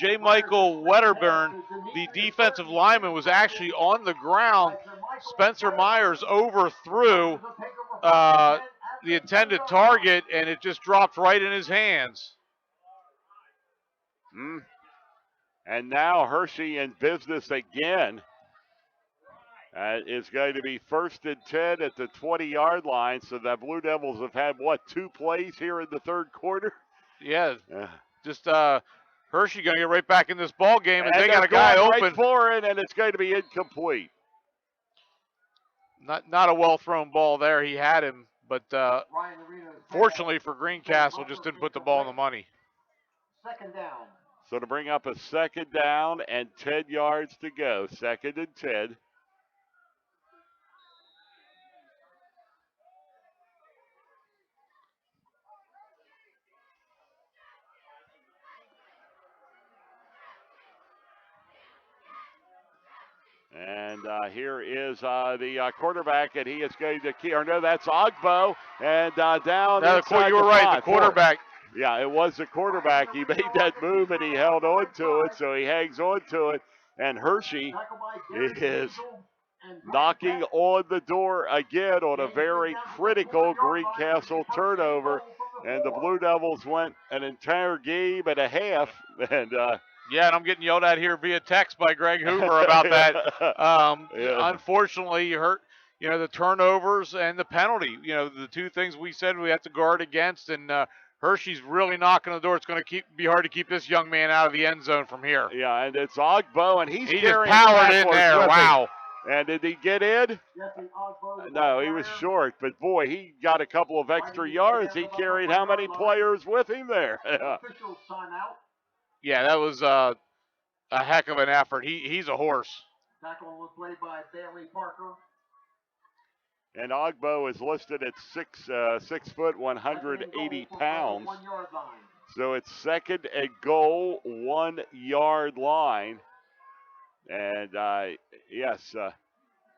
Speaker 3: J. Michael Wedderburn, the defensive lineman, was actually on the ground. Spencer Myers overthrew the intended target, and it just dropped right in his hands.
Speaker 2: And now Hershey in business again. It's going to be first and 10 at the 20-yard line. So the Blue Devils have had, 2 plays here in the third quarter?
Speaker 3: Yeah, just Hershey going to get right back in this ball game, and they got a
Speaker 2: guy
Speaker 3: open
Speaker 2: right for it, and it's going to be incomplete.
Speaker 3: Not a well-thrown ball there. He had him, but fortunately for Greencastle, just didn't put the ball in the money.
Speaker 11: Second down.
Speaker 2: So to bring up a second down and 10 yards to go, second and 10. And here is the quarterback, and he is going to key. Or no, that's Ogbo, and down.
Speaker 3: No, you were right. The quarterback.
Speaker 2: Yeah, it was the quarterback. He made that move, and he held on to it, so he hangs on to it. And Hershey is knocking on the door again on a very critical Greencastle turnover. And the Blue Devils went an entire game and a half. And
Speaker 3: yeah, and I'm getting yelled at here via text by Greg Hoover about that. Unfortunately, you hurt, the turnovers and the penalty. The two things we said we have to guard against. And Hershey's really knocking on the door. It's going to be hard to keep this young man out of the end zone from here.
Speaker 2: Yeah, and it's Ogbo, and he
Speaker 3: just powered in there. Wow.
Speaker 2: And did he get in? No, he was short. But, boy, he got a couple of extra yards. He carried how many players with him there?
Speaker 3: Yeah, that was a heck of an effort. He's a horse.
Speaker 11: Tackle was played by Bailey Parker.
Speaker 2: And Ogbo is listed at 6 foot, 180 pounds. So it's second and goal, 1 yard line. And yes,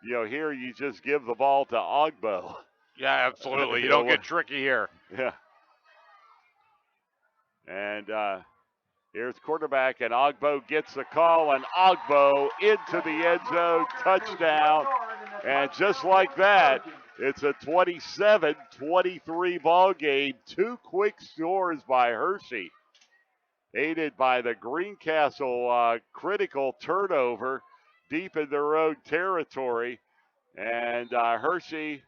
Speaker 2: here you just give the ball to Ogbo.
Speaker 3: Yeah, absolutely. You don't get tricky here.
Speaker 2: Yeah. And here's quarterback, and Ogbo gets the call, and Ogbo into the end zone, touchdown. And just like that, it's a 27-23 ball game. 2 quick scores by Hershey, aided by the Greencastle critical turnover deep in their own territory. And Hershey,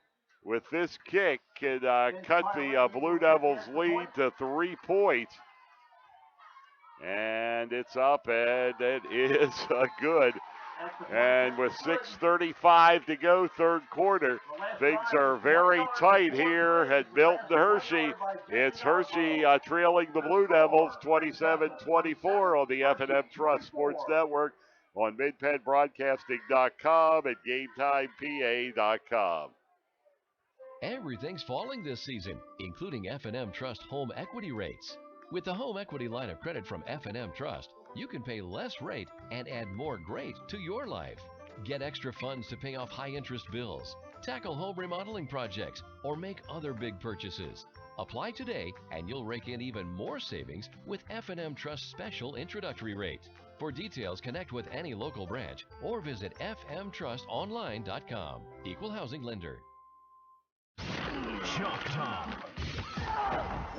Speaker 2: with this kick, can cut the Blue Devils' lead to 3 points. And it's up, and it is good. And with 6:35 to go, third quarter, things are very tight here at Milton Hershey. It's Hershey trailing the Blue Devils 27-24 on the F&M Trust Sports Network, on MidPennBroadcasting.com and GameTimePA.com.
Speaker 7: Everything's falling this season, including F&M Trust home equity rates. With the home equity line of credit from F&M Trust, you can pay less rate and add more great to your life. Get extra funds to pay off high-interest bills, tackle home remodeling projects, or make other big purchases. Apply today, and you'll rake in even more savings with F&M Trust's special introductory rate. For details, connect with any local branch or visit fmtrustonline.com. Equal housing lender.
Speaker 6: Chalk Talk.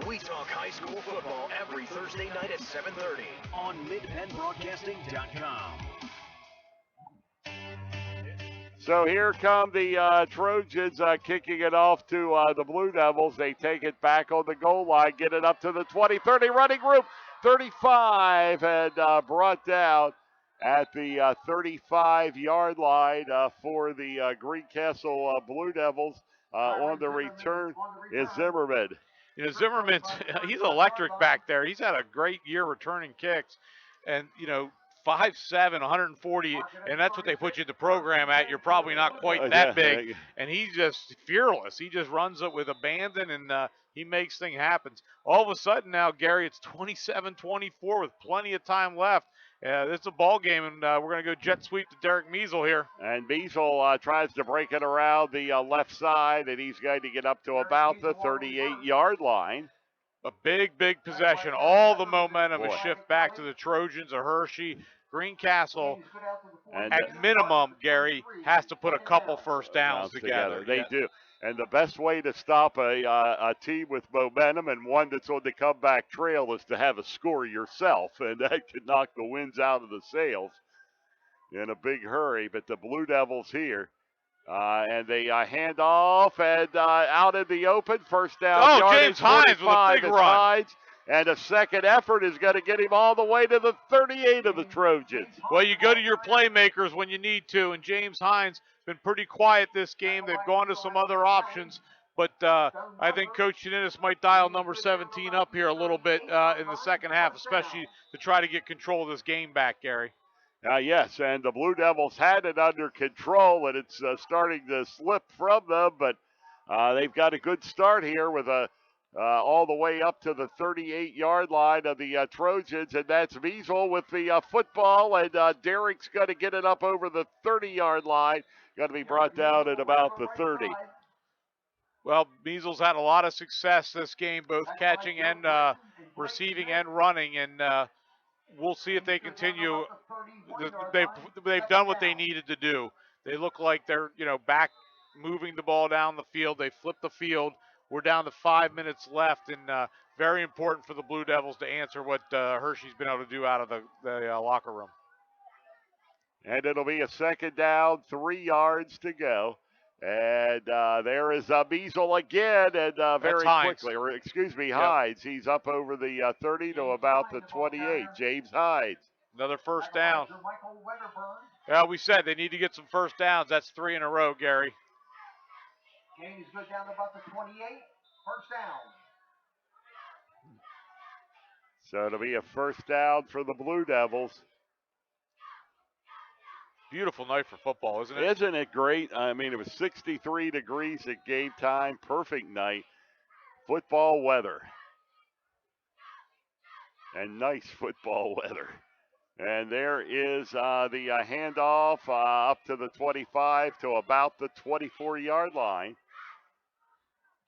Speaker 6: We talk high school football every Thursday night at 7:30 on MidPennBroadcasting.com.
Speaker 2: So here come the Trojans kicking it off to the Blue Devils. They take it back on the goal line, get it up to the 20, 30, running room, 35, and brought down at the 35-yard line for the Greencastle Blue Devils. On the return is Zimmerman.
Speaker 3: Zimmerman, he's electric back there. He's had a great year returning kicks. And, 5'7", 140, and that's what they put you in the program at. You're probably not quite that big. And he's just fearless. He just runs it with abandon, and he makes things happen. All of a sudden now, Gary, it's 27-24 with plenty of time left. This is a ball game, and we're going to go jet sweep to Derek Measle here.
Speaker 2: And Measle tries to break it around the left side, and he's going to get up to about the 38-yard line.
Speaker 3: A big possession. All the momentum is shift back to the Trojans of Hershey. Greencastle, at minimum, Gary, has to put a couple first downs together.
Speaker 2: They do. And the best way to stop a team with momentum and one that's on the comeback trail is to have a score yourself, and that could knock the winds out of the sails in a big hurry. But the Blue Devils here, and they hand off and out in the open, first down.
Speaker 3: Oh, James Hines with a big run.
Speaker 2: Hines, and a second effort is going to get him all the way to the 38 of the Trojans.
Speaker 3: Well, you go to your playmakers when you need to, and James Hines been pretty quiet this game. They've gone to some other options, but I think Coach Chininis might dial number 17 up here a little bit in the second half, especially to try to get control of this game back, Gary.
Speaker 2: Yes, and the Blue Devils had it under control, and it's starting to slip from them, but they've got a good start here with a all the way up to the 38-yard line of the Trojans, and that's Measle with the football, and Derek's going to get it up over the 30-yard line. Got to be brought down at about the 30.
Speaker 3: Well, Measles had a lot of success this game, both catching and receiving and running, and we'll see if they continue. They've done what they needed to do. They look like they're back moving the ball down the field. They flipped the field. We're down to 5 minutes left, and very important for the Blue Devils to answer what Hershey's been able to do out of the locker room.
Speaker 2: And it'll be a second down, 3 yards to go. And there is Measle again, and very quickly, or excuse me, Hides. He's up over the 30 to about the 28. James Hides.
Speaker 3: Another first down. Yeah, we said they need to get some first downs. That's 3 in a row, Gary.
Speaker 11: James goes down to about the 28. First down.
Speaker 2: So it'll be a first down for the Blue Devils.
Speaker 3: Beautiful night for football, isn't it?
Speaker 2: Isn't it great? I mean, it was 63 degrees at game time. Perfect night. Football weather. And nice football weather. And there is the handoff up to the 25 to about the 24-yard line.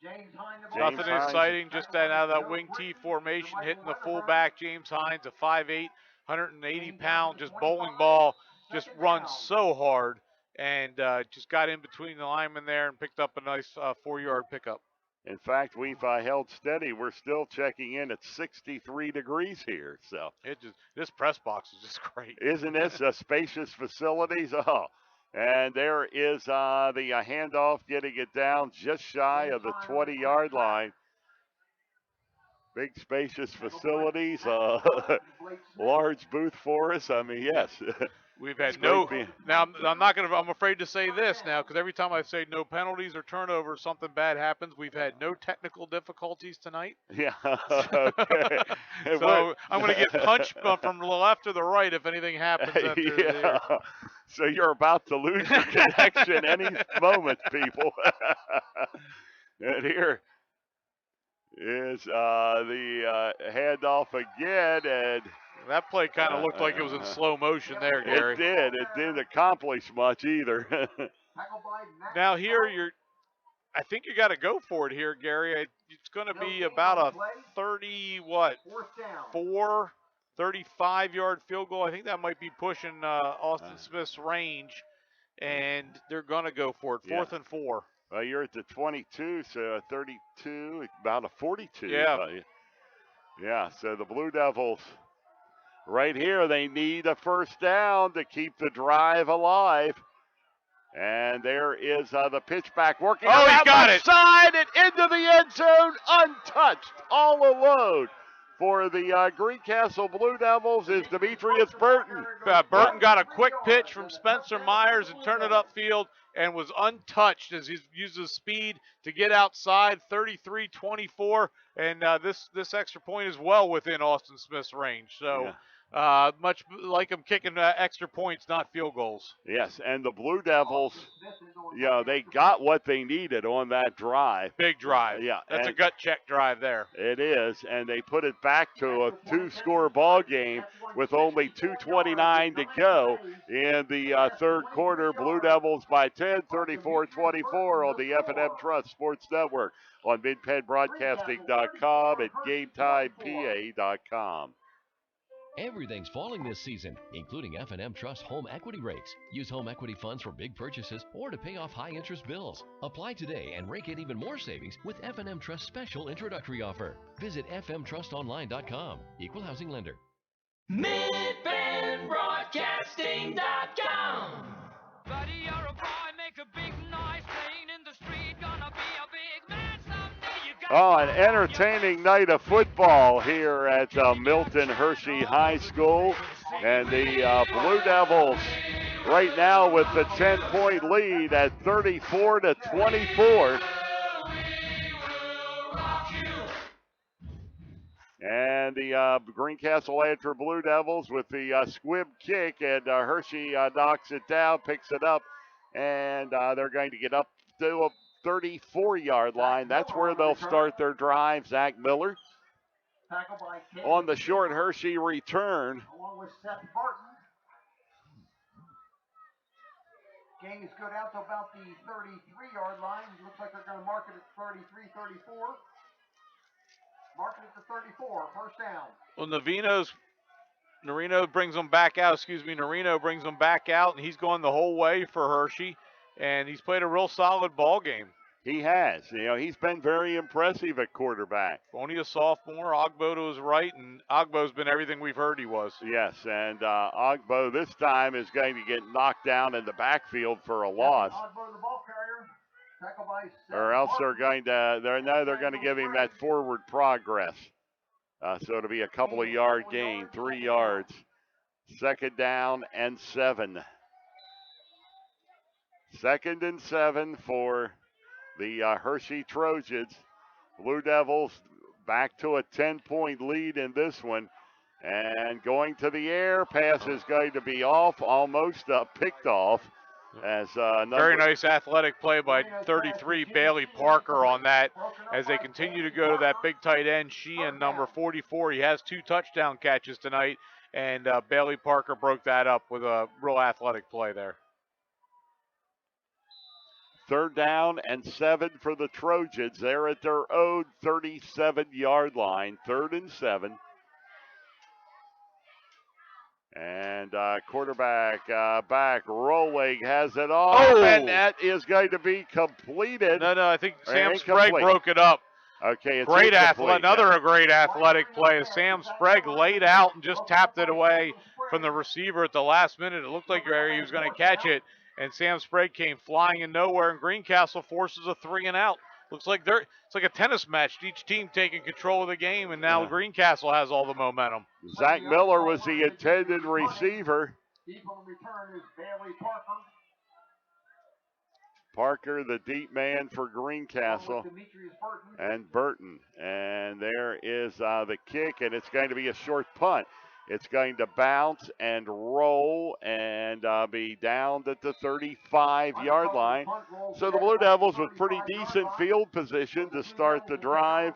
Speaker 11: James
Speaker 3: Nothing exciting, just out of that wing T formation, hitting the fullback, James Hines, a 5'8", 180-pound, just bowling ball. Just runs so hard, and just got in between the linemen there and picked up a nice 4-yard pickup.
Speaker 2: In fact, we've held steady. We're still checking in at 63 degrees here. So
Speaker 3: this press box is just great.
Speaker 2: Isn't this a spacious facilities? Oh, and there is the handoff, getting it down just shy of the 20-yard line. Big spacious facilities, large booth for us. I mean, yes.
Speaker 3: We've had now I'm afraid to say this now, because every time I say no penalties or turnovers, something bad happens. We've had no technical difficulties tonight.
Speaker 2: Yeah. Okay.
Speaker 3: So I'm going to get punched from the left to the right if anything happens.
Speaker 2: So you're about to lose your connection any moment, people. And here is the handoff again, and
Speaker 3: that play kind of looked like it was in slow motion there, Gary.
Speaker 2: It didn't accomplish much either.
Speaker 3: Now here I think you got to go for it here, Gary. It's going to be about a 35-yard field goal. I think that might be pushing Austin Smith's range, and they're going to go for it. 4th and 4.
Speaker 2: Well, you're at the 22, so 32, about a 42.
Speaker 3: Yeah.
Speaker 2: Yeah, so the Blue Devils right here, they need a first down to keep the drive alive. And there is the pitch back working.
Speaker 3: Oh, he got it.
Speaker 2: Side and into the end zone, untouched, all alone. For the Greencastle Blue Devils is Demetrius Burton.
Speaker 3: Burton got a quick pitch from Spencer Myers and turned it upfield and was untouched as he used his speed to get outside. 33-24, and this extra point is well within Austin Smith's range. So much like him kicking extra points, not field goals.
Speaker 2: Yes, and the Blue Devils, they got what they needed on that drive.
Speaker 3: Big drive.
Speaker 2: Yeah.
Speaker 3: That's a gut check drive there.
Speaker 2: It is, and they put it back to a 2-score ball game with only 2:29 to go in the third quarter. Blue Devils by 10, 34-24 on the F&M Trust Sports Network on MidPennBroadcasting.com and GameTimePA.com.
Speaker 7: Everything's falling this season, including F&M Trust home equity rates. Use home equity funds for big purchases or to pay off high-interest bills. Apply today and rake in even more savings with F&M Trust special introductory offer. Visit fmtrustonline.com. Equal housing lender.
Speaker 17: MidPennBroadcasting.com. Buddy, you're a boy, make a big noise, playing in the street, gonna be a big man someday. You got
Speaker 2: an entertaining night of football here at Milton Hershey High School. And the Blue Devils right now with the 10-point lead at 34-24. And the Greencastle Lantern Blue Devils with the squib kick, and Hershey knocks it down, picks it up, and they're going to get up to 34-yard line. That's where they'll start their drive. Zach Miller on the short Hershey return.
Speaker 11: Along with Seth Barton. Gains go down to about the 33-yard line. Looks like they're going to mark it at 33, 34. Mark it at the 34, first down.
Speaker 3: Well, Narino brings them back out. Narino brings them back out, and he's going the whole way for Hershey, and he's played a real solid ball game.
Speaker 2: He has. He's been very impressive at quarterback.
Speaker 3: Only a sophomore. Ogbo to his right, and Ogbo's been everything we've heard he was.
Speaker 2: Yes, and Ogbo this time is going to get knocked down in the backfield for a loss.
Speaker 11: Ogbo, the ball carrier. Tackled by
Speaker 2: Or else they're going to give him that forward progress. So it'll be a couple of yard gain, 3 yards. Second down and 7. Second and 7 for the Hershey Trojans. Blue Devils back to a 10-point lead in this one. And going to the air, pass is going to be off, almost picked off. As
Speaker 3: very nice athletic play by 33 Bailey Parker on that as they continue to go to that big tight end, Sheehan, number 44. He has 2 touchdown catches tonight, and Bailey Parker broke that up with a real athletic play there.
Speaker 2: Third down and 7 for the Trojans. They're at their own 37-yard line, 3rd and 7. And quarterback back rolling, has it off, and that is going to be completed.
Speaker 3: No, I think Sam Sprague broke it up.
Speaker 2: Okay, it's
Speaker 3: great another great athletic play. Sam Sprague laid out and just tapped it away from the receiver at the last minute. It looked like he was going to catch it, and Sam Sprague came flying in nowhere, and Greencastle forces a 3 and out. Looks like it's like a tennis match. Each team taking control of the game, and now Greencastle has all the momentum.
Speaker 2: Zach Miller was the intended receiver.
Speaker 11: Deep on the return is Bailey Parker.
Speaker 2: Parker, the deep man for Greencastle, and Burton. And there is the kick, and it's going to be a short punt. It's going to bounce and roll and be down at the 35-yard line. So the Blue Devils with pretty decent field position to start the drive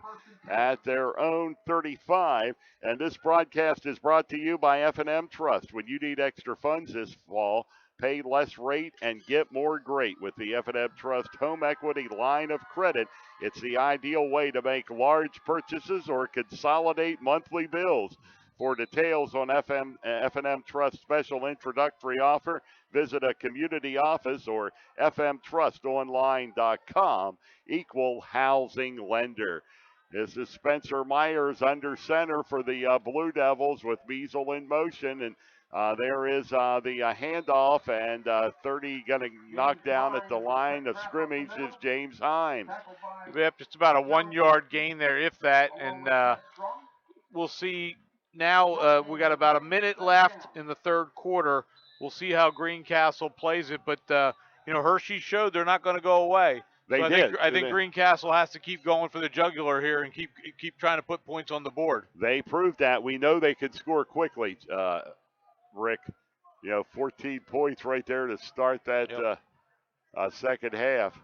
Speaker 2: at their own 35. And this broadcast is brought to you by F&M Trust. When you need extra funds this fall, pay less rate and get more great with the F&M Trust Home Equity Line of Credit. It's the ideal way to make large purchases or consolidate monthly bills. For details on F&M Trust special introductory offer, visit a community office or fmtrustonline.com. Equal housing lender. This is Spencer Myers under center for the Blue Devils with Measle in motion. And there is the handoff, and 30 going to knock down at the line of scrimmage is James Himes.
Speaker 3: Yep, just about a 1-yard gain there, if that. And we'll see. Now we got about a minute left in the third quarter. We'll see how Greencastle plays it, but Hershey showed they're not going to go away. I think Greencastle has to keep going for the jugular here and keep trying to put points on the board.
Speaker 2: They proved that. We know they could score quickly, Rick. 14 points right there to start that second half.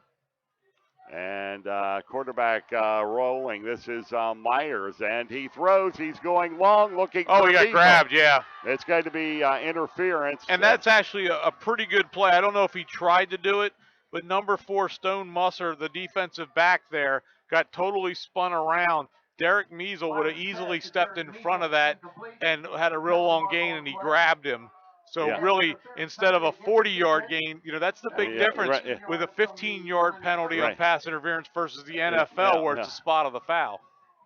Speaker 2: And quarterback rolling. This is Myers, and he throws. He's going long, looking for
Speaker 3: he got grabbed, yeah.
Speaker 2: It's going to be interference.
Speaker 3: And that's actually a pretty good play. I don't know if he tried to do it, but number 4, Stone Musser, the defensive back there, got totally spun around. Derek Measle would have easily stepped in front of that and had a real long gain, and he grabbed him. So really, instead of a 40-yard gain, that's the big difference with a 15-yard penalty on pass interference versus the NFL where it's a spot of the foul.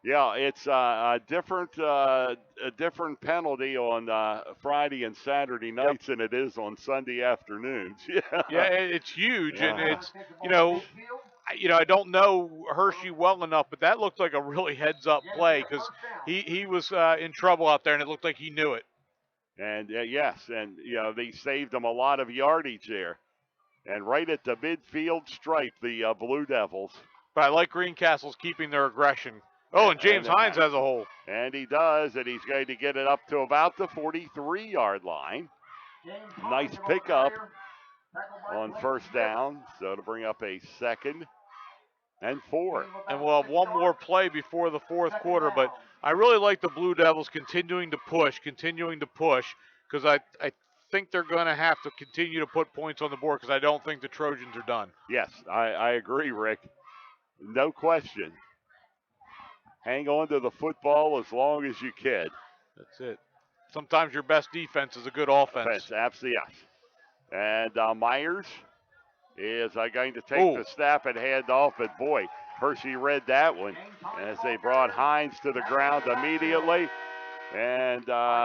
Speaker 2: Yeah, it's a different penalty on Friday and Saturday nights than it is on Sunday afternoons.
Speaker 3: Yeah, it's huge, and it's I don't know Hershey well enough, but that looked like a really heads-up play because he was in trouble out there, and it looked like he knew it.
Speaker 2: And they saved them a lot of yardage there. And right at the midfield stripe, the Blue Devils.
Speaker 3: But I like Greencastle's keeping their aggression. Oh, and James Hines has a hole.
Speaker 2: And he does, and he's going to get it up to about the 43-yard line. Nice pickup on first down, so to bring up a second And 4.
Speaker 3: And we'll have one more play before the fourth quarter. But I really like the Blue Devils continuing to push, because I think they're going to have to continue to put points on the board because I don't think the Trojans are done.
Speaker 2: Yes, I agree, Rick. No question. Hang on to the football as long as you can.
Speaker 3: That's it. Sometimes your best defense is a good offense.
Speaker 2: Absolutely, yes. And Myers is going to take the snap and hand off, but boy, Hershey read that one as they brought Hines to the ground immediately. And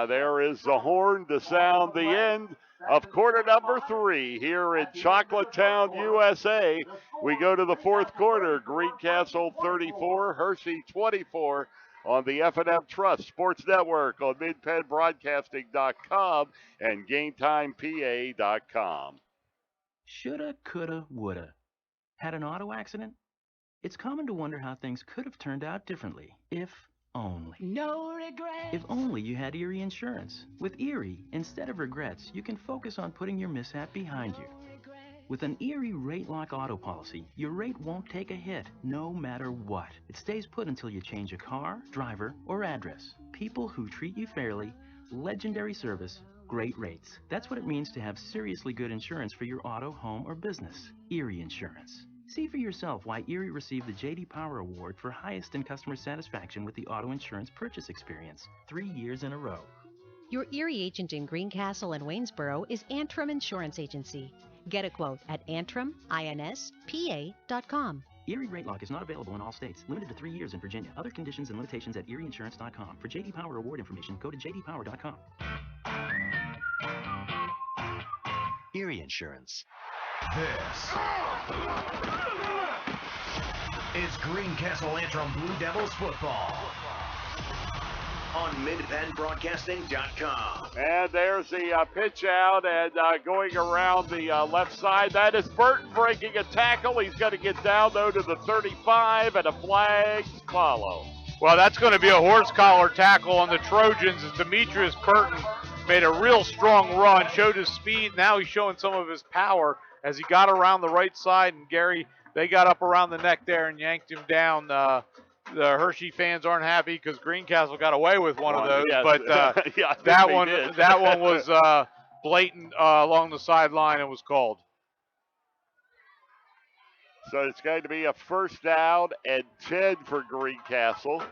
Speaker 2: there is the horn to sound the end of quarter number 3 here in Chocolatetown, USA. We go to the fourth quarter. Greencastle 34, Hershey 24 on the F&M Trust Sports Network on MidPennBroadcasting.com and GameTimePA.com.
Speaker 5: Shoulda, coulda, woulda. Had an auto accident? It's common to wonder how things could have turned out differently, if only.
Speaker 16: No regrets.
Speaker 5: If only you had Erie Insurance. With Erie, instead of regrets, you can focus on putting your mishap behind you. With an Erie Rate Lock auto policy, your rate won't take a hit, no matter what. It stays put until you change a car, driver, or address. People who treat you fairly, legendary service, great rates. That's what it means to have seriously good insurance for your auto, home, or business. Erie Insurance. See for yourself why Erie received the J.D. Power Award for highest in customer satisfaction with the auto insurance purchase experience 3 years in a row.
Speaker 9: Your Erie agent in Greencastle and Waynesboro is Antrim Insurance Agency. Get a quote at AntrimInspa.com.
Speaker 5: Erie Rate Lock is not available in all states. Limited to 3 years in Virginia. Other conditions and limitations at ErieInsurance.com. For J.D. Power Award information, go to JDPower.com.
Speaker 6: Erie Insurance.
Speaker 14: This is Greencastle Antrim Blue Devils football on MidPennBroadcasting.com.
Speaker 2: And there's the pitch out and going around the left side. That is Burton breaking a tackle. He's going to get down, though, to the 35, and a flag follow.
Speaker 3: Well, that's going to be a horse collar tackle on the Trojans as Demetrius Burton made a real strong run, showed his speed. Now he's showing some of his power as he got around the right side. And, Gary, they got up around the neck there and yanked him down. The Hershey fans aren't happy because Greencastle got away with one of those,
Speaker 2: yes.
Speaker 3: but
Speaker 2: yeah,
Speaker 3: that one was blatant along the sideline and was called.
Speaker 2: So it's going to be a first down and 10 for Greencastle.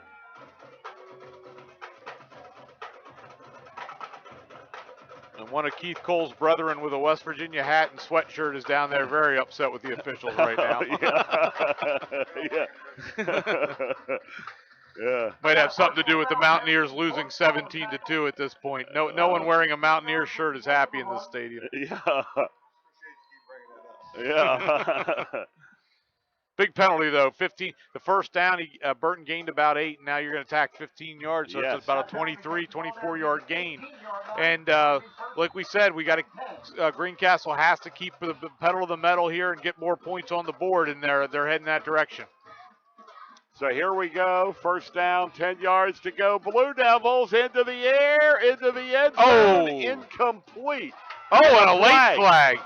Speaker 3: And one of Keith Cole's brethren with a West Virginia hat and sweatshirt is down there very upset with the officials right now.
Speaker 2: Yeah.
Speaker 3: Might have something to do with the Mountaineers losing 17-2 at this point. No one wearing a Mountaineers shirt is happy in this stadium.
Speaker 2: Yeah.
Speaker 3: Big penalty, though. 15. The first down, Burton gained about 8, and now you're going to attack 15 yards, so it's about a 23, 24-yard gain. And like we said, we got to Greencastle has to keep the pedal to the metal here and get more points on the board, and they're heading that direction.
Speaker 2: So here we go. First down, 10 yards to go. Blue Devils into the air, into the end zone. Incomplete.
Speaker 3: Oh, and a late flag.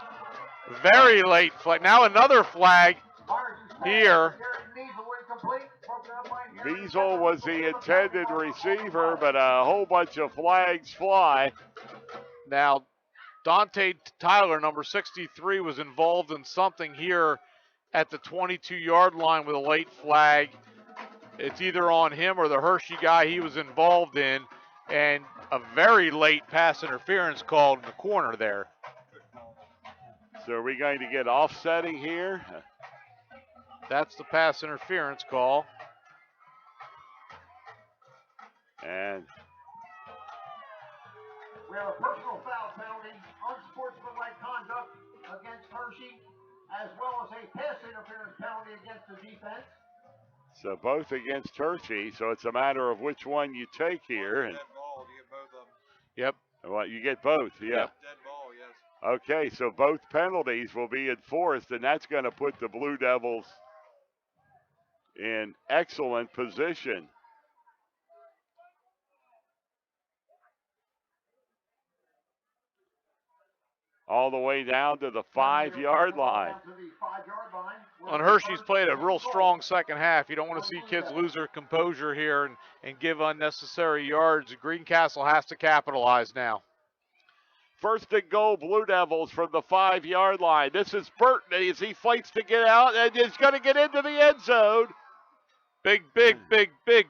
Speaker 3: Very late flag. Now another flag here.
Speaker 2: Beazle was the intended receiver, but a whole bunch of flags fly.
Speaker 3: Now, Dante Tyler, number 63, was involved in something here at the 22-yard line with a late flag. It's either on him or the Hershey guy he was involved in, and a very late pass interference called in the corner there.
Speaker 2: So are we going to get offsetting here?
Speaker 3: That's the pass interference call.
Speaker 2: And
Speaker 11: we have a personal foul penalty, unsportsmanlike conduct against Hershey, as well as a pass interference penalty against the defense.
Speaker 2: So both against Hershey, so it's a matter of which one you take here. And
Speaker 1: dead ball, you get both of them.
Speaker 2: Yep. Well, you get both, yeah.
Speaker 1: Yep. Dead ball, yes.
Speaker 2: Okay, so both penalties will be enforced, and that's going to put the Blue Devils in excellent position. All the way down to the 5-yard line.
Speaker 11: To the 5-yard
Speaker 3: And Hershey's played a real strong second half. You don't want to see kids lose their composure here and give unnecessary yards. Greencastle has to capitalize now.
Speaker 2: First and goal, Blue Devils from the 5-yard line. This is Burton as he fights to get out and is going to get into the end zone.
Speaker 3: Big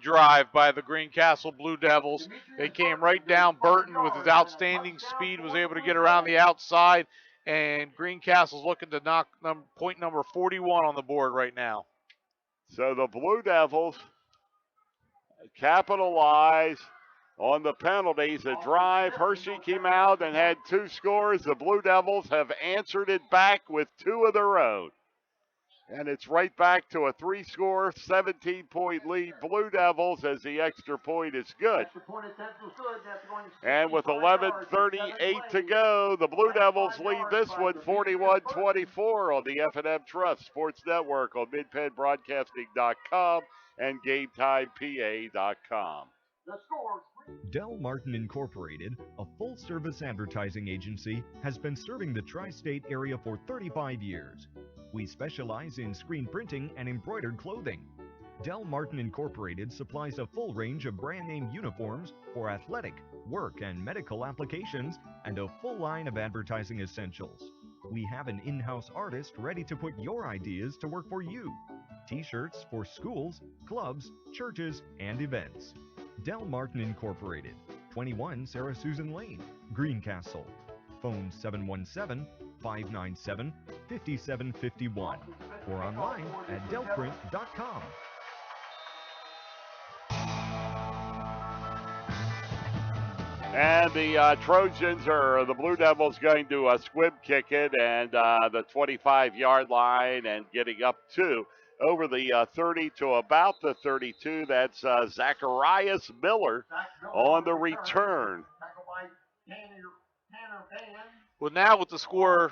Speaker 3: drive by the Greencastle Blue Devils. They came right down. Burton, with his outstanding speed, was able to get around the outside. And Greencastle's looking to knock point number 41 on the board right now.
Speaker 2: So the Blue Devils capitalize on the penalties. A drive. Hershey came out and had 2 scores. The Blue Devils have answered it back with 2 of their own. And it's right back to a 3-score, 17-point lead. Blue Devils, as the extra point is good. And with 11:38 to go, the Blue Devils lead this one 41-24 on the F&M Trust Sports Network on MidPennBroadcasting.com and GameTimePA.com.
Speaker 8: Del Martin Incorporated, a full-service advertising agency, has been serving the tri-state area for 35 years. We specialize in screen printing and embroidered clothing. Del Martin Incorporated supplies a full range of brand-name uniforms for athletic, work, and medical applications, and a full line of advertising essentials. We have an in-house artist ready to put your ideas to work for you. T-shirts for schools, clubs, churches, and events. Del Martin Incorporated, 21 Sarah Susan Lane, Greencastle. Phone 717-597-5751 or online at delprint.com.
Speaker 2: And the Trojans or the Blue Devils going to squib kick it and the 25-yard line and getting up to over the 30 to about the 32. That's Zacharias Miller on the return.
Speaker 3: Well, now with the score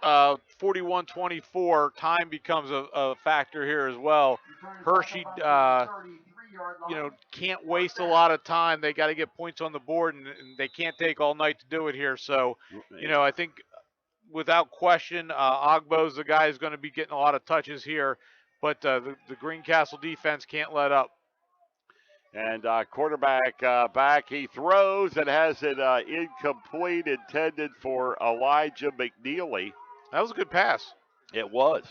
Speaker 3: 41-24, time becomes a factor here as well. Hershey, can't waste a lot of time. They got to get points on the board, and they can't take all night to do it here. So, I think without question, Ogbo's the guy who's going to be getting a lot of touches here. But the Greencastle defense can't let up.
Speaker 2: And quarterback back, he throws and has it incomplete, intended for Elijah McNeely.
Speaker 3: That was a good pass.
Speaker 2: It was.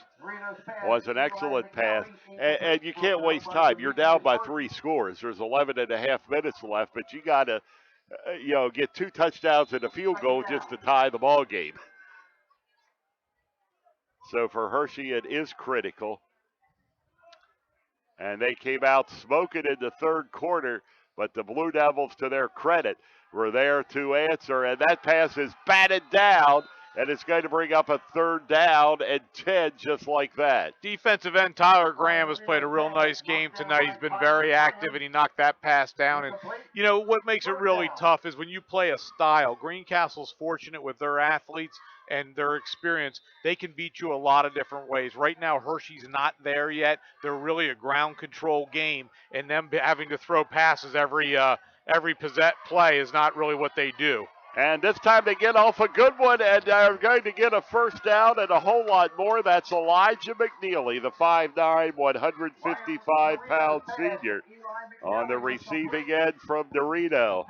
Speaker 2: It was an excellent pass. And you can't waste time. You're down by 3 scores. There's 11 and a half minutes left, but you got to, get 2 touchdowns and a field goal just to tie the ball game. So for Hershey, it is critical. And they came out smoking in the third quarter, but the Blue Devils, to their credit, were there to answer. And that pass is batted down, and it's going to bring up a 3rd down and 10 just like that.
Speaker 3: Defensive end Tyler Graham has played a real nice game tonight. He's been very active, and he knocked that pass down. And, what makes it really tough is when you play a style. Greencastle's fortunate with their athletes and their experience. They can beat you a lot of different ways. Right now, Hershey's not there yet. They're really a ground control game, and them having to throw passes every play is not really what they do.
Speaker 2: And this time they get off a good one, and they're going to get a first down and a whole lot more. That's Elijah McNeely, the 5'9", 155-pound senior, on the receiving end from Dorito.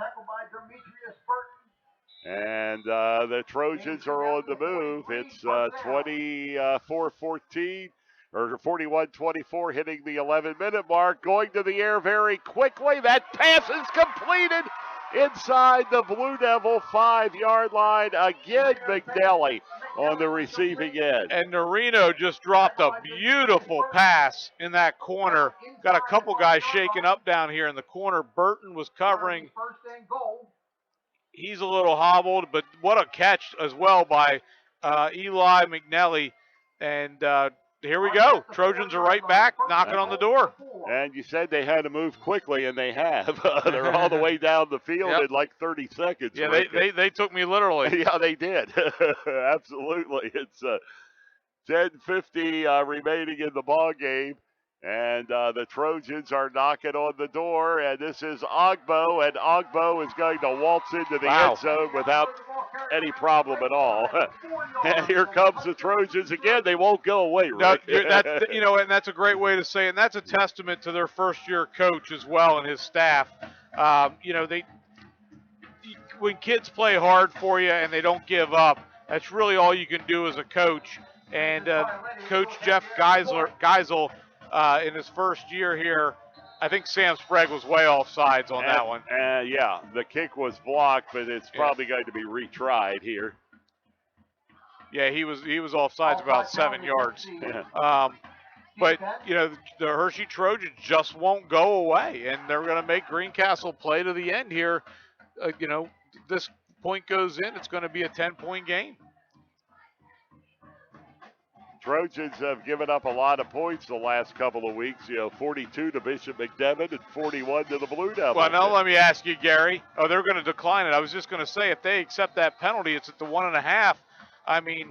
Speaker 2: And the Trojans are on the move. It's 24-14, or 41-24, hitting the 11-minute mark. Going to the air very quickly. That pass is completed inside the Blue Devil 5-yard line. Again, McNally on the receiving end.
Speaker 3: And Norino just dropped a beautiful pass in that corner. Got a couple guys shaking up down here in the corner. Burton was covering. He's a little hobbled, but what a catch as well by Eli McNally. And here we go. Trojans are right back, knocking on the door.
Speaker 2: And you said they had to move quickly, and they have. They're all the way down the field in like 30 seconds.
Speaker 3: Yeah, they took me literally.
Speaker 2: Yeah, they did. Absolutely. It's 10:50 remaining in the ball game. And the Trojans are knocking on the door, and this is Ogbo, and Ogbo is going to waltz into the end zone without any problem at all. And here comes the Trojans again. They won't go away,
Speaker 3: No,
Speaker 2: Rick.
Speaker 3: and that's a great way to say it. And that's a testament to their first-year coach as well and his staff. When kids play hard for you and they don't give up, that's really all you can do as a coach. And Coach Jeff Geisel, in his first year here, I think Sam Sprague was way off sides on that one.
Speaker 2: Yeah, the kick was blocked, but it's probably going to be retried here.
Speaker 3: Yeah, he was off sides about 7 yards. But, the Hershey Trojans just won't go away, and they're going to make Greencastle play to the end here. This point goes in, it's going to be a 10-point game.
Speaker 2: Trojans have given up a lot of points the last couple of weeks. 42 to Bishop McDevitt and 41 to the Blue Devils.
Speaker 3: Well, now let me ask you, Gary. Oh, they're going to decline it. I was just going to say, if they accept that penalty, it's at the 1.5. I mean,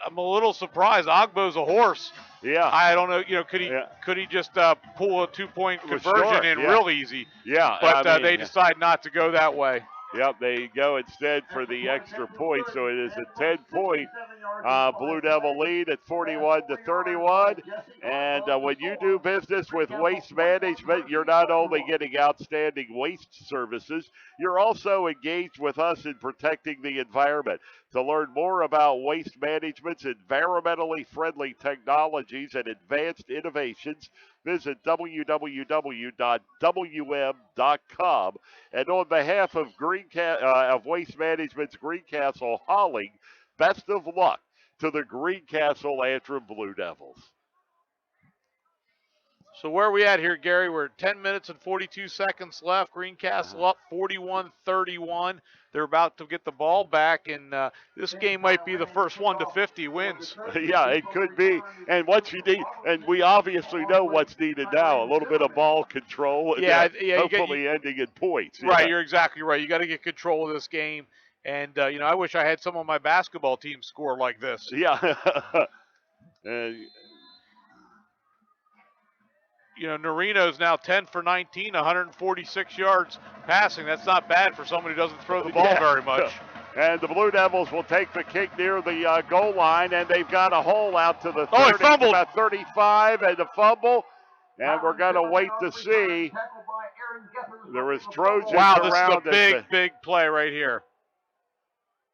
Speaker 3: I'm a little surprised. Ogbo's a horse.
Speaker 2: Yeah.
Speaker 3: I don't know. Could he just pull a 2-point conversion in real easy?
Speaker 2: Yeah.
Speaker 3: But they decide not to go that way.
Speaker 2: Yep, they go instead for the extra point, so it is a 10-point Blue Devil lead at 41-31. And when you do business with Waste Management, you're not only getting outstanding waste services, you're also engaged with us in protecting the environment. To learn more about Waste Management's environmentally friendly technologies and advanced innovations, visit www.wm.com. And on behalf of of Waste Management's Greencastle Hauling, best of luck to the Greencastle Antrim Blue Devils.
Speaker 3: So where are we at here, Gary? We're 10 minutes and 42 seconds left. Greencastle up 41-31. They're about to get the ball back, and this game might be the first one to 50 wins.
Speaker 2: Yeah, it could be. And what you need, and we obviously know what's needed now, a little bit of ball control. Hopefully ending in points.
Speaker 3: Right, you're exactly right. You got to get control of this game. And, I wish I had some of my basketball teams score like this.
Speaker 2: Yeah.
Speaker 3: Norino's now 10 for 19, 146 yards passing. That's not bad for somebody who doesn't throw the ball very much.
Speaker 2: And the Blue Devils will take the kick near the goal line, and they've got a hole out to the 30,
Speaker 3: he fumbled.
Speaker 2: About 35, and the fumble. And we're going to wait to see. There is Trojans
Speaker 3: around.
Speaker 2: Wow,
Speaker 3: this is a big play right here.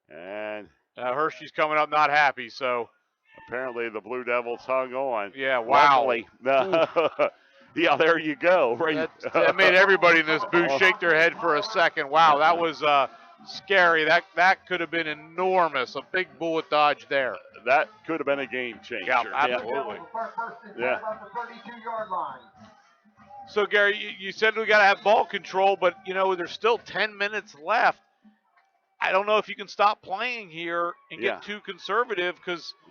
Speaker 2: And
Speaker 3: Hershey's coming up not happy, so.
Speaker 2: Apparently the Blue Devils hung on.
Speaker 3: Yeah, wow.
Speaker 2: Yeah, there you go.
Speaker 3: That made everybody in this booth shake their head for a second. Wow, that was scary. That could have been enormous. A big bullet dodge there.
Speaker 2: That could have been a game changer.
Speaker 3: Yeah, absolutely.
Speaker 2: Yeah.
Speaker 3: So, Gary, you said we got to have ball control, but, there's still 10 minutes left. I don't know if you can stop playing here and get too conservative because –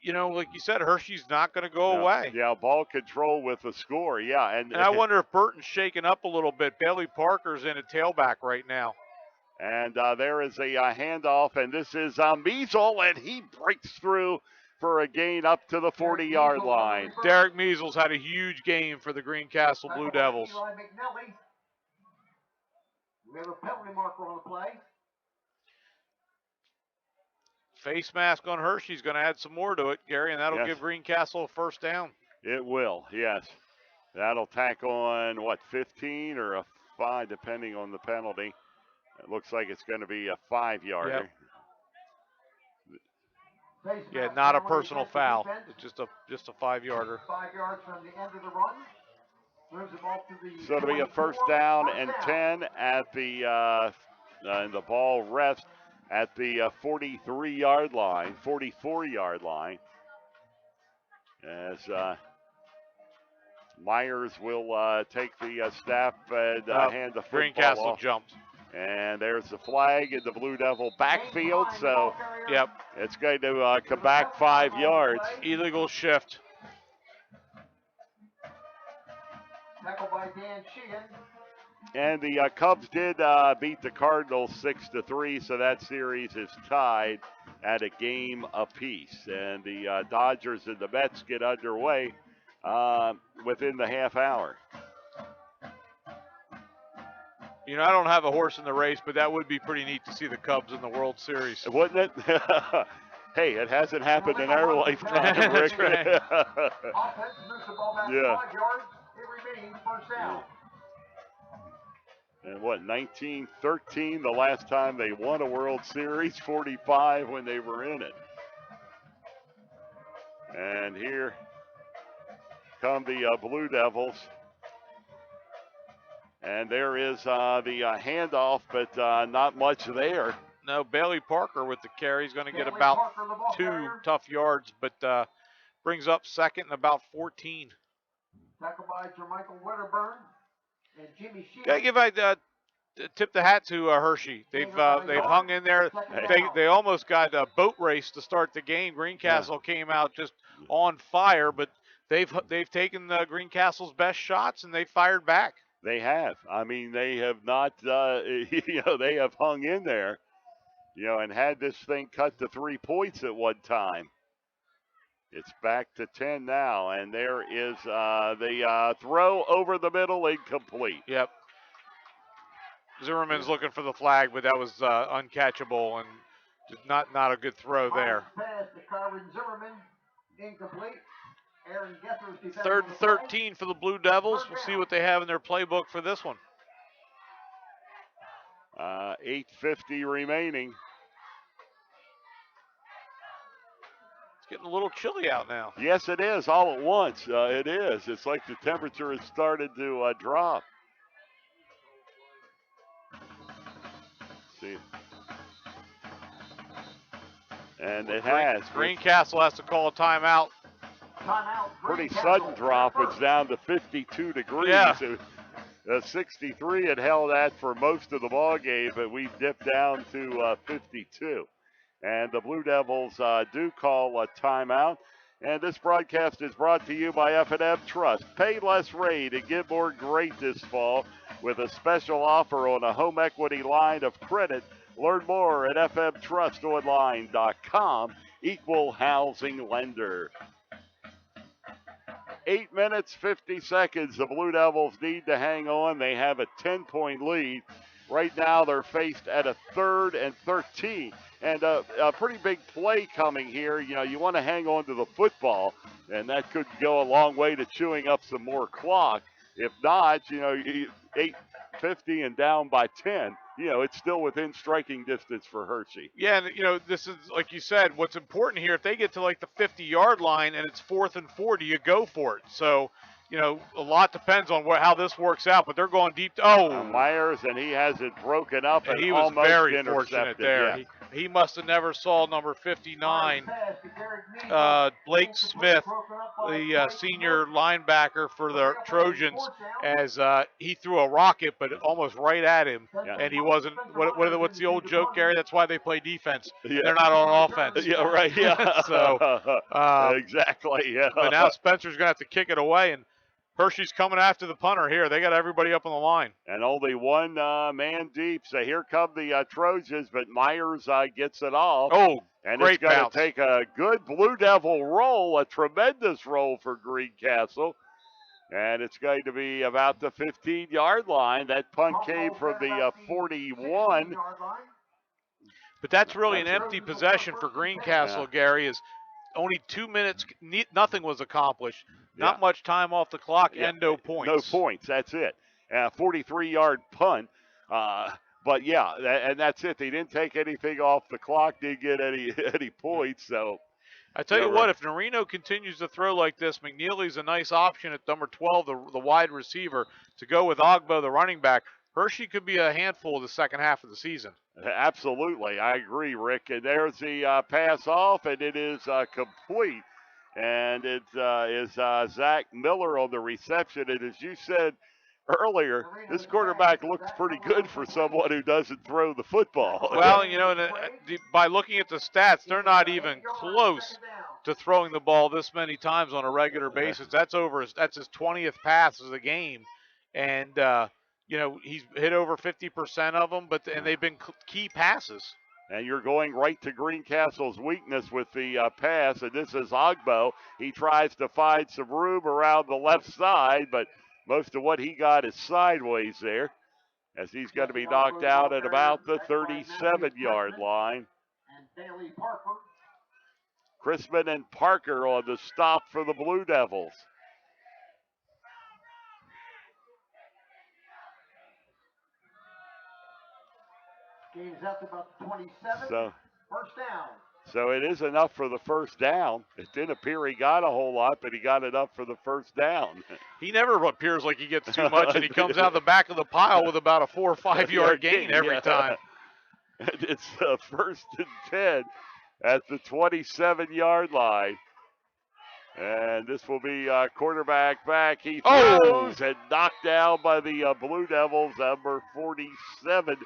Speaker 3: like you said, Hershey's not going to go away.
Speaker 2: Yeah, ball control with the score, yeah.
Speaker 3: And I wonder if Burton's shaking up a little bit. Bailey Parker's in a tailback right now.
Speaker 2: And there is a handoff, and this is Measle, and he breaks through for a gain up to the 40-yard line.
Speaker 3: Derek Measles had a huge game for the Greencastle Blue Devils.
Speaker 11: We have a penalty marker on the play.
Speaker 3: Face mask on Hershey's going to add some more to it, Gary, and that'll give Greencastle a first down.
Speaker 2: It will, yes. That'll tack on, 15 or a 5, depending on the penalty. It looks like it's going to be a 5-yarder.
Speaker 11: Yep.
Speaker 3: Yeah, not a personal foul. It's just a 5-yarder.
Speaker 11: 5 yards from the end of the run. Moves the ball to the
Speaker 2: So it'll be a first down and 10 at the and the ball rests at the 44-yard line. As Myers will take the snap and hand the football
Speaker 3: Greencastle
Speaker 2: off.
Speaker 3: jumped.
Speaker 2: And there's the flag in the Blue Devil backfield, so it's going to come back 5 yards.
Speaker 3: Illegal shift.
Speaker 11: Tackle by Dan Sheehan.
Speaker 2: And the Cubs did beat the Cardinals 6-3, so that series is tied at a game apiece. And the Dodgers and the Mets get underway within the half hour.
Speaker 3: You know, I don't have a horse in the race, but that would be pretty neat to see the Cubs in the World Series.
Speaker 2: Wouldn't it? Hey, it hasn't happened in our lifetime,
Speaker 3: That's
Speaker 2: Rick.
Speaker 3: right.
Speaker 11: Offense moves the ball back
Speaker 2: Yeah.
Speaker 11: 5 yards. It remains first down.
Speaker 2: And what, 1913, the last time they won a World Series, 45 when they were in it. And here come the Blue Devils. And there is the handoff, but not much there.
Speaker 3: No, Bailey Parker with the carry. He's going to get about 2 tough yards, but brings up second and about 14.
Speaker 11: Tackled by Jermichael Wedderburn and Jimmy Sheehan.
Speaker 3: Got to give tip the hat to Hershey. They've hung in there. They almost got a boat race to start the game. Greencastle came out just on fire, but they've taken Greencastle's best shots and they fired back.
Speaker 2: They have. I mean, they have not. They have hung in there. And had this thing cut to 3 points at one time. It's back to 10 now, and there is the throw over the middle, incomplete.
Speaker 3: Yep. Zimmerman's looking for the flag, but that was uncatchable and just not a good throw there.
Speaker 11: Pass to Kyron Zimmerman, incomplete. Aaron Gethers
Speaker 3: 3rd and 13 for the Blue Devils. We'll see what they have in their playbook for this one.
Speaker 2: 8:50 remaining.
Speaker 3: It's getting a little chilly out now.
Speaker 2: Yes, it is, all at once. It is. It's like the temperature has started to drop. See. And it has.
Speaker 3: Greencastle has to call a timeout.
Speaker 2: Pretty sudden drop. It's down to 52 degrees.
Speaker 3: Yeah.
Speaker 2: 63 had held that for most of the ball game, but we dipped down to 52. And the Blue Devils do call a timeout. And this broadcast is brought to you by F&M Trust. Pay less rate and get more great this fall with a special offer on a home equity line of credit. Learn more at fmtrustonline.com. Equal housing lender. 8 minutes, 50 seconds. The Blue Devils need to hang on. They have a 10-point lead. Right now they're faced at a 3rd and 13. And a pretty big play coming here. You want to hang on to the football, and that could go a long way to chewing up some more clock. If not, 8:50 and down by 10. It's still within striking distance for Hershey.
Speaker 3: Yeah, and this is, like you said, what's important here, if they get to like the 50-yard line and it's 4th and 4, do you go for it? So, a lot depends on how this works out, but they're going deep.
Speaker 2: Myers, and he has it broken up and
Speaker 3: he was
Speaker 2: almost
Speaker 3: very
Speaker 2: intercepted.
Speaker 3: Fortunate there.
Speaker 2: Yeah.
Speaker 3: He must have never saw number 59, Blake Smith, the senior linebacker for the Trojans, as he threw a rocket, but almost right at him, and he wasn't. What's the old joke, Gary? That's why they play defense.
Speaker 2: Yeah.
Speaker 3: They're not on offense.
Speaker 2: Yeah, right. Yeah.
Speaker 3: So
Speaker 2: exactly. Yeah.
Speaker 3: But now Spencer's gonna have to kick it away, and Hershey's coming after the punter here. They got everybody up on the line.
Speaker 2: And only one man deep. So here come the Trojans, but Myers gets it off.
Speaker 3: Oh,
Speaker 2: and
Speaker 3: great
Speaker 2: it's going
Speaker 3: bounce.
Speaker 2: to take a good Blue Devil roll, a tremendous roll for Greencastle. And it's going to be about the 15-yard line. That punt came from the 41.
Speaker 3: But that's really an empty possession for Greencastle, Gary, is only 2 minutes, nothing was accomplished. Not much time off the clock and no points.
Speaker 2: No points, that's it. 43-yard punt. But, and that's it. They didn't take anything off the clock, didn't get any points. So
Speaker 3: I tell you what, if Norino continues to throw like this, McNeely's a nice option at number 12, the wide receiver, to go with Ogbo, the running back. Hershey could be a handful of the second half of the season.
Speaker 2: Absolutely. I agree, Rick. And there's the pass off, and it is complete. And it is Zach Miller on the reception. And as you said earlier, this quarterback looks pretty good for someone who doesn't throw the football.
Speaker 3: Well, by looking at the stats, they're not even close to throwing the ball this many times on a regular basis. That's his 20th pass of the game. And, he's hit over 50% of them, and they've been key passes.
Speaker 2: And you're going right to Greencastle's weakness with the pass, and this is Ogbo. He tries to find some room around the left side, but most of what he got is sideways there. as he's going to be knocked out at about the 37-yard line.
Speaker 11: And Bailey Parker.
Speaker 2: Chrisman and Parker on the stop for the Blue Devils.
Speaker 11: Game's up to about 27. First down.
Speaker 2: So it is enough for the first down. It didn't appear he got a whole lot, but he got enough for the first down.
Speaker 3: He never appears like he gets too much, and he comes out the back of the pile with about a 4 or 5 yard gain every time.
Speaker 2: It's first and 10 at the 27-yard line. And this will be quarterback back. He throws and knocked down by the Blue Devils, number 47.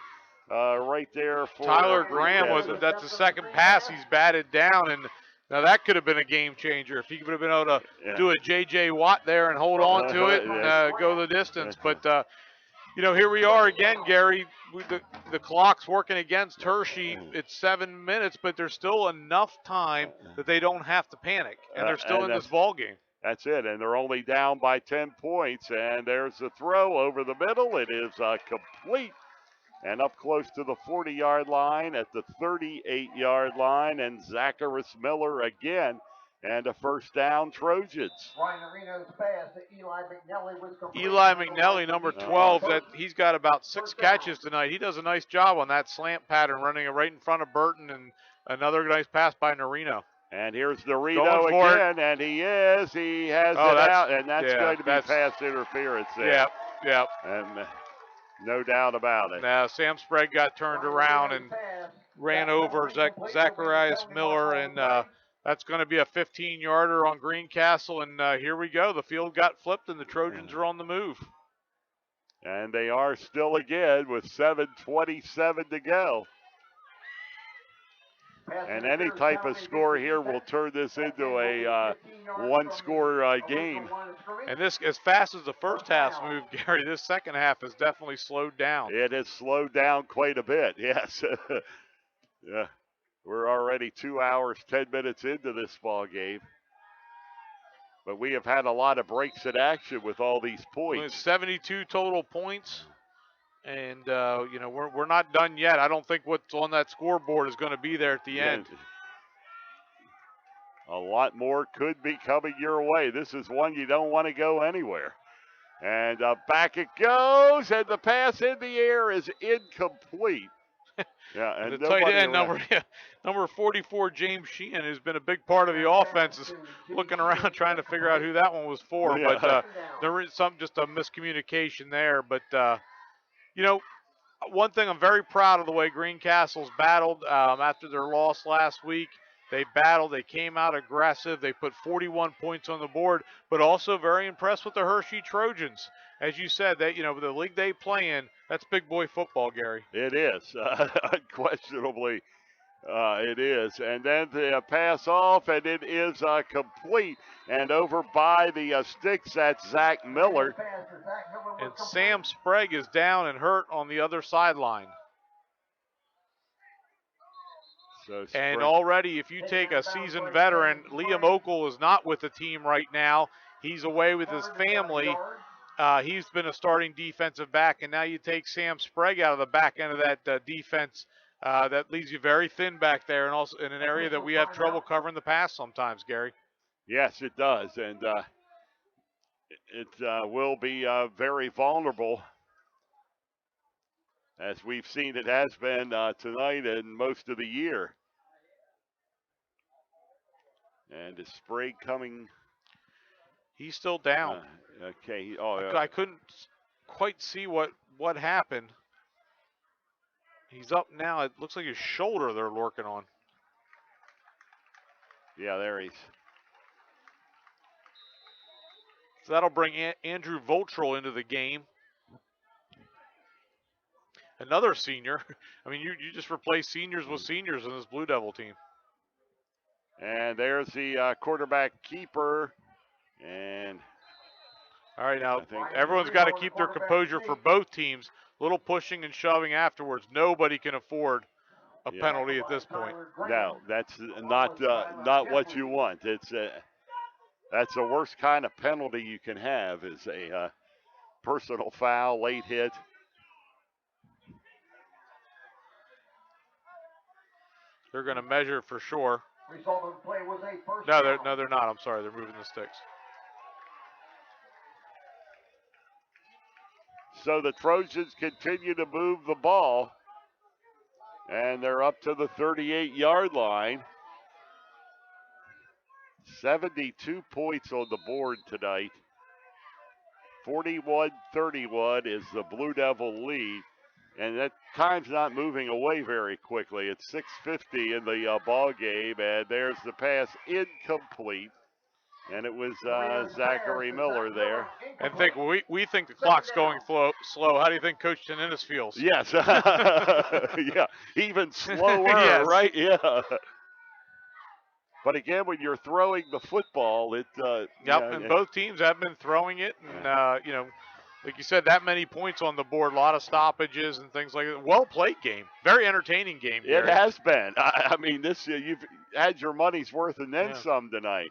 Speaker 2: Right there for
Speaker 3: Tyler Graham. That's the second pass he's batted down, and now that could have been a game changer if he would have been able to do a J.J. Watt there and hold on to it and go the distance. But, here we are again, Gary. The clock's working against Hershey. It's 7 minutes, but there's still enough time that they don't have to panic, and they're still in this ball game.
Speaker 2: That's it, and they're only down by 10 points, and there's the throw over the middle. It is complete. And up close to the 40-yard line at the 38-yard line, and Zacharias Miller again, and a first down, Trojans.
Speaker 11: Ryan Areno's pass to Eli McNelly was complete.
Speaker 3: Eli McNelly, number 12, he's got about 6 catches tonight. He does a nice job on that slant pattern, running it right in front of Burton, and another nice pass by Narino.
Speaker 2: And here's Narino again, and he has it out, and that's going to be pass interference there.
Speaker 3: Yep.
Speaker 2: And no doubt about it.
Speaker 3: Now, Sam Sprague got turned around and ran over Zacharias Miller, and that's going to be a 15-yarder on Greencastle. And here we go. The field got flipped, and the Trojans are on the move.
Speaker 2: And they are still again with 7:27 to go. And any type of score here will turn this into a one-score game.
Speaker 3: And this, as fast as the first half's moved, Gary, this second half has definitely slowed down.
Speaker 2: It has slowed down quite a bit, yes. Yeah, we're already 2 hours, 10 minutes into this ball game. But we have had a lot of breaks in action with all these points.
Speaker 3: 72 total points. And, we're not done yet. I don't think what's on that scoreboard is going to be there at the end.
Speaker 2: A lot more could be coming your way. This is one you don't want to go anywhere. And back it goes, and the pass in the air is incomplete. Yeah, and
Speaker 3: the tight end number 44, James Sheehan, who's been a big part of the offense, is looking around trying to figure out who that one was for. Yeah. But there is just a miscommunication there. But one thing I'm very proud of the way Greencastle's battled after their loss last week. They battled. They came out aggressive. They put 41 points on the board, but also very impressed with the Hershey Trojans. As you said, that the league they play in, that's big boy football, Gary.
Speaker 2: It is. Unquestionably, it is. And then the pass off, and it is complete. And over by the sticks, that's Zach Miller.
Speaker 3: And Sam Sprague is down and hurt on the other sideline. And already, if you take a seasoned veteran, Liam Okel is not with the team right now. He's away with his family. He's been a starting defensive back, and now you take Sam Sprague out of the back end of that defense. That leaves you very thin back there, and also in an area that we have trouble covering the pass sometimes, Gary.
Speaker 2: Yes, it does, and it will be very vulnerable, as we've seen it has been tonight and most of the year. And is Sprague coming?
Speaker 3: He's still down.
Speaker 2: Okay.
Speaker 3: I couldn't quite see what happened. He's up now. It looks like his shoulder they're working on.
Speaker 2: Yeah, there he is.
Speaker 3: So that'll bring Andrew Voltrell into the game. Another senior. I mean, you just replace seniors with seniors in this Blue Devil team.
Speaker 2: And there's the quarterback keeper. And
Speaker 3: all right, now everyone's got to keep their composure for both teams. A little pushing and shoving afterwards. Nobody can afford a penalty at this point.
Speaker 2: No, that's not what you want. That's the worst kind of penalty you can have, is a personal foul, late hit.
Speaker 3: They're going to measure for sure.
Speaker 11: Result of the play was a first
Speaker 3: No,
Speaker 11: down.
Speaker 3: they're not. I'm sorry. They're moving the sticks.
Speaker 2: So the Trojans continue to move the ball, and they're up to the 38-yard line. 72 points on the board tonight. 41-31 is the Blue Devil lead, and that time's not moving away very quickly. It's 6:50 in the ball game, and there's the pass incomplete. And it was Zachary Miller there.
Speaker 3: And we think the clock's going slow. How do you think Coach Teninis feels?
Speaker 2: Yes. Yeah, even slower,
Speaker 3: Yes.
Speaker 2: right? Yeah. But again, when you're throwing the football,
Speaker 3: and both teams have been throwing it. And, like you said, that many points on the board, a lot of stoppages and things like that. Well-played game. Very entertaining game, Gary.
Speaker 2: It has been. I mean, you've had your money's worth and then some tonight.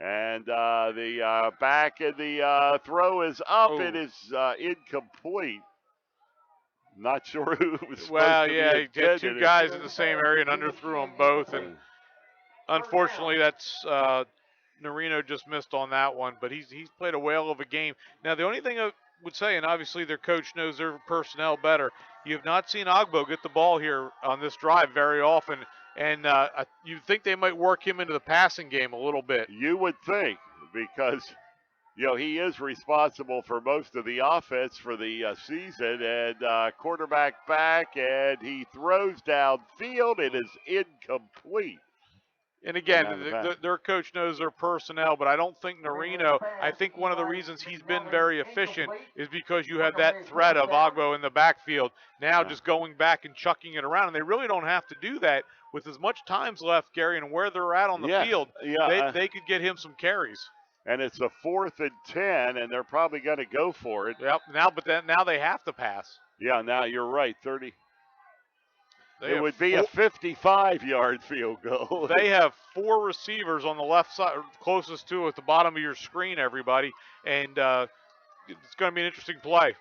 Speaker 2: And the back and the throw is up.
Speaker 3: Ooh.
Speaker 2: It is incomplete. Not sure who was supposed
Speaker 3: Well,
Speaker 2: to
Speaker 3: yeah,
Speaker 2: be
Speaker 3: he had two
Speaker 2: intended.
Speaker 3: guys in the same area and underthrew them both. And unfortunately, that's Norino just missed on that one. But he's played a whale of a game. Now, the only thing I would say, and obviously their coach knows their personnel better, you have not seen Ogbo get the ball here on this drive very often. And you think they might work him into the passing game a little bit.
Speaker 2: You would think, because he is responsible for most of the offense for the season, and quarterback back, and he throws downfield. It is incomplete.
Speaker 3: And again, their coach knows their personnel, but I don't think Norino, I think one of the reasons he's been very efficient is because you have that threat of Ogbo in the backfield. Now just going back and chucking it around, and they really don't have to do that with as much time's left, Gary, and where they're at on the field. They could get him some carries.
Speaker 2: And it's a 4th and 10, and they're probably going to go for it.
Speaker 3: Yep. Now they have to pass.
Speaker 2: Yeah. Now you're right. 30.
Speaker 3: It
Speaker 2: would be a 55-yard field goal.
Speaker 3: They have 4 receivers on the left side, closest to at the bottom of your screen, everybody, and it's going to be an interesting play.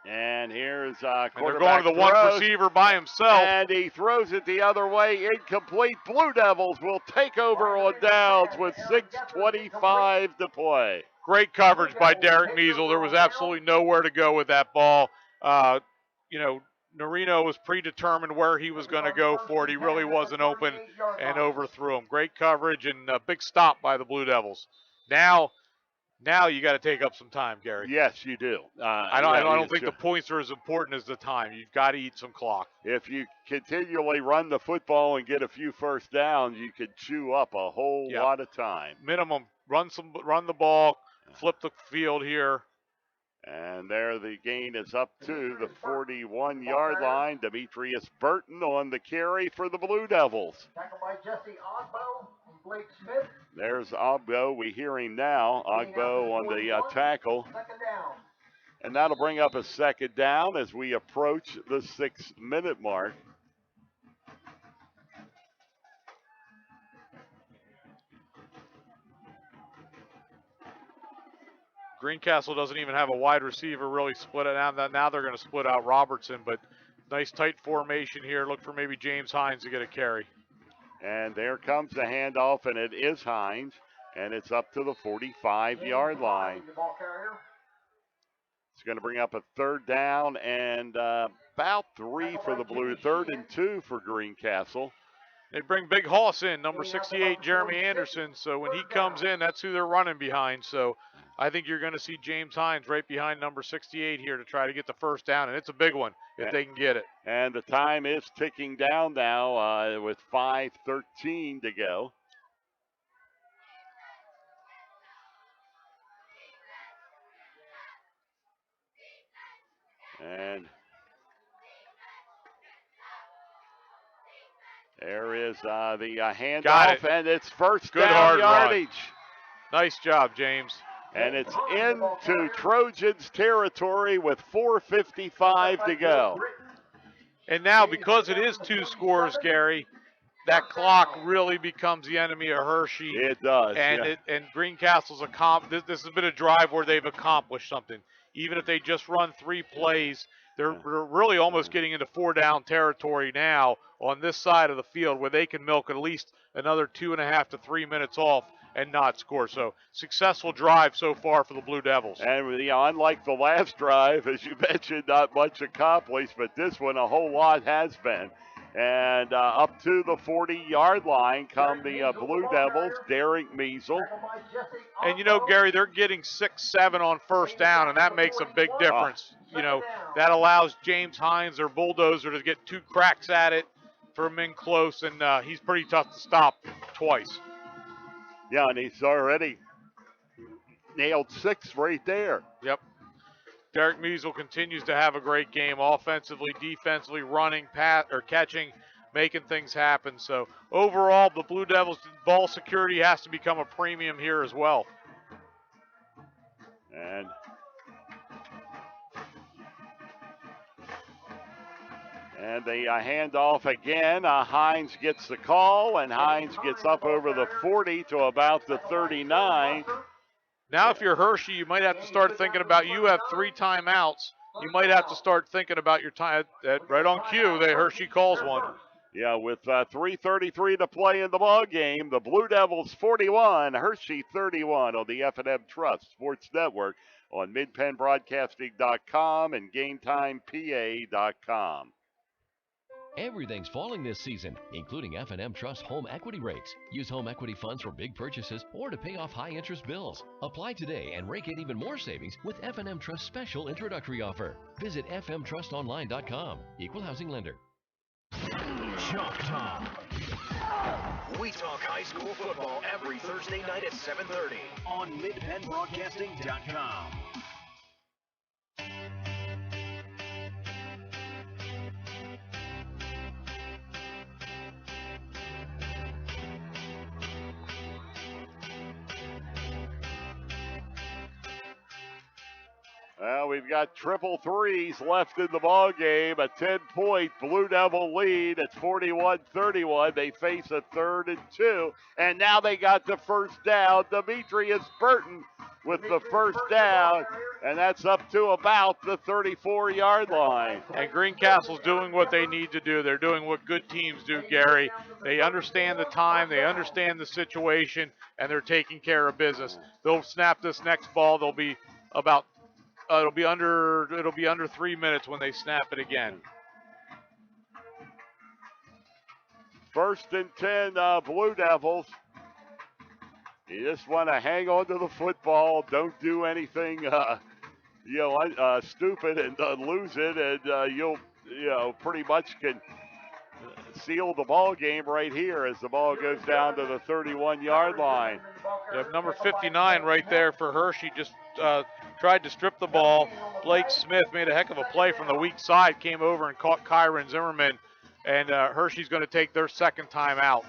Speaker 2: And here's
Speaker 3: quarterback. And they're going to the
Speaker 2: throws,
Speaker 3: one receiver by himself.
Speaker 2: And he throws it the other way, incomplete. Blue Devils will take over on downs with 6:25 to play.
Speaker 3: Great coverage by Derek Measle. There was absolutely nowhere to go with that ball. Norino was predetermined where he was going to go for it. He really wasn't open and overthrew him. Great coverage and a big stop by the Blue Devils. Now you got to take up some time, Gary.
Speaker 2: Yes, you do.
Speaker 3: I don't think the points are as important as the time. You've got to eat some clock.
Speaker 2: If you continually run the football and get a few first downs, you could chew up a whole lot of time.
Speaker 3: Minimum, run the ball, flip the field here.
Speaker 2: And there the gain is up to the 41-yard line. Demetrius Burton on the carry for the Blue Devils.
Speaker 11: Tackled by Jesse Ogbo and Blake Smith.
Speaker 2: There's Ogbo. We hear him now. Ogbo on the tackle.
Speaker 11: Second down.
Speaker 2: And that'll bring up a second down as we approach the 6-minute mark.
Speaker 3: Greencastle doesn't even have a wide receiver really split it out. Now they're going to split out Robertson, but nice tight formation here. Look for maybe James Hines to get a carry.
Speaker 2: And there comes the handoff, and it is Hines, and it's up to the 45-yard line. It's going to bring up a third down and about 3 for the Blue. 3rd and 2 for Greencastle.
Speaker 3: They bring Big Hoss in, number 68, Jeremy Anderson. So when he comes in, that's who they're running behind. So I think you're going to see James Hines right behind number 68 here to try to get the first down, and it's a big one if they can get it.
Speaker 2: And the time is ticking down now with 5:13 to go. And there is the handoff, and it's first
Speaker 3: Good
Speaker 2: down
Speaker 3: hard
Speaker 2: yardage.
Speaker 3: Run. Nice job, James.
Speaker 2: And it's into Trojans territory with 4:55 to go.
Speaker 3: And now, because it is 2 scores, Gary, that clock really becomes the enemy of Hershey.
Speaker 2: It does.
Speaker 3: And Greencastle's this has been a drive where they've accomplished something. Even if they just run 3 plays, They're really almost getting into 4-down territory now on this side of the field where they can milk at least another 2.5 to 3 minutes off and not score. So successful drive so far for the Blue Devils.
Speaker 2: And unlike the last drive, as you mentioned, not much accomplished, but this one a whole lot has been. And up to the 40-yard line come the Blue Devils, Derek Measle.
Speaker 3: And, Gary, they're getting 6-7 on first down, and that makes a big difference. That allows James Hines, their bulldozer, to get 2 cracks at it for him in close, and he's pretty tough to stop twice.
Speaker 2: Yeah, and he's already nailed 6 right there.
Speaker 3: Yep. Derek Measle continues to have a great game offensively, defensively, running, catching, making things happen. So overall, the Blue Devils' ball security has to become a premium here as well.
Speaker 2: And they hand off again. Hines gets the call, and Hines gets up over the 40 to about the 39.
Speaker 3: Now, if you're Hershey, you might have to start thinking about, you have 3 timeouts. You might have to start thinking about your time. Right on cue, Hershey calls one.
Speaker 2: Yeah, with 3:33 to play in the ball game, the Blue Devils 41, Hershey 31 on the F&M Trust Sports Network on midpennbroadcasting.com and GameTimePA.com.
Speaker 7: Everything's falling this season, including F&M Trust home equity rates. Use home equity funds for big purchases or to pay off high-interest bills. Apply today and rake in even more savings with F&M Trust special introductory offer. Visit fmtrustonline.com. Equal housing lender.
Speaker 6: Chalk Talk. We talk high school football every Thursday night at 7:30 on midpennbroadcasting.com.
Speaker 2: Well, we've got triple threes left in the ball game. A 10-point Blue Devil lead. It's 41-31. They face a 3rd and 2. And now they got the first down. Demetrius Burton with the first down. And that's up to about the 34-yard line.
Speaker 3: And Greencastle's doing what they need to do. They're doing what good teams do, Gary. They understand the time. They understand the situation. And they're taking care of business. They'll snap this next ball. They'll be about it'll be under 3 minutes when they snap it again.
Speaker 2: 1st and 10, Blue Devils. You just want to hang on to the football. Don't do anything, stupid and lose it, and you'll, pretty much can seal the ball game right here as the ball goes down to the 31-yard line.
Speaker 3: You have number 59 right there for Hershey. Just tried to strip the ball. Blake Smith made a heck of a play from the weak side, came over and caught Kyron Zimmerman, and Hershey's going to take their second time out.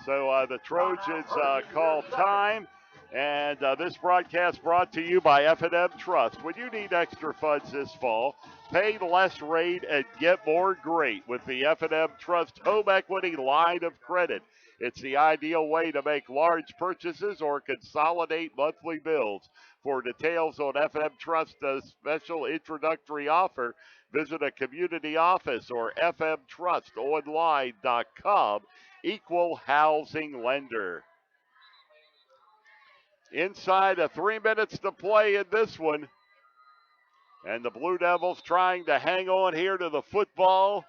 Speaker 2: So the Trojans call time, and this broadcast brought to you by F&M Trust. When you need extra funds this fall, pay less rate and get more great with the F&M Trust Home Equity Line of Credit. It's the ideal way to make large purchases or consolidate monthly bills. For details on F&M Trust's special introductory offer, visit a community office or fmtrustonline.com. Equal housing lender. Inside of 3 minutes to play in this one. And the Blue Devils trying to hang on here to the football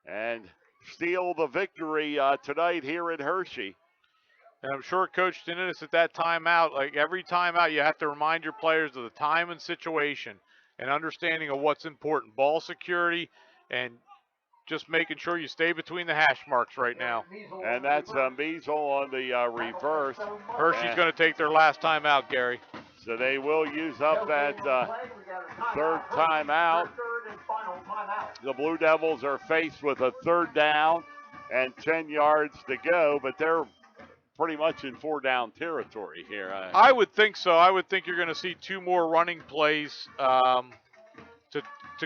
Speaker 2: and steal the victory tonight here in Hershey.
Speaker 3: And I'm sure Coach Deninis at that timeout, like every timeout, you have to remind your players of the time and situation and understanding of what's important. Ball security and just making sure you stay between the hash marks right now.
Speaker 2: And that's Measle on the reverse.
Speaker 3: Hershey's going to take their last timeout, Gary.
Speaker 2: So they will use up that 3rd timeout. The Blue Devils are faced with a 3rd down and 10 yards to go, but they're pretty much in 4-down territory here.
Speaker 3: I would think so. I would think you're going to see 2 more running plays to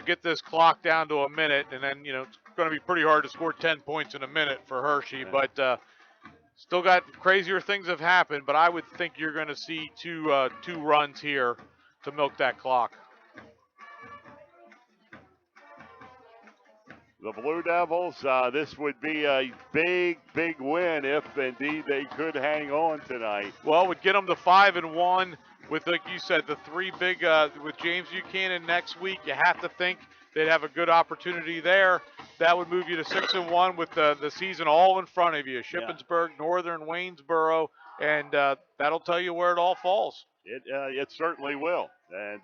Speaker 3: get this clock down to a minute, and then, it's going to be pretty hard to score 10 points in a minute for Hershey, but still got crazier things have happened, but I would think you're going to see two runs here to milk that clock.
Speaker 2: the Blue Devils, this would be a big, big win if indeed they could hang on tonight.
Speaker 3: Well, it would get them to 5-1 with, like you said, the three big, with James Buchanan next week. You have to think they'd have a good opportunity there. That would move you to 6-1 with the season all in front of you. Shippensburg, Northern, Waynesboro, and that'll tell you where it all falls.
Speaker 2: It certainly will. And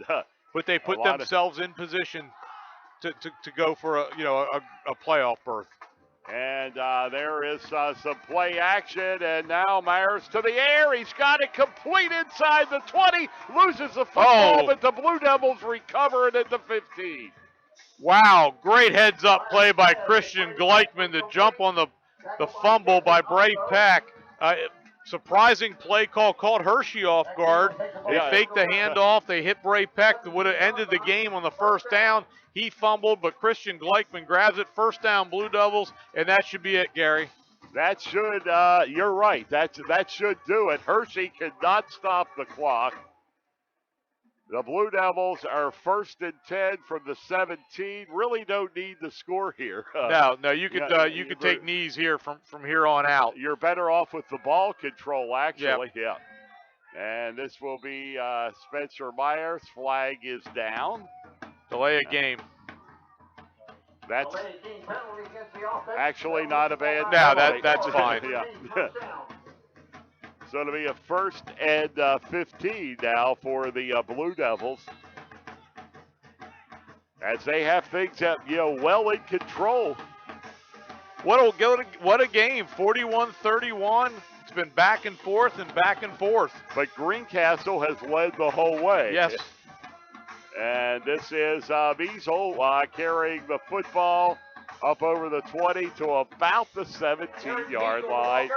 Speaker 3: but they put themselves in position to go for a playoff berth.
Speaker 2: And there is some play action, and now Myers to the air. He's got it complete inside the 20, loses the football, but the Blue Devils recover it at the 15.
Speaker 3: Wow, great heads-up play by Christian Gleichman to jump on the fumble by Bray Peck. Surprising play call, caught Hershey off guard. They faked the handoff. They hit Bray Peck that would have ended the game on the first down. He fumbled, but Christian Gleichman grabs it. First down, Blue Devils, and that should be it, Gary.
Speaker 2: That should, you're right. That should do it. Hershey could not stop the clock. The Blue Devils are 1st and 10 from the 17. Really don't need the score here.
Speaker 3: No, you could take knees here from here on out.
Speaker 2: You're better off with the ball control, actually. Yep. And this will be Spencer Myers. Flag is down.
Speaker 3: Delay a game.
Speaker 2: That's actually not a bad.
Speaker 3: No, that's fine.
Speaker 2: Yeah. So it'll be a 1st and 15 now for the Blue Devils, as they have things well in control.
Speaker 3: What a game! 41-31. It's been back and forth and back and forth.
Speaker 2: But Greencastle has led the whole way.
Speaker 3: Yes.
Speaker 2: And this is Measle carrying the football up over the 20 to about the 17-yard line.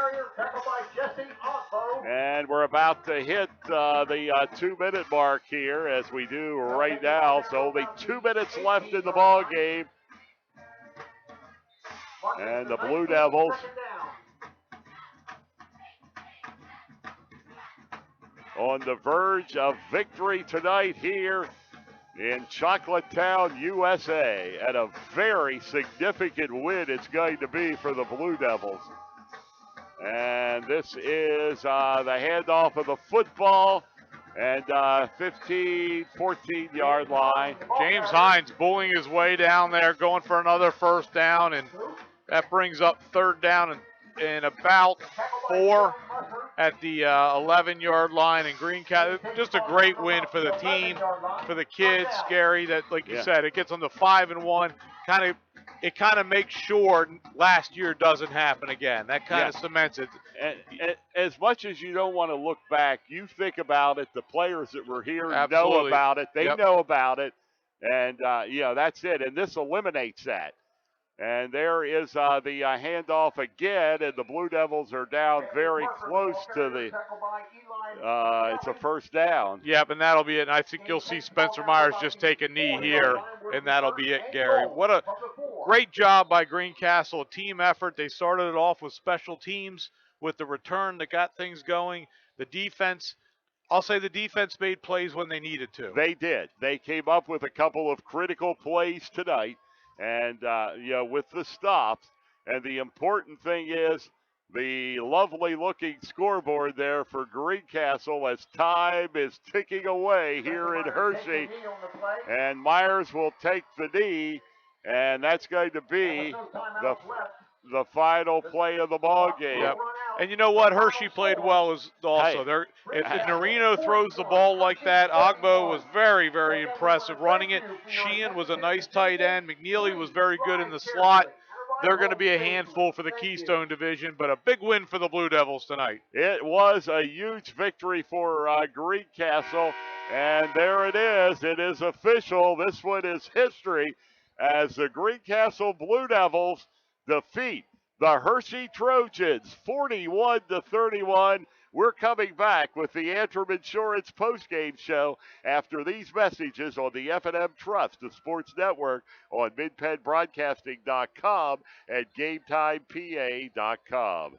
Speaker 2: And we're about to hit the 2-minute mark here, as we do right now. So only 2 minutes left in the ball game. And the Blue Devils on the verge of victory tonight here in Chocolatetown, USA, and a very significant win it's going to be for the Blue Devils. And this is the handoff of the football, and 15, 14-yard line.
Speaker 3: James Hines bullying his way down there, going for another first down, and that brings up 3rd down and about 4 at the 11-yard line. And Greencastle, just a great win for the team, for the kids. Gary, that, like you said, it gets them to 5-1. It kind of makes sure last year doesn't happen again. That kind of cements it.
Speaker 2: And as much as you don't want to look back, you think about it. The players that were here
Speaker 3: Absolutely.
Speaker 2: know about it. They know about it. And, that's it. And this eliminates that. And there is the handoff again, and the Blue Devils are down very close to the, it's a first down.
Speaker 3: Yep, and that'll be it. And I think you'll see Spencer Myers just take a knee here, and that'll be it, Gary. What a great job by Greencastle, a team effort. They started it off with special teams with the return that got things going. The defense, I'll say the defense made plays when they needed to.
Speaker 2: They did. They came up with a couple of critical plays tonight. And, with the stops. And the important thing is the lovely-looking scoreboard there for Greencastle as time is ticking away here in Hershey. And Myers will take the knee, and that's going to be the final play of the ball game.
Speaker 3: Yep. And you know what? Hershey played well also. If Narino throws the ball like that, Ogbo was very, very impressive running it. Sheehan was a nice tight end. McNeely was very good in the slot. They're going to be a handful for the Keystone Division, but a big win for the Blue Devils tonight.
Speaker 2: It was a huge victory for Greencastle, and there it is. It is official. This one is history as the Greencastle Blue Devils defeat the Hershey Trojans 41-31. We're coming back with the Antrim Insurance postgame show after these messages on the F&M Trust, the Sports Network, on MidPennBroadcasting.com and GameTimePA.com.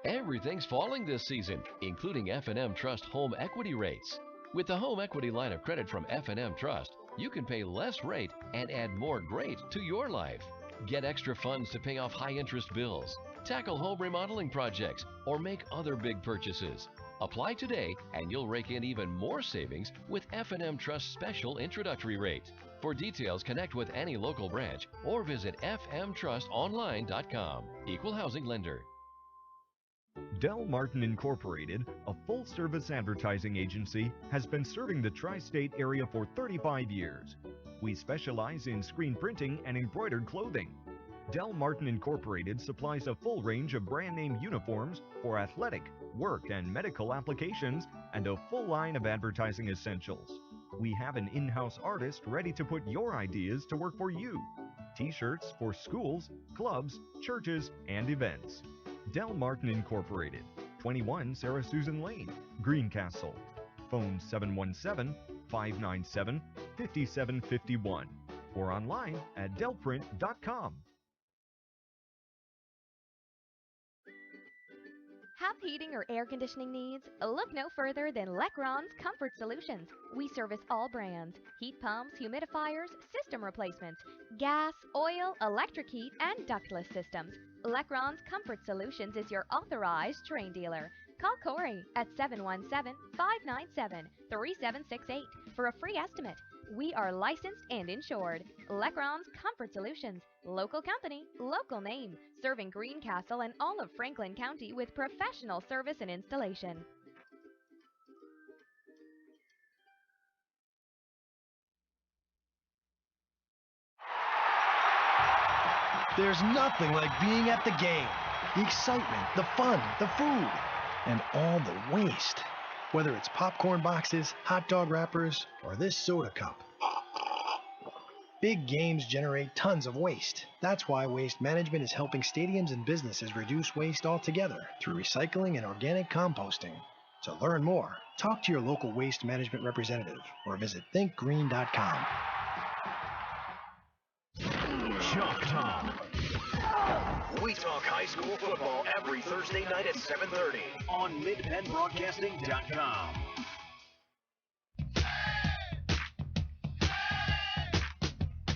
Speaker 7: Everything's falling this season, including F&M Trust home equity rates. With the home equity line of credit from F&M Trust, you can pay less rate and add more great to your life. Get extra funds to pay off high-interest bills, tackle home remodeling projects, or make other big purchases. Apply today and you'll rake in even more savings with F&M Trust's special introductory rate. For details, connect with any local branch or visit fmtrustonline.com. Equal housing lender.
Speaker 8: Del Martin Incorporated, a full-service advertising agency, has been serving the tri-state area for 35 years. We specialize in screen printing and embroidered clothing. Del Martin Incorporated supplies a full range of brand-name uniforms for athletic, work, and medical applications, and a full line of advertising essentials. We have an in-house artist ready to put your ideas to work for you. T-shirts for schools, clubs, churches, and events. Del Martin Incorporated, 21 Sarah Susan Lane, Greencastle. Phone 717-597-5751 or online at delprint.com.
Speaker 10: Have heating or air conditioning needs? Look no further than Lecron's Comfort Solutions. We service all brands: heat pumps, humidifiers, system replacements, gas, oil, electric heat, and ductless systems. Lecron's Comfort Solutions is your authorized Trane dealer. Call Corey at 717-597-3768 for a free estimate. We are licensed and insured. Lecron's Comfort Solutions. Local company, local name. Serving Greencastle and all of Franklin County with professional service and installation.
Speaker 4: There's nothing like being at the game. The excitement, the fun, the food, and all the waste. Whether it's popcorn boxes, hot dog wrappers, or this soda cup. Big games generate tons of waste. That's why Waste Management is helping stadiums and businesses reduce waste altogether through recycling and organic composting. To learn more, talk to your local Waste Management representative or visit thinkgreen.com.
Speaker 6: Chalk Talk. We talk high school football every Thursday night at 7:30 on midpenbroadcasting.com.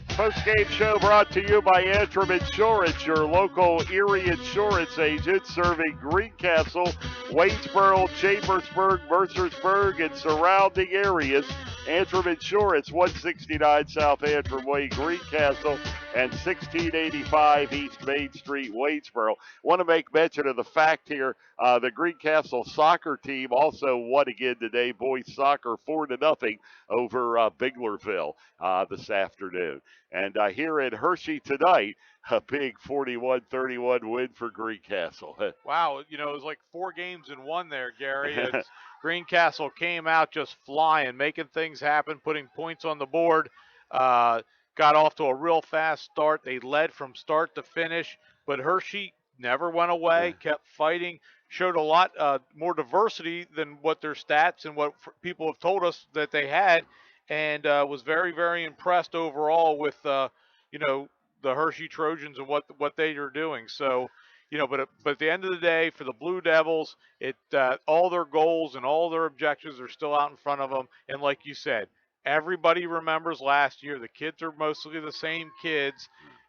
Speaker 2: Post-game show brought to you by Antrim Insurance, your local Erie insurance agent serving Greencastle, Waynesboro, Chambersburg, Mercersburg, and surrounding areas. Antrim Insurance, 169 South Antrim Way, Greencastle, and 1685 East Main Street, Waynesboro. Want to make mention of the fact here, the Greencastle soccer team also won again today, boys soccer 4-0 over Biglerville this afternoon. And here in Hershey tonight, a big 41-31 win for Greencastle.
Speaker 3: Wow, it was like 4 games in one there, Gary. It's Greencastle came out just flying, making things happen, putting points on the board. Got off to a real fast start. They led from start to finish, but Hershey never went away, kept fighting, showed a lot more diversity than what their stats and what people have told us that they had, and was very, very impressed overall with, the Hershey Trojans and what they are doing. So, but at the end of the day, for the Blue Devils, all their goals and all their objectives are still out in front of them. And like you said, everybody remembers last year. The kids are mostly the same kids,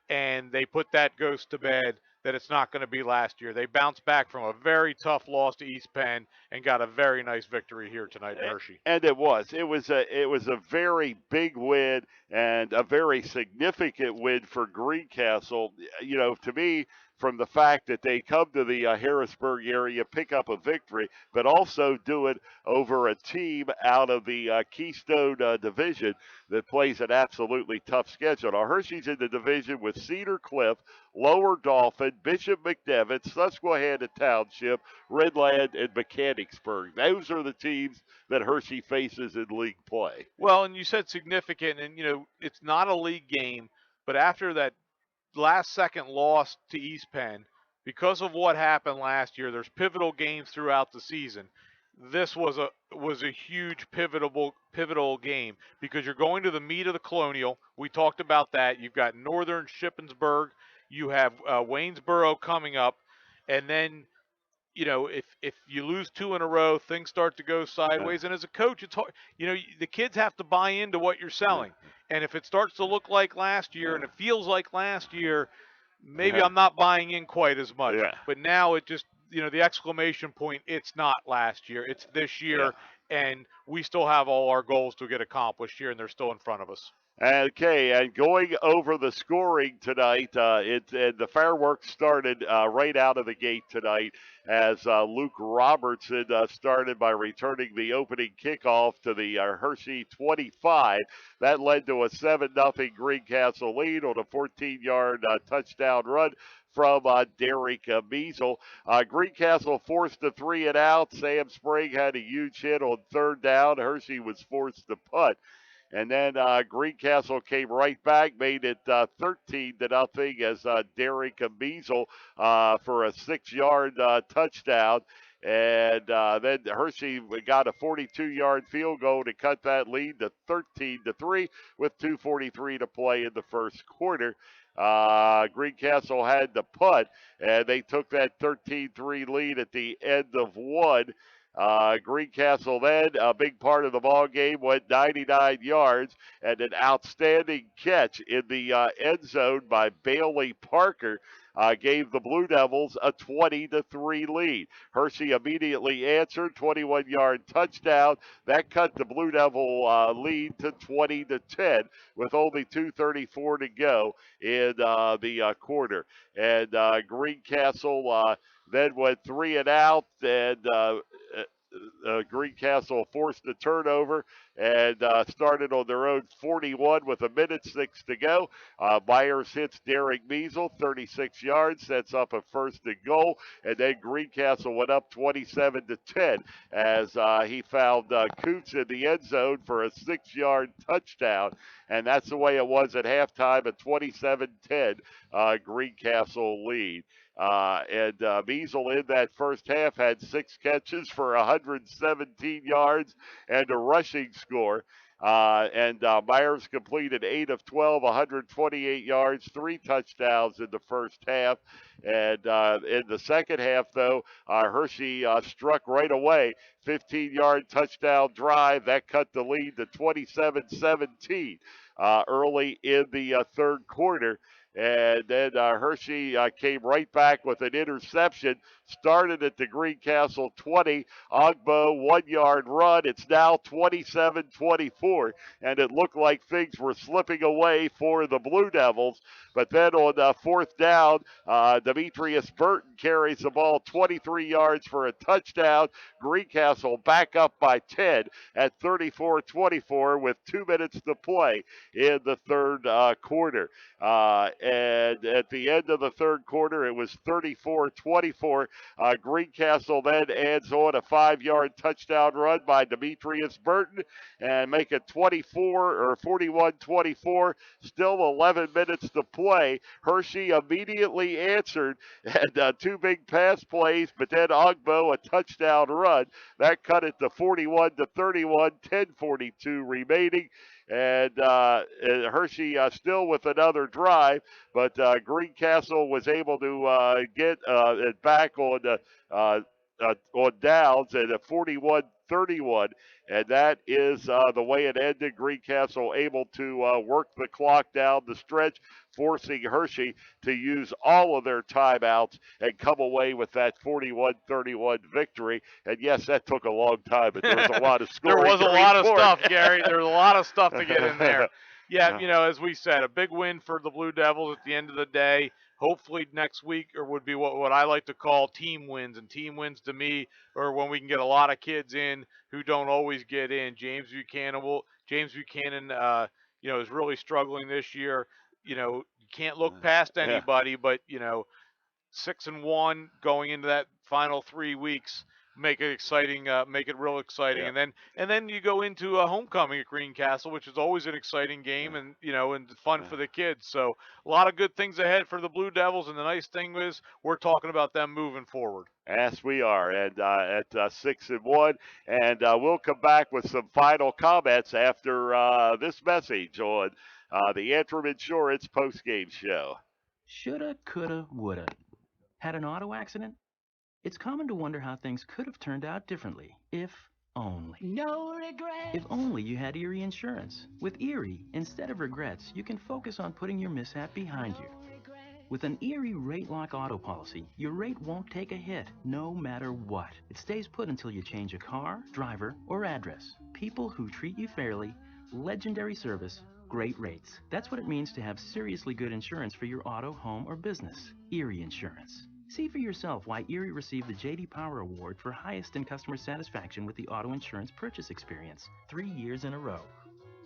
Speaker 3: and they put that ghost to bed that it's not going to be last year. They bounced back from a very tough loss to East Penn and got a very nice victory here tonight in Hershey.
Speaker 2: And it was a very big win and a very significant win for Greencastle. To me, from the fact that they come to the Harrisburg area, pick up a victory, but also do it over a team out of the Keystone Division that plays an absolutely tough schedule. Now, Hershey's in the division with Cedar Cliff, Lower Dauphin, Bishop McDevitt, Susquehanna Township, Redland, and Mechanicsburg. Those are the teams that Hershey faces in league play.
Speaker 3: Well, and you said significant, and, it's not a league game, but after that last-second loss to East Penn, because of what happened last year, there's pivotal games throughout the season. This was a huge pivotal game because you're going to the meat of the Colonial. We talked about that. You've got Northern Shippensburg. You have Waynesboro coming up, and then if you lose 2 in a row, things start to go sideways. And as a coach, it's hard. The kids have to buy into what you're selling. And if it starts to look like last year and it feels like last year, maybe I'm not buying in quite as much. But now it just, the exclamation point, it's not last year, it's this year, and we still have all our goals to get accomplished here, and they're still in front of us.
Speaker 2: Okay, and going over the scoring tonight, the fireworks started right out of the gate tonight as Luke Robertson started by returning the opening kickoff to the Hershey 25. That led to a 7-0 Greencastle lead on a 14-yard touchdown run from Derek Measle. Greencastle forced a 3-and-out. Sam Sprague had a huge hit on third down. Hershey was forced to punt. And then Greencastle came right back, made it 13-0 as Derek Measle for a 6-yard touchdown. And then Hershey got a 42-yard field goal to cut that lead to 13-3 with 2:43 to play in the first quarter. Greencastle had the punt, and they took that 13-3 lead at the end of one. Greencastle then, a big part of the ball game, went 99 yards, and an outstanding catch in the end zone by Bailey Parker gave the Blue Devils a 20-3 lead. Hershey immediately answered, 21-yard touchdown. That cut the Blue Devil lead to 20-10 with only 2:34 to go in the quarter. And Greencastle then went 3-and-out, and Greencastle forced a turnover and started on their own 41 with 1:06 to go. Myers hits Derek Measle, 36 yards, sets up a 1st and goal, and then Greencastle went up 27-10 as he found Coots in the end zone for a 6-yard touchdown, and that's the way it was at halftime, a 27-10 Greencastle lead. And Measle in that first half had 6 catches for 117 yards and a rushing score. And Myers completed 8 of 12, 128 yards, 3 touchdowns in the first half. And in the second half, though, Hershey struck right away. 15-yard touchdown drive. That cut the lead to 27-17 early in the third quarter. And then Hershey came right back with an interception, started at the Greencastle 20. Ogbo, 1-yard run. It's now 27-24, and it looked like things were slipping away for the Blue Devils. But then on fourth down, Demetrius Burton carries the ball 23 yards for a touchdown. Greencastle back up by 10 at 34-24 with 2 minutes to play in the third quarter. And at the end of the third quarter, it was 34-24. Greencastle then adds on a 5-yard touchdown run by Demetrius Burton and make it 41-24. Still 11 minutes to play. Hershey immediately answered and 2 big pass plays, but then Ogbo a touchdown run. That cut it to 41-31, 10:42 remaining. And Hershey still with another drive, but Greencastle was able to get it back on downs at a 41-31, and that is the way it ended. Greencastle able to work the clock down the stretch, forcing Hershey to use all of their timeouts and come away with that 41-31 victory. And yes, that took a long time, but there was a lot of scoring.
Speaker 3: There was a lot of stuff, Gary. There was a lot of stuff to get in there. Yeah, as we said, a big win for the Blue Devils at the end of the day. Hopefully next week would be what I like to call team wins. And team wins to me are when we can get a lot of kids in who don't always get in. James Buchanan, is really struggling this year. You can't look past anybody, but 6-1 going into that final 3 weeks. Make it exciting, make it real exciting, and then you go into a homecoming at Greencastle, which is always an exciting game, and and fun for the kids. So a lot of good things ahead for the Blue Devils, and the nice thing is we're talking about them moving forward.
Speaker 2: Yes, we are, and at 6-1, and we'll come back with some final comments after this message on the Antrim Insurance postgame show.
Speaker 5: Shoulda, coulda, woulda. Had an auto accident? It's common to wonder how things could have turned out differently, if only.
Speaker 16: No regrets.
Speaker 5: If only you had Erie Insurance. With Erie, instead of regrets, you can focus on putting your mishap behind you. With an Erie Rate Lock auto policy, your rate won't take a hit, no matter what. It stays put until you change a car, driver, or address. People who treat you fairly, legendary service, great rates. That's what it means to have seriously good insurance for your auto, home, or business. Erie Insurance. See for yourself why Erie received the J.D. Power Award for highest in customer satisfaction with the auto insurance purchase experience, 3 years in a row.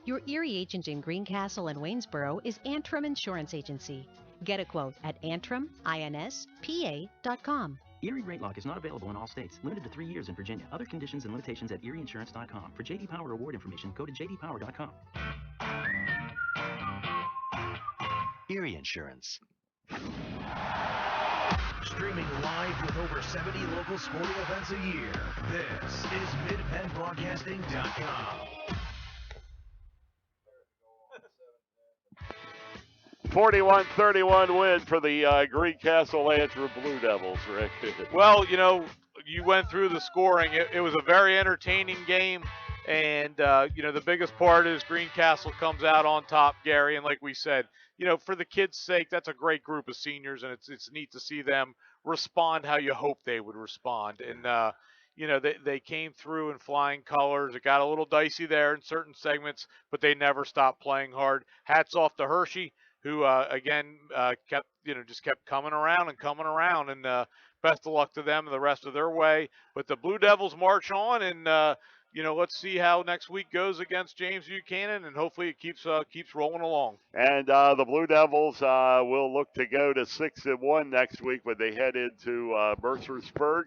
Speaker 9: Your Erie agent in Greencastle and Waynesboro is Antrim Insurance Agency. Get a quote at antriminspa.com.
Speaker 5: Erie Rate Lock is not available in all states. Limited to 3 years in Virginia. Other conditions and limitations at erieinsurance.com. For J.D. Power Award information, go to jdpower.com.
Speaker 6: Erie Insurance. Streaming live with over 70 local sporting events a year. This is MidPennBroadcasting.com.
Speaker 2: 41-31 win for the Greencastle Antrim Blue Devils, Rick.
Speaker 3: Well, you went through the scoring. It was a very entertaining game. And, the biggest part is Greencastle comes out on top, Gary. And like we said, for the kids' sake, that's a great group of seniors. And it's neat to see them respond how you hope they would respond. And, they came through in flying colors. It got a little dicey there in certain segments, but they never stopped playing hard. Hats off to Hershey, who, kept coming around. And best of luck to them and the rest of their way. But the Blue Devils march on, and, let's see how next week goes against James Buchanan, and hopefully it keeps rolling along.
Speaker 2: And the Blue Devils will look to go to 6-1 next week when they head into Mercersburg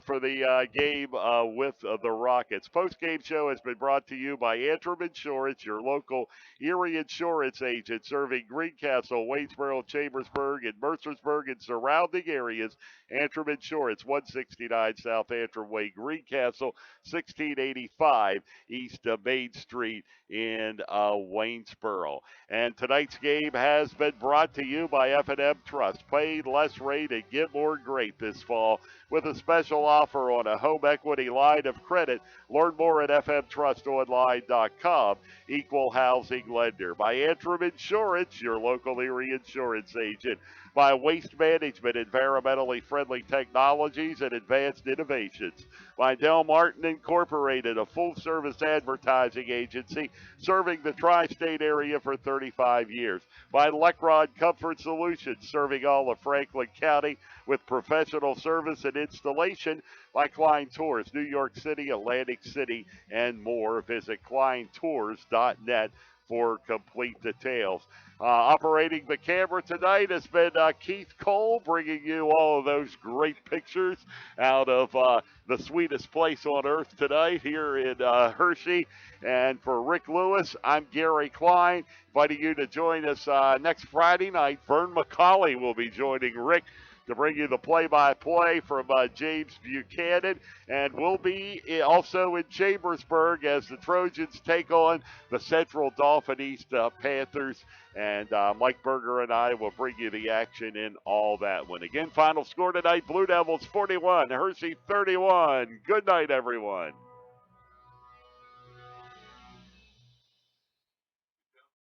Speaker 2: for the game with the Rockets. Post-game show has been brought to you by Antrim Insurance, your local Erie Insurance agent, serving Greencastle, Waynesboro, Chambersburg, and Mercersburg and surrounding areas. Antrim Insurance, 169 South Antrim Way, Greencastle, 1685 East Main Street in Waynesboro. And tonight's game has been brought to you by F&M Trust. Pay less rate and get more great this fall with a special offer on a home equity line of credit. Learn more at fmtrustonline.com. Equal housing lender. By Antrim Insurance, your local Erie insurance agent. By Waste Management, environmentally friendly technologies and advanced innovations. By Del Martin Incorporated, a full-service advertising agency serving the tri-state area for 35 years. By Lecron Comfort Solutions, serving all of Franklin County with professional service and installation. By Klein Tours, New York City, Atlantic City, and more. Visit kleintours.net for complete details. Operating the camera tonight has been Keith Cole, bringing you all of those great pictures out of the sweetest place on earth tonight here in Hershey. And for Rick Lewis, I'm Gary Klein, inviting you to join us next Friday night. Vern McCauley will be joining Rick to bring you the play-by-play from James Buchanan. And we'll be also in Chambersburg as the Trojans take on the Central Dauphin East Panthers. And Mike Berger and I will bring you the action in all that one. Again, final score tonight, Blue Devils 41, Hershey 31. Good night, everyone.